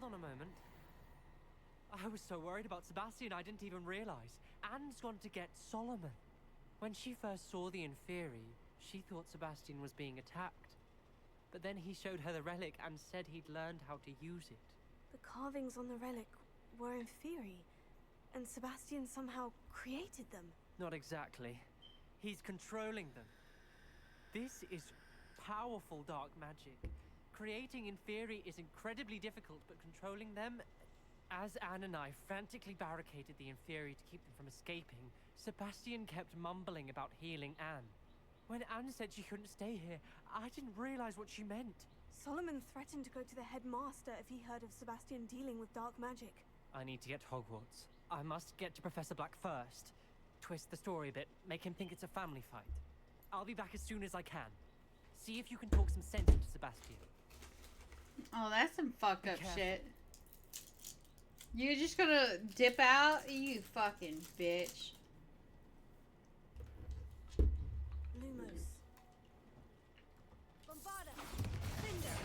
Hold on a moment. I was so worried about Sebastian I didn't even realize. Anne's gone to get Solomon. When she first saw the Inferi, she thought Sebastian was being attacked. But then he showed her the relic and said he'd learned how to use it. The carvings on the relic were Inferi, and Sebastian somehow created them. Not exactly. He's controlling them. This is powerful dark magic. Creating Inferi is incredibly difficult, but controlling them... As Anne and I frantically barricaded the Inferi to keep them from escaping, Sebastian kept mumbling about healing Anne. When Anne said she couldn't stay here, I didn't realize what she meant. Solomon threatened to go to the headmaster if he heard of Sebastian dealing with dark magic. I need to get to Hogwarts. I must get to Professor Black first. Twist the story a bit, make him think it's a family fight. I'll be back as soon as I can. See if you can talk some sense into Sebastian. Oh, that's some fucked up shit. You're just gonna dip out? You fucking bitch. Lumos. Bombarda. Cinder.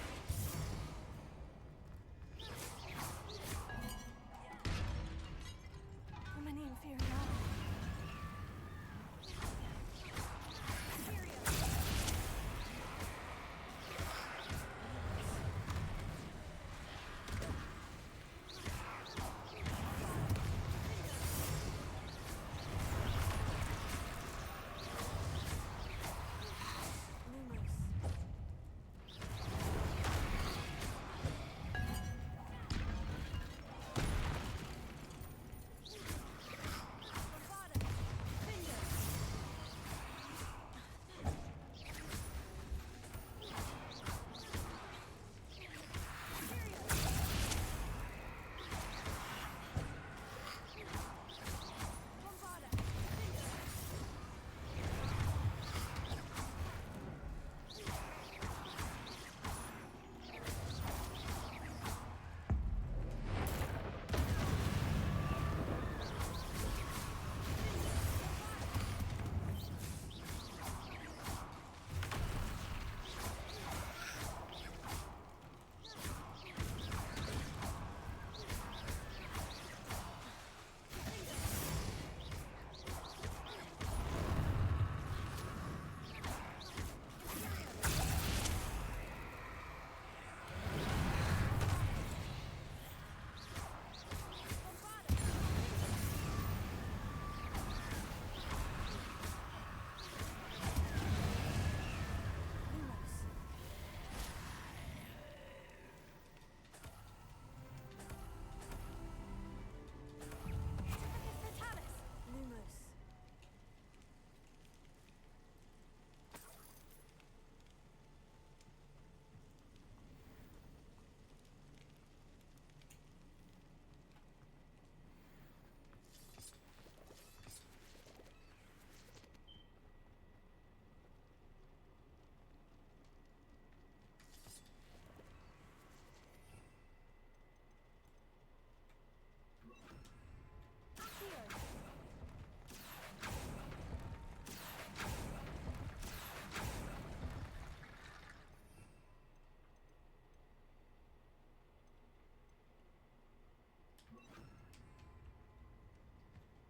How many Inferi are there?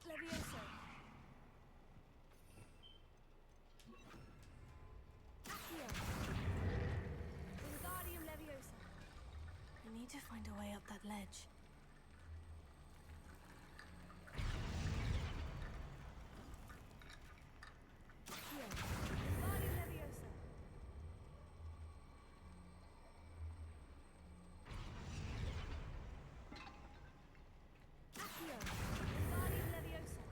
Levioso. Accio. Wingardium Leviosa. I need to find a way up that ledge. Accio. Wingardium Leviosa. Accio. Wingardium Leviosa.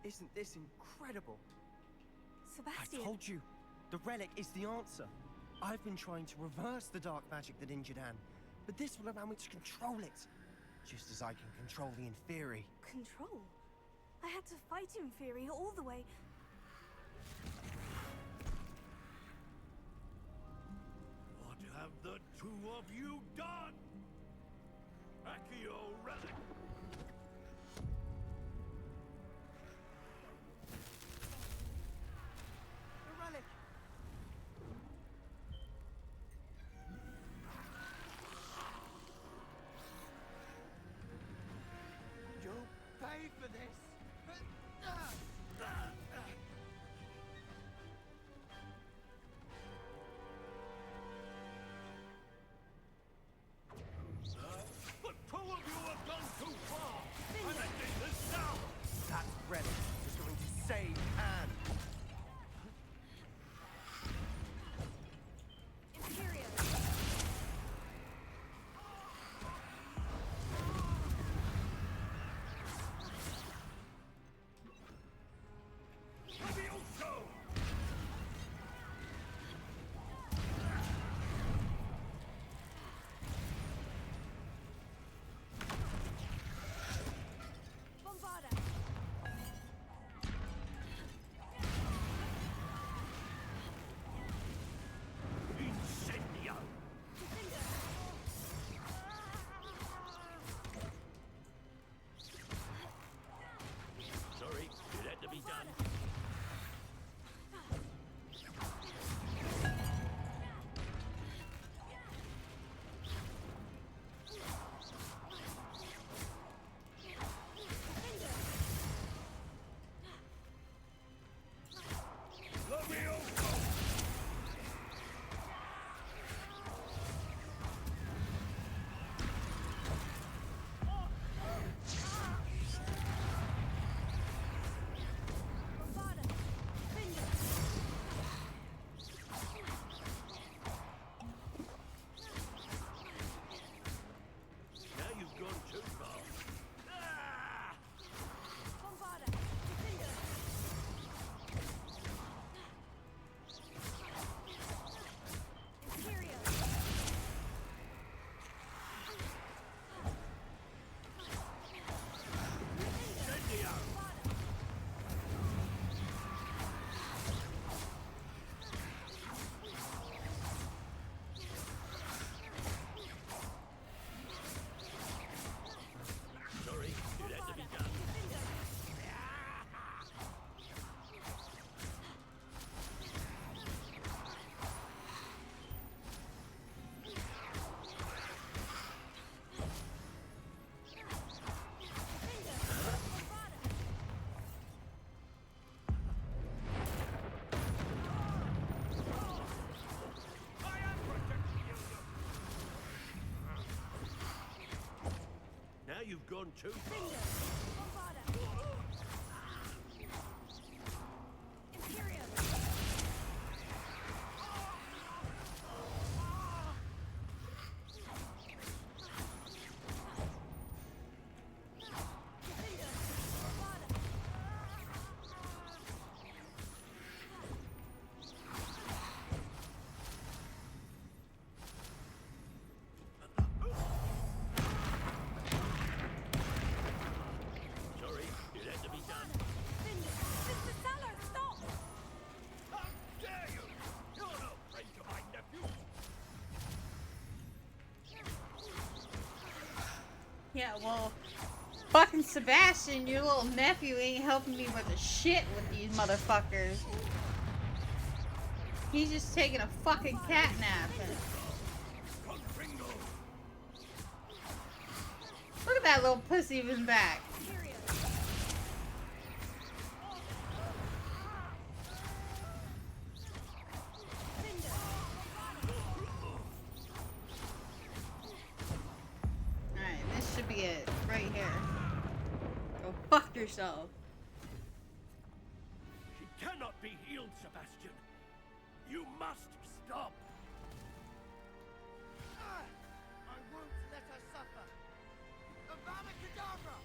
Isn't this incredible? Sebastian. I told you, the relic is the answer. I've been trying to reverse the dark magic that injured Anne, but this will allow me to control it. Just as I can control the Inferi. Control? I had to fight Inferi all the way. What have the two of you done? Accio relic! The relic! You'll pay for this! The two of you have gone too far! I'm ending this now! That relic is going to save Anne! Incendio! Sorry, it had to be done. Now you've gone too far. Ah! Incendio! Sorry, it had to be done. Now you've gone too far. Sorry, it had to be done. Mr. Salah, stop! How dare you! You're no friend to my nephew! Yeah, well, fucking Sebastian, your little nephew ain't helping me with the shit with these motherfuckers. He's just taking a fucking cat nap. Look at that little pussy of his back. Alright, this should be it. Right here. Go fuck yourself. She cannot be healed, Sebastian. You must stop. I won't let her suffer! Avada Kedavra!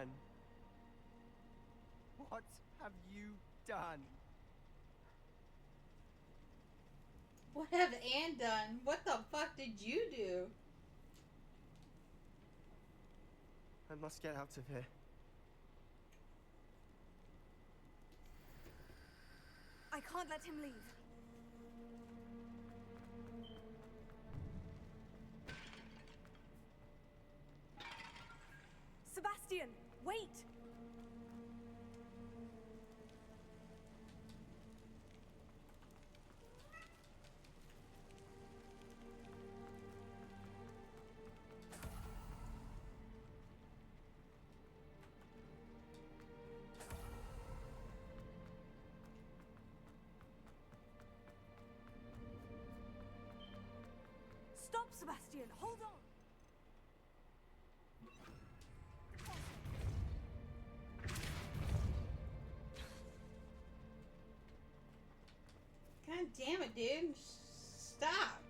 Anne? What have you done? What have Anne done? What the fuck did you do? I must get out of here. I can't let him leave. Sebastian, wait! Stop, Sebastian! Hold on! God damn it, dude. Stop.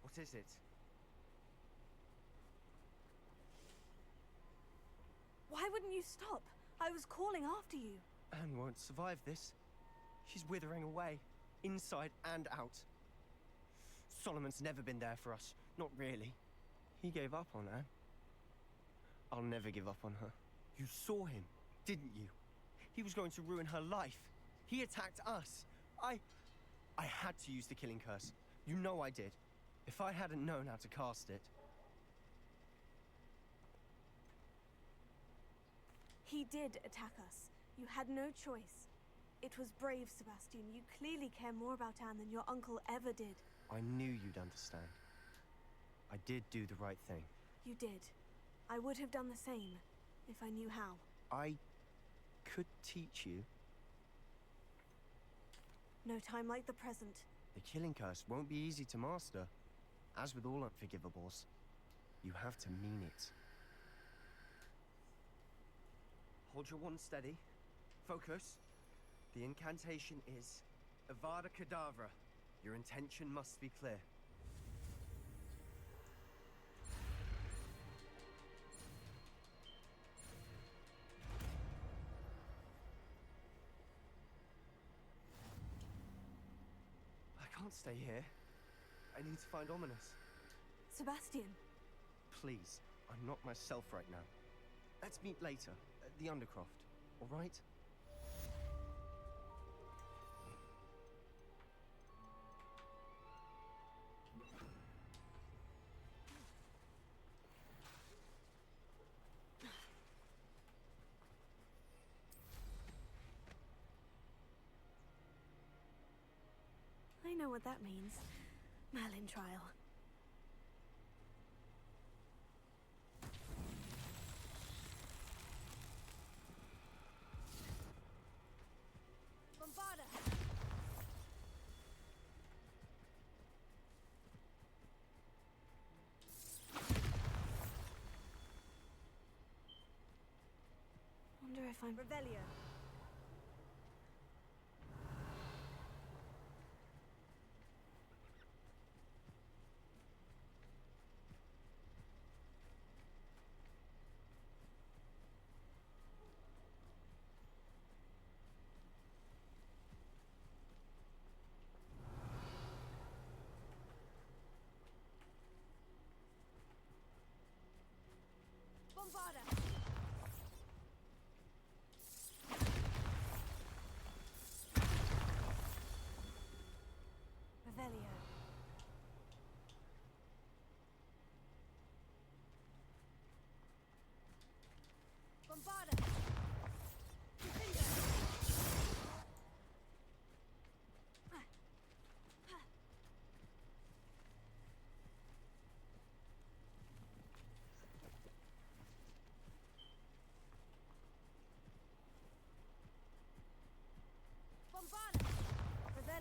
What is it? Why wouldn't you stop? I was calling after you. Anne won't survive this. She's withering away, inside and out. Solomon's never been there for us. Not really. He gave up on Anne. I'll never give up on her. You saw him, didn't you? He was going to ruin her life. He attacked us. I had to use the killing curse. You know I did. If I hadn't known how to cast it... He did attack us. You had no choice. It was brave, Sebastian. You clearly care more about Anne than your uncle ever did. I knew you'd understand. I did do the right thing. You did. I would have done the same, if I knew how. I could teach you. No time like the present. The killing curse won't be easy to master. As with all unforgivables, you have to mean it. Hold your wand steady. Focus. The incantation is Avada Kedavra. Your intention must be clear. I can't stay here. I need to find Ominous. Sebastian. Please, I'm not myself right now. Let's meet later, at the Undercroft, all right? I know what that means. Merlin trial. Bombarda! Wonder if I'm... Revelio. Bombarda! Revelio. Bombarda! Revelio.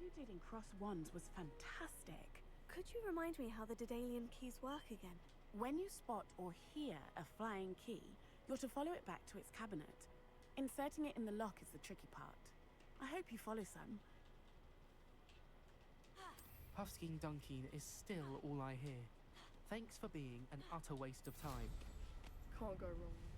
Manipulating cross wands was fantastic. Could you remind me how the Daedalian keys work again? When you spot or hear a flying key, you're to follow it back to its cabinet. Inserting it in the lock is the tricky part. I hope you follow, son. Puffskein Dunkeen is still all I hear. Thanks for being an utter waste of time. Can't go wrong.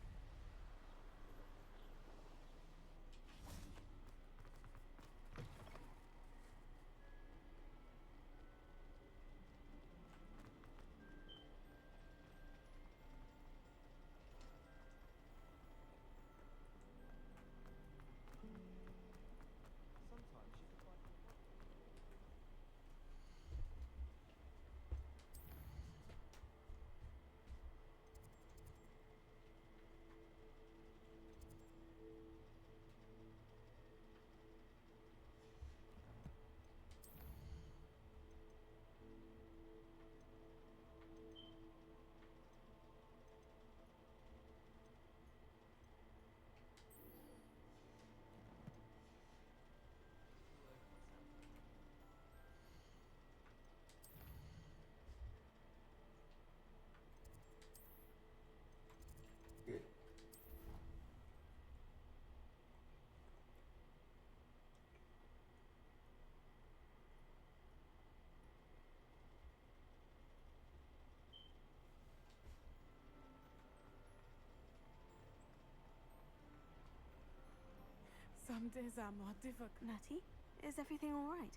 Some days are more difficult. Natty, is everything all right?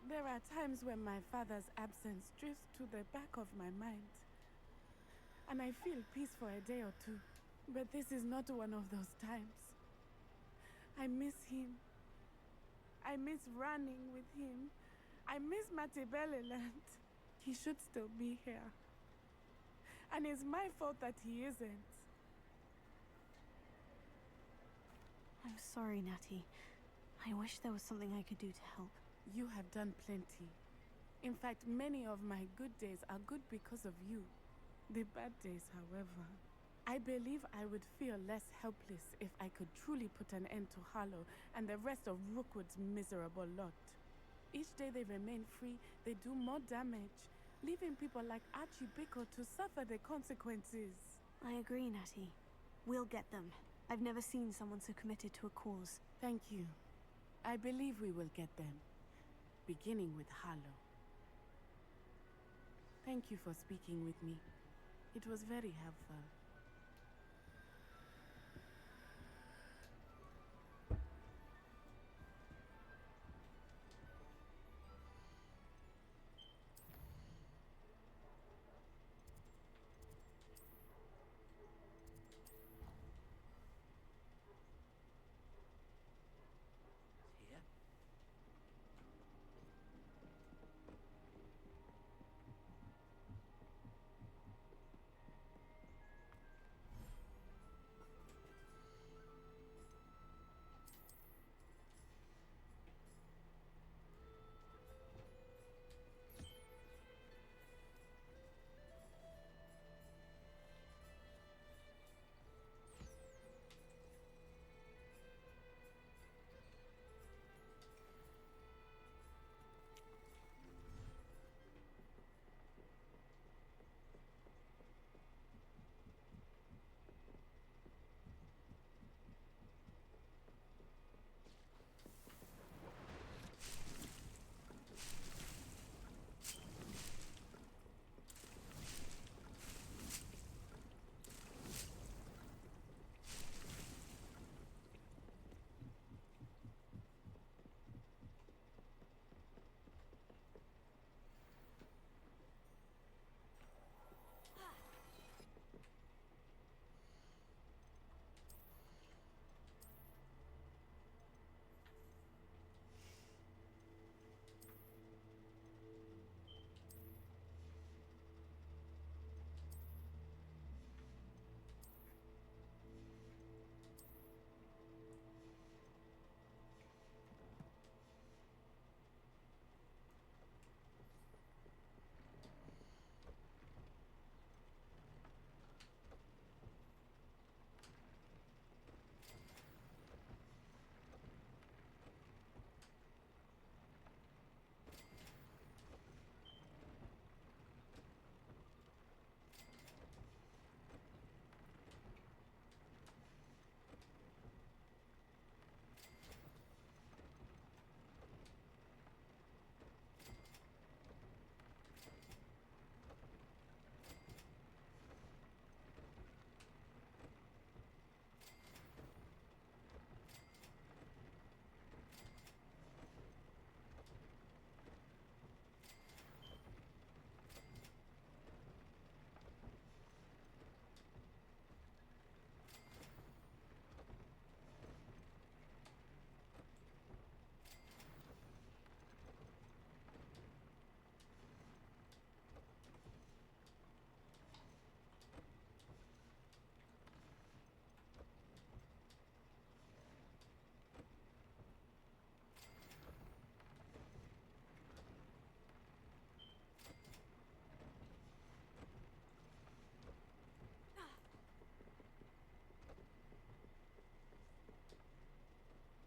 There are times when my father's absence drifts to the back of my mind. And I feel peace for a day or two. But this is not one of those times. I miss him. I miss running with him. I miss Matibeleland. He should still be here. And it's my fault that he isn't. I'm sorry, Natty. I wish there was something I could do to help. You have done plenty. In fact, many of my good days are good because of you. The bad days, however. I believe I would feel less helpless if I could truly put an end to Harlow and the rest of Rookwood's miserable lot. Each day they remain free, they do more damage, leaving people like Archie Bickle to suffer the consequences. I agree, Natty. We'll get them. I've never seen someone so committed to a cause. Thank you. I believe we will get them. Beginning with Harlow. Thank you for speaking with me. It was very helpful.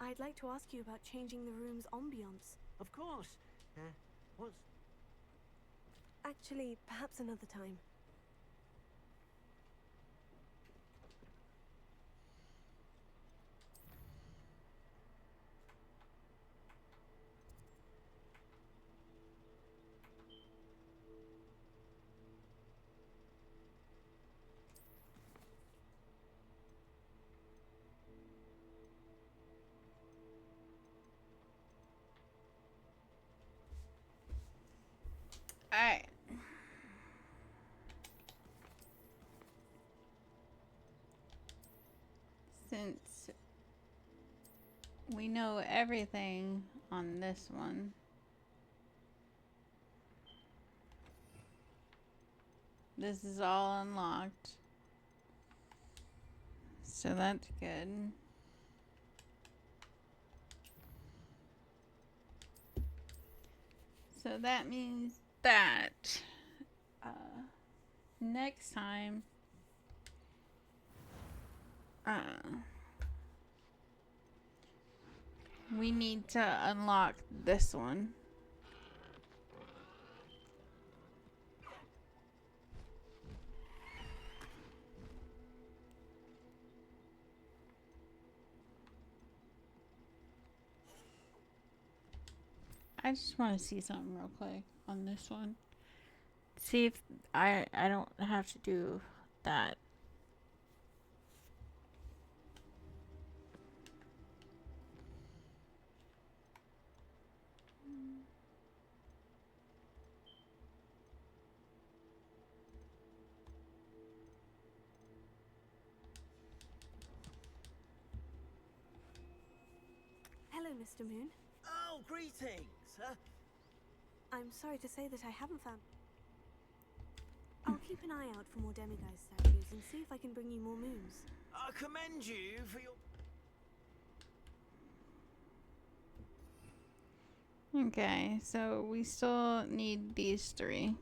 I'd like to ask you about changing the room's ambiance. Of course. What's... Actually, perhaps another time. Alright. Since we know everything on this one, this is all unlocked. So that's good. So that means that next time we need to unlock this one. I just want to see something real quick on this one. See if I don't have to do that. Hello, Mr. Moon. Oh, greetings. I'm sorry to say that I haven't found... I'll keep an eye out for more demiguise statues and see if I can bring you more moons. I commend you for your... Okay, so we still need these three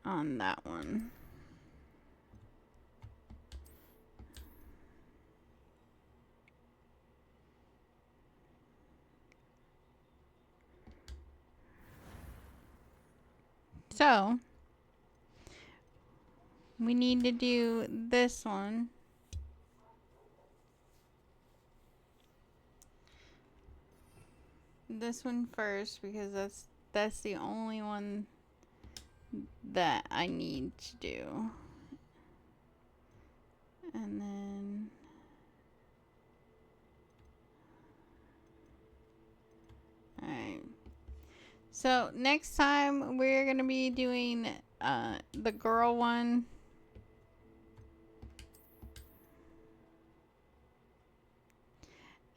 on that one. So we need to do this one. This one first because that's the only one that I need to do. And then alright. So next time we're gonna be doing the girl one.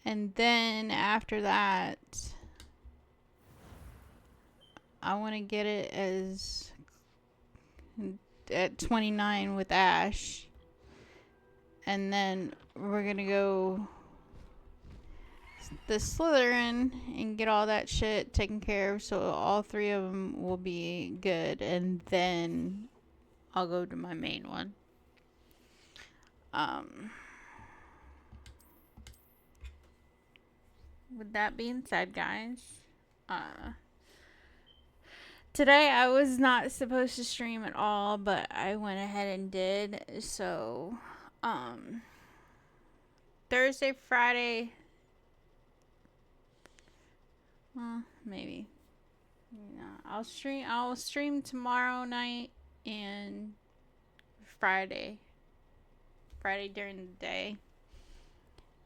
And then after that I want to get it as at 29 with Ash. And then we're going to go the Slytherin and get all that shit taken care of. So all three of them will be good. And then I'll go to my main one. With that being said, guys, today I was not supposed to stream at all, but I went ahead and did. So, Thursday, Friday, well, maybe. I'll stream tomorrow night and Friday during the day.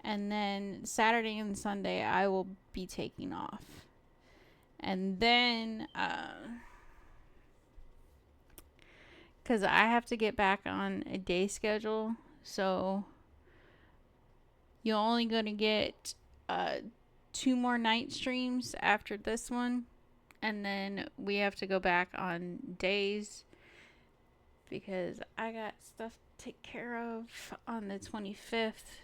And then Saturday and Sunday I will be taking off. And then, because I have to get back on a day schedule. So, you're only going to get 2 more night streams after this one. And then we have to go back on days. Because I got stuff to take care of on the 25th.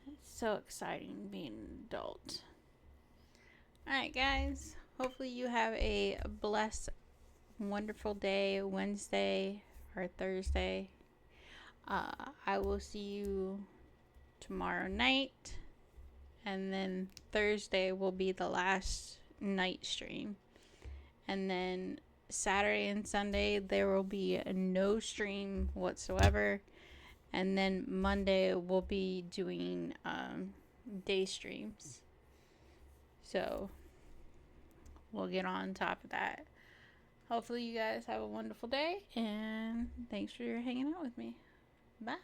It's so exciting being an adult. Alright, guys. Hopefully you have a blessed, wonderful day, Wednesday or Thursday. I will see you tomorrow night. And then Thursday will be the last night stream. And then Saturday and Sunday, there will be no stream whatsoever. And then Monday, we'll be doing day streams. So we'll get on top of that. Hopefully you guys have a wonderful day. And thanks for hanging out with me. Bye.